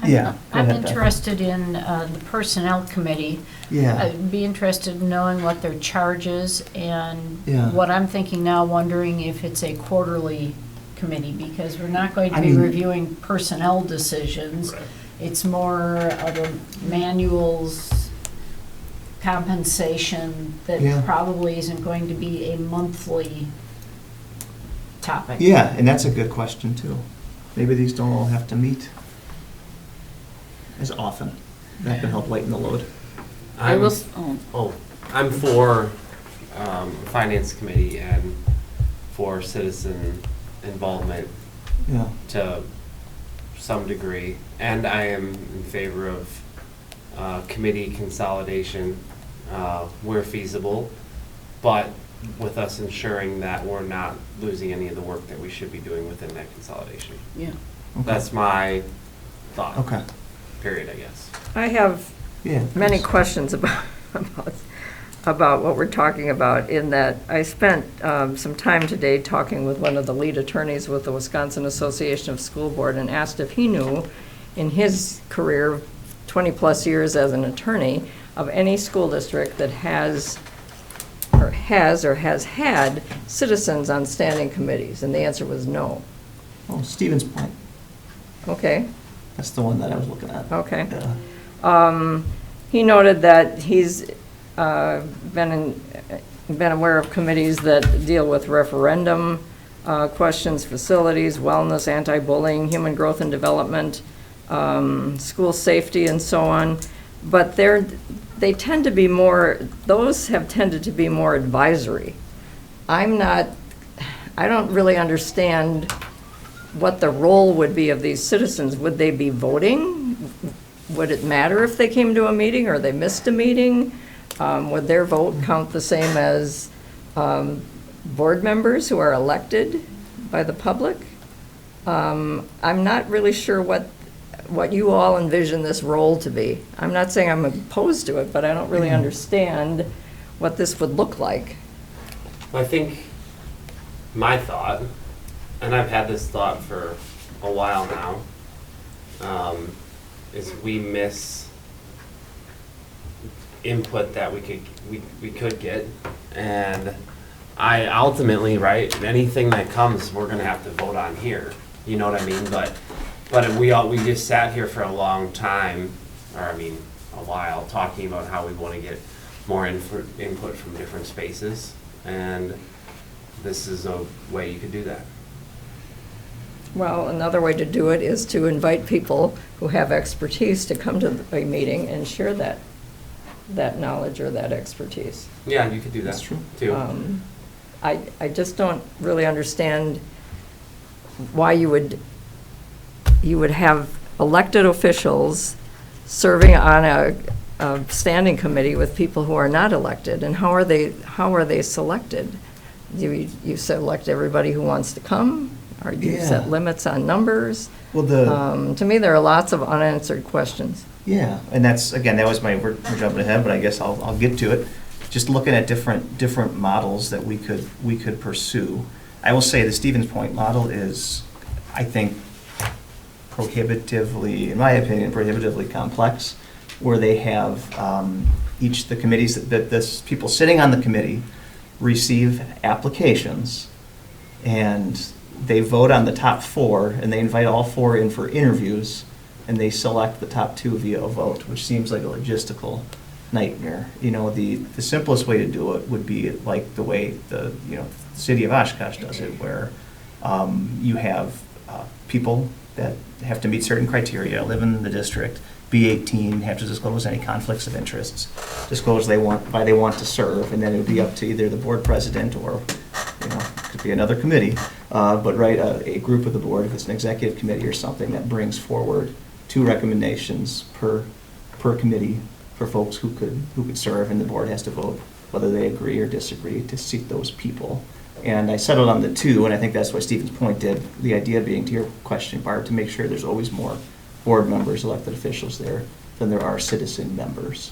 Yeah. I'm interested in the personnel committee. Yeah. I'd be interested in knowing what their charge is, and Yeah. what I'm thinking now, wondering if it's a quarterly committee, because we're not going to I be mean- reviewing personnel decisions. It's more of a manuals, compensation that Yeah. probably isn't going to be a monthly topic. Yeah, and that's a good question too. Maybe these don't all have to meet as often. That can help lighten the load. I'm for finance committee and for citizen involvement Yeah. to some degree, and I am in favor of committee consolidation where feasible, but with us ensuring that we're not losing any of the work that we should be doing within that consolidation. Yeah. Okay. That's my thought. Okay. Period, I guess. I have many please. questions about what we're talking about, in that I spent some time today talking with one of the lead attorneys with the Wisconsin Association of School Board, and asked if he knew in his career, 20-plus years as an attorney, of any school district that has had citizens on standing committees, and the answer was no. Oh, Stevens Point. Okay. That's the one that I was looking at. Okay. Yeah. He noted that he's been aware of committees that deal with referendum questions, facilities, wellness, anti-bullying, human growth and development, school safety, and so on. But they tend to be more, those have tended to be more advisory. I don't really understand what the role would be of these citizens. Would they be voting? Would it matter if they came to a meeting or they missed a meeting? Would their vote count the same as board members who are elected by the public? I'm not really sure what you all envision this role to be. I'm not saying I'm opposed to it, but I don't really understand what this would look like. I think my thought, and I've had this thought for a while now, is we miss input that we could get, and I ultimately, right, anything that comes, we're gonna have to vote on here. You know what I mean? But we just sat here for a long time, or I mean, a while, talking about how we want to get more input from different spaces, and this is a way you could do that. Well, another way to do it is to invite people who have expertise to come to a meeting and share that knowledge or that expertise. Yeah, you could do that. That's true too. I just don't really understand why you would have elected officials serving on a standing committee with people who are not elected, and how are they selected? You select everybody who wants to come, or you set limits on numbers? Well, to me, there are lots of unanswered questions. Yeah, and that's, again, that was we're jumping ahead, but I guess I'll get to it. Just looking at different models that we could pursue. I will say the Stevens Point model is, I think, prohibitively, in my opinion, prohibitively complex, where they have the committees, that this people sitting on the committee receive applications, and they vote on the top 4, and they invite all 4 in for interviews, and they select the top 2 via a vote, which seems like a logistical nightmare. You know, the simplest way to do it would be like the way the city of Oshkosh does it, where you have people that have to meet certain criteria, live in the district, be 18, have to disclose any conflicts of interests, disclose why they want to serve, and then it would be up to either the board president or, could be another committee, but write a group of the board, if it's an executive committee or something, that brings forward 2 recommendations per committee for folks who could serve, and the board has to vote whether they agree or disagree to seat those people. And I settled on the 2, and I think that's what Stevens Point did. The idea being, to your question, Barb, to make sure there's always more board members, elected officials there than there are citizen members.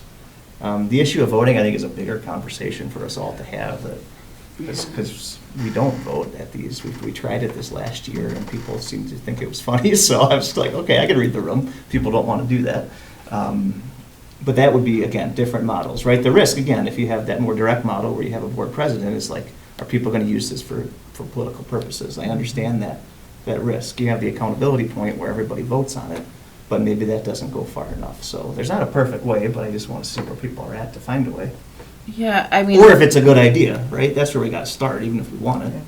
The issue of voting, I think, is a bigger conversation for us all to have, because we don't vote at these. We tried it this last year, and people seemed to think it was funny, so I was like, okay, I can read the room. People don't want to do that. But that would be, again, different models, right? The risk, again, if you have that more direct model where you have a board president, is like, are people going to use this for political purposes? I understand that risk. You have the accountability point where everybody votes on it, but maybe that doesn't go far enough. So there's not a perfect way, but I just want to see where people are at to find a way. Yeah, I mean. Or if it's a good idea, right? That's where we got to start, even if we want it.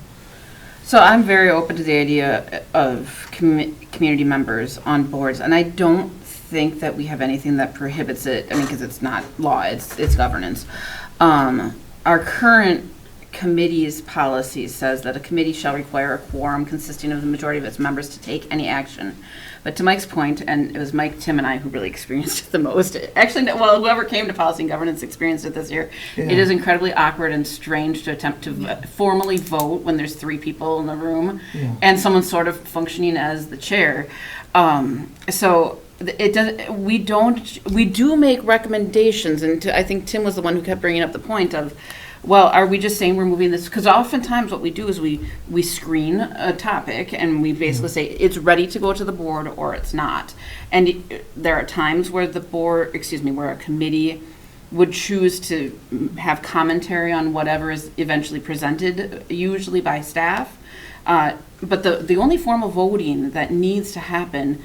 So I'm very open to the idea of community members on boards, and I don't think that we have anything that prohibits it. I mean, because it's not law, it's governance. Our current committee's policy says that a committee shall require a quorum consisting of the majority of its members to take any action. But to Mike's point, and it was Mike, Tim, and I who really experienced it the most. Actually, well, whoever came to policy and governance experienced it this year. Yeah. It is incredibly awkward and strange to attempt to formally vote when there's 3 people in the room and someone's sort of functioning as the chair. So it does. We do make recommendations, and I think Tim was the one who kept bringing up the point of, well, are we just saying we're moving this? Because oftentimes what we do is we screen a topic and we basically say it's ready to go to the board or it's not. And there are times where where a committee would choose to have commentary on whatever is eventually presented, usually by staff. But the only form of voting that needs to happen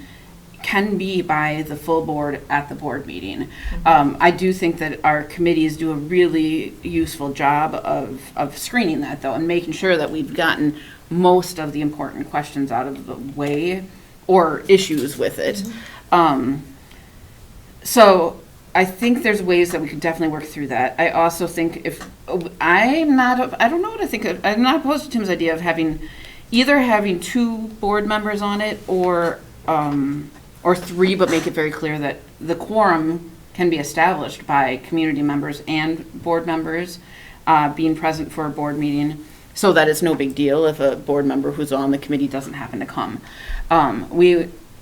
can be by the full board at the board meeting. I do think that our committees do a really useful job of screening that, though, and making sure that we've gotten most of the important questions out of the way or issues with it. So I think there's ways that we could definitely work through that. I also think I don't know what I think I'm not opposed to Tim's idea of either having 2 board members on it or 3, but make it very clear that the quorum can be established by community members and board members being present for a board meeting, so that it's no big deal if a board member who's on the committee doesn't happen to come.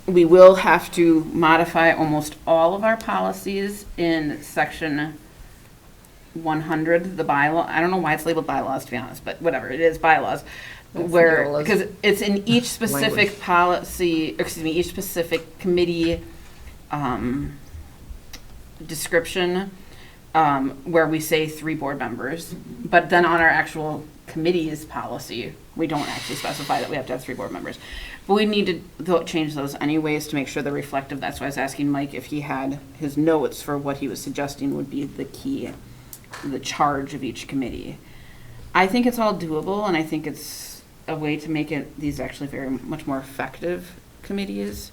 We will have to modify almost all of our policies in section 100, the bylaw. I don't know why it's labeled bylaws, to be honest, but whatever, it is bylaws. Because it's in each specific policy, each specific committee description, where we say 3 board members. But then on our actual committee's policy, we don't actually specify that we have to have 3 board members. But we need to change those anyways to make sure they're reflective. That's why I was asking Mike if he had his notes for what he was suggesting would be the charge of each committee. I think it's all doable, and I think it's a way to make these actually very much more effective committees.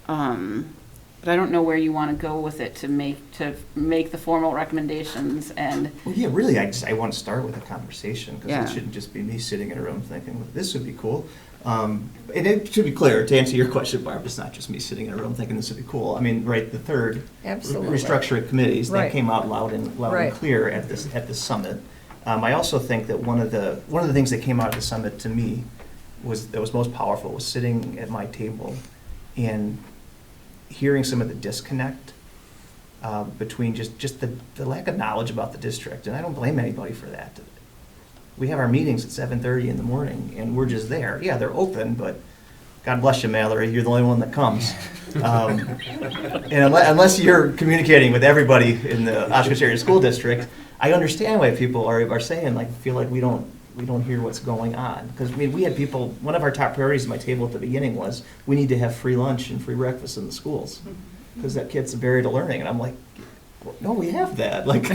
But I don't know where you want to go with it to make the formal recommendations and. Well, yeah, really, I want to start with a conversation because it shouldn't just be me sitting in a room thinking, well, this would be cool. And it should be clear, to answer your question, Barb, it's not just me sitting in a room thinking this would be cool. I mean, right, the third restructuring committees, that came out loud and clear at this summit. I also think that one of the things that came out of the summit to me was most powerful was sitting at my table and hearing some of the disconnect between just the lack of knowledge about the district, and I don't blame anybody for that. We have our meetings at 7:30 in the morning, and we're just there. Yeah, they're open, but God bless you, Mallory, you're the only one that comes. And unless you're communicating with everybody in the Oshkosh Area School District, I understand why people are saying, like, feel like we don't hear what's going on. Because we had people, one of our top priorities at my table at the beginning was, we need to have free lunch and free breakfast in the schools. Because that kid's a barrier to learning. And I'm like, well, no, we have that. Like,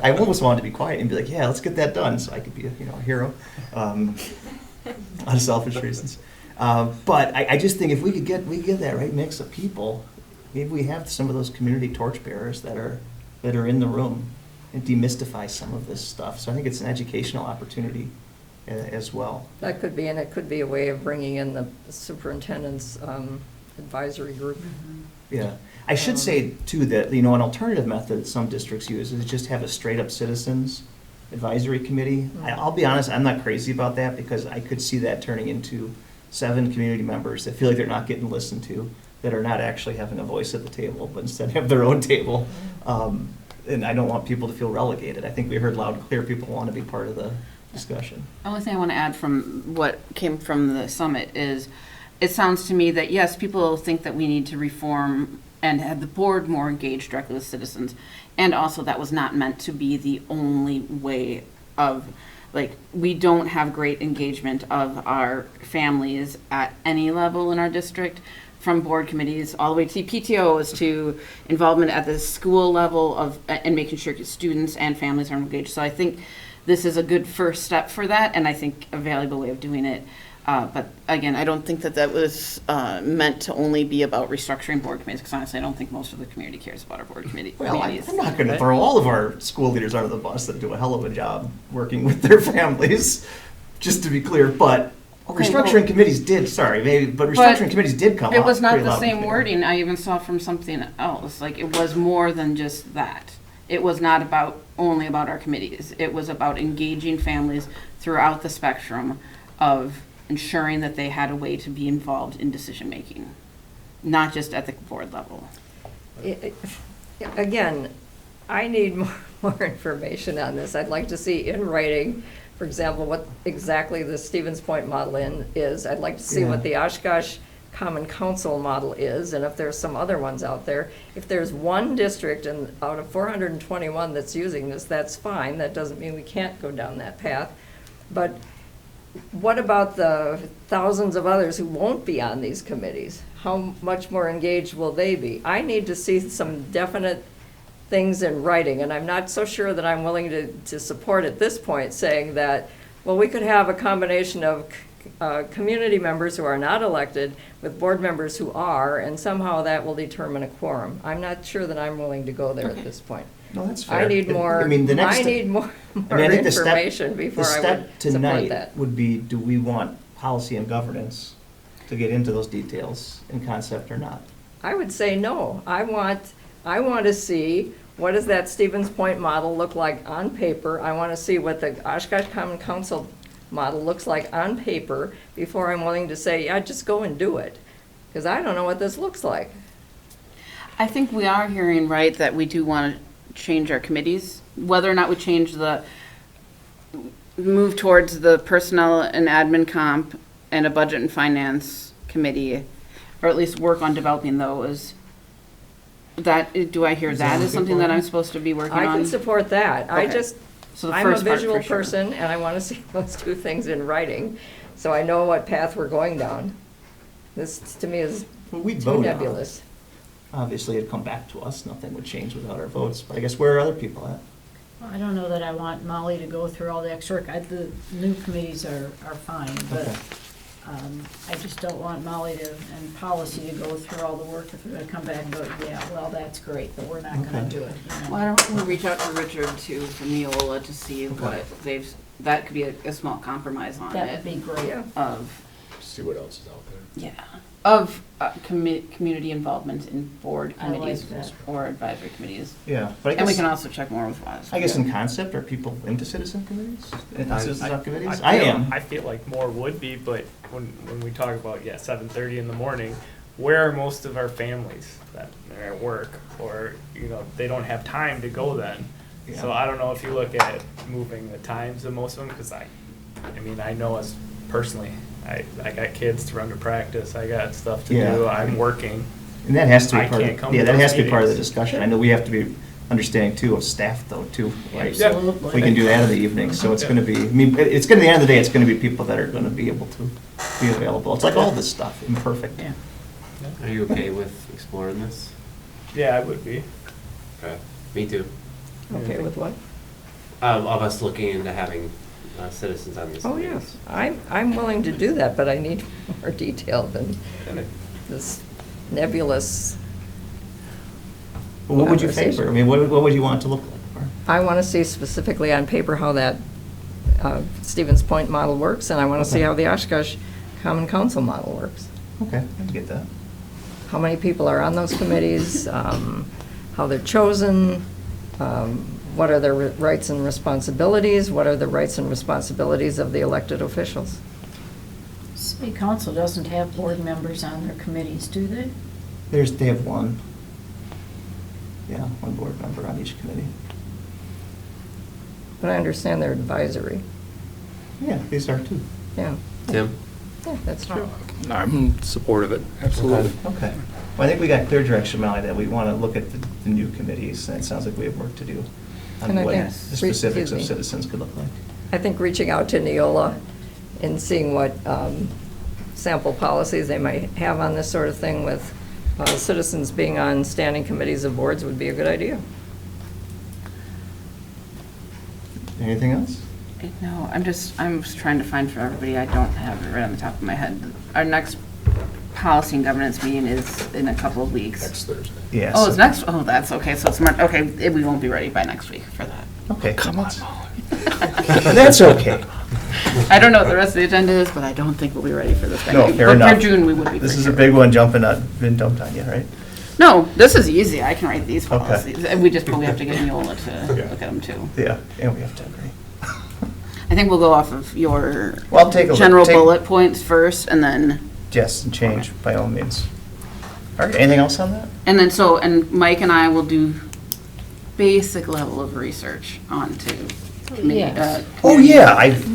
I almost wanted to be quiet and be like, yeah, let's get that done so I could be a hero. Out of selfish reasons. But I just think if we could get that right mix of people, maybe we have some of those community torchbearers that are in the room and demystify some of this stuff. So I think it's an educational opportunity as well. That could be, and it could be a way of bringing in the superintendent's advisory group. Yeah. I should say, too, that, an alternative method that some districts use is just have a straight-up citizens advisory committee. I'll be honest, I'm not crazy about that because I could see that turning into 7 community members that feel like they're not getting listened to, that are not actually having a voice at the table, but instead have their own table. And I don't want people to feel relegated. I think we heard loud and clear people want to be part of the discussion. The only thing I want to add from what came from the summit is, it sounds to me that, yes, people think that we need to reform and have the board more engaged directly with citizens. And also that was not meant to be the only way of, we don't have great engagement of our families at any level in our district, from board committees all the way to PTOs to involvement at the school level and making sure students and families are engaged. So I think this is a good first step for that, and I think a valuable way of doing it. But again, I don't think that was meant to only be about restructuring board committees, because honestly, I don't think most of the community cares about our board committees. Well, I'm not going to throw all of our school leaders under the bus that do a hell of a job working with their families, just to be clear, but restructuring committees did, committees did come up. It was not the same wording I even saw from something else. It was more than just that. It was not only about our committees. It was about engaging families throughout the spectrum of ensuring that they had a way to be involved in decision making, not just at the board level. Again, I need more information on this. I'd like to see in writing, for example, what exactly the Stevens Point model is. I'd like to see what the Oshkosh Common Council model is, and if there's some other ones out there. If there's one district out of 421 that's using this, that's fine. That doesn't mean we can't go down that path. But what about the thousands of others who won't be on these committees? how much more engaged will they be? I need to see some definite things in writing, and I'm not so sure that I'm willing to support at this point saying that, well, we could have a combination of community members who are not elected with board members who are, and somehow that will determine a quorum. I'm not sure that I'm willing to go there at this point. No, that's fair. I need more, I mean, the next I need more I mean, I think information before I would support The step tonight that. would be, do we want policy and governance to get into those details in concept or not? I would say no. I want to see, what does that Stevens Point model look like on paper? I want to see what the Oshkosh Common Council model looks like on paper before I'm willing to say, yeah, just go and do it. Because I don't know what this looks like. I think we are hearing right that we do want to change our committees, whether or not we change move towards the personnel and admin comp and a budget and finance committee, or at least work on developing those. Do I hear that as something that I'm supposed to be working on? I can support that. Okay. So the I'm a first part, visual for sure. person, and I want to see those two things in writing, so I know what path we're going down. This, to me, is We'd too vote on it. nebulous. Obviously, it'd come back to us. Nothing would change without our votes. But I guess where are other people at? I don't know that I want Molly to go through all the extra work. The new committees are fine, but Okay. I just don't want Molly and policy to go through all the work if we're gonna come back and go, yeah, well, that's great, but we're not gonna Okay. do it. you know. Why don't we reach out to Richard too from Neola to see what that could be a small compromise on it. That would be great. Of, See what else is out there. yeah, of community involvement in board I like committees that. or advisory committees. Yeah, but I And we guess- can also check more with WAS. I guess in concept, are people into citizen committees? Into citizen subcommittees? feel- I am. I feel like more would be, but when we talk about, 7:30 in the morning, where are most of our families that are at work? Or, they don't have time to go then. So Yeah. I don't know if you look at moving the times of most of them, because I know us personally, I got kids to run to practice, I got stuff to Yeah. do, I'm working. And that has to be I part can't of, come yeah, to that those has to be part of the meetings. discussion. I know we have to be understanding too of staff though, too, right? Yeah. Absolutely. We can do that in the evening, so it's gonna be, it's gonna, at the end of the day, it's gonna be people that are gonna be able to be available. It's like all this stuff, imperfect. Yeah. Are you okay with exploring this? Yeah, I would be. Okay. Me too. Okay with what? Of us looking into having citizens on these Oh, committees. yes. I'm willing to do that, but I need more detail than this nebulous. What would you conversation. favor? I mean, what would you want it to look like? I want to see specifically on paper how that Stevens Point model works, and I want to see Okay. how the Oshkosh Common Council model works. Okay, I can get that. How many people are on those committees, how they're chosen, what are their rights and responsibilities, what are the rights and responsibilities of the elected officials? City council doesn't have board members on their committees, do they? They have one. Yeah, one board member on each committee. But I understand they're advisory. Yeah, these are too. Yeah. Tim? Yeah, that's true. I'm in support of it, absolutely. Okay. Well, I think we got clear direction, Molly, that we want to look at the new committees, and it sounds like we have work to do And on I what think- the specifics excuse of me. citizens could look like. I think reaching out to Neola and seeing what sample policies they might have on this sort of thing with citizens being on standing committees of boards would be a good idea. Anything else? No, I'm just trying to find for everybody, I don't have it right on the top of my head. Our next policy and governance meeting is in a couple of weeks. Next Thursday. Yes. Oh, it's next, oh, that's okay, so it's March, okay, we won't be ready by next week for that. Okay. Come on, That's okay. I don't know what the rest of the agenda is, but I don't think we'll be ready for this. No, fair But enough. for June, we would be. This for is sure. a big one been dumped on you, right? No, this is easy, I can write these Okay. policies. And we have to get Neola to look at them too. Yeah, and we have to agree. I think we'll go off of your Well, take a look. general bullet points first, and then, Yes, and change by all means. All right, anything else on that? and Mike and I will do basic level of research onto committee. Yes. Oh, yeah, I've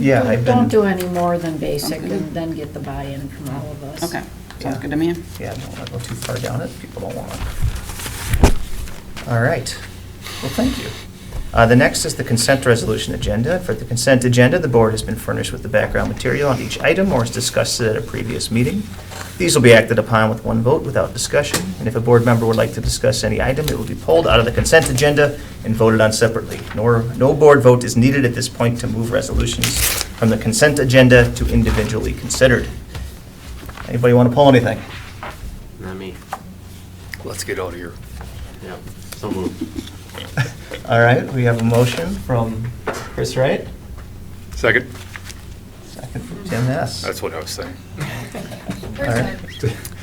Don't been, do any more than basic Okay. and then get the buy-in from all of us. Okay, Yeah. sounds good to me. yeah, don't want to go too far down it, people don't want it. All right, well, thank you. The next is the consent resolution agenda. For the consent agenda, the board has been furnished with the background material on each item or has discussed it at a previous meeting. These will be acted upon with one vote without discussion, and if a board member would like to discuss any item, it will be pulled out of the consent agenda and voted on separately. No board vote is needed at this point to move resolutions from the consent agenda to individually considered. Anybody want to pull anything? Not me. Let's get out of here. Yep, so moved. All right, we have a motion from Chris Wright. Second? Second from Tim Hess. That's what I was saying. All right.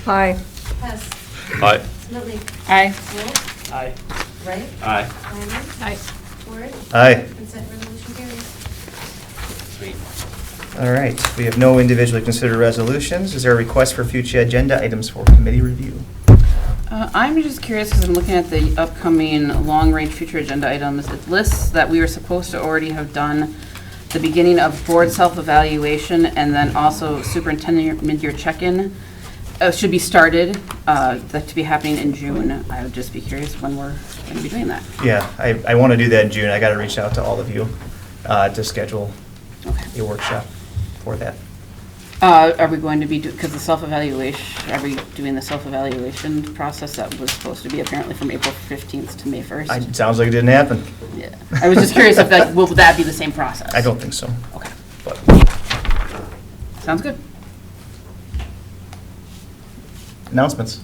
Hi. Hess. Aye. Smithley. Aye. Wolf. Aye. Wright. Aye. Wyman. Aye. Ward. Aye. Consent resolution carries. Sweet. All right, we have no individually considered resolutions. Is there a request for future agenda items for committee review? I'm just curious because I'm looking at the upcoming long-range future agenda items. It lists that we were supposed to already have done the beginning of board self-evaluation and then also superintendent mid-year check-in should be started, that to be happening in June. I would just be curious when we're going to be doing that. Yeah, I want to do that in June. I got to reach out to all of you to schedule a workshop for that. Are we going to be, because the self-evaluation, are we doing the self-evaluation process that was supposed to be apparently from April 15th to May 1st? It sounds like it didn't happen. Yeah. I was just curious if that, will that be the same process? I don't think so. Okay. But Sounds good. announcements.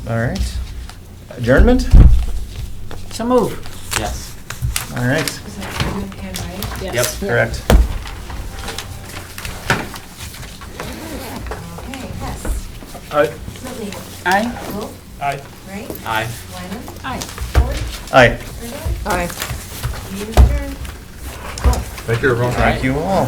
All right. Adjournment? So move. Yes. All right. Is that Wyman and Wright? Yes. Correct. Okay, Hess. Aye. Smithley. Aye. Wolf. Aye. Wright. Aye. Wyman. Aye. Ward. Aye. Rizzo. Aye. Meeting adjourned. Thank you, everyone. Thank you all.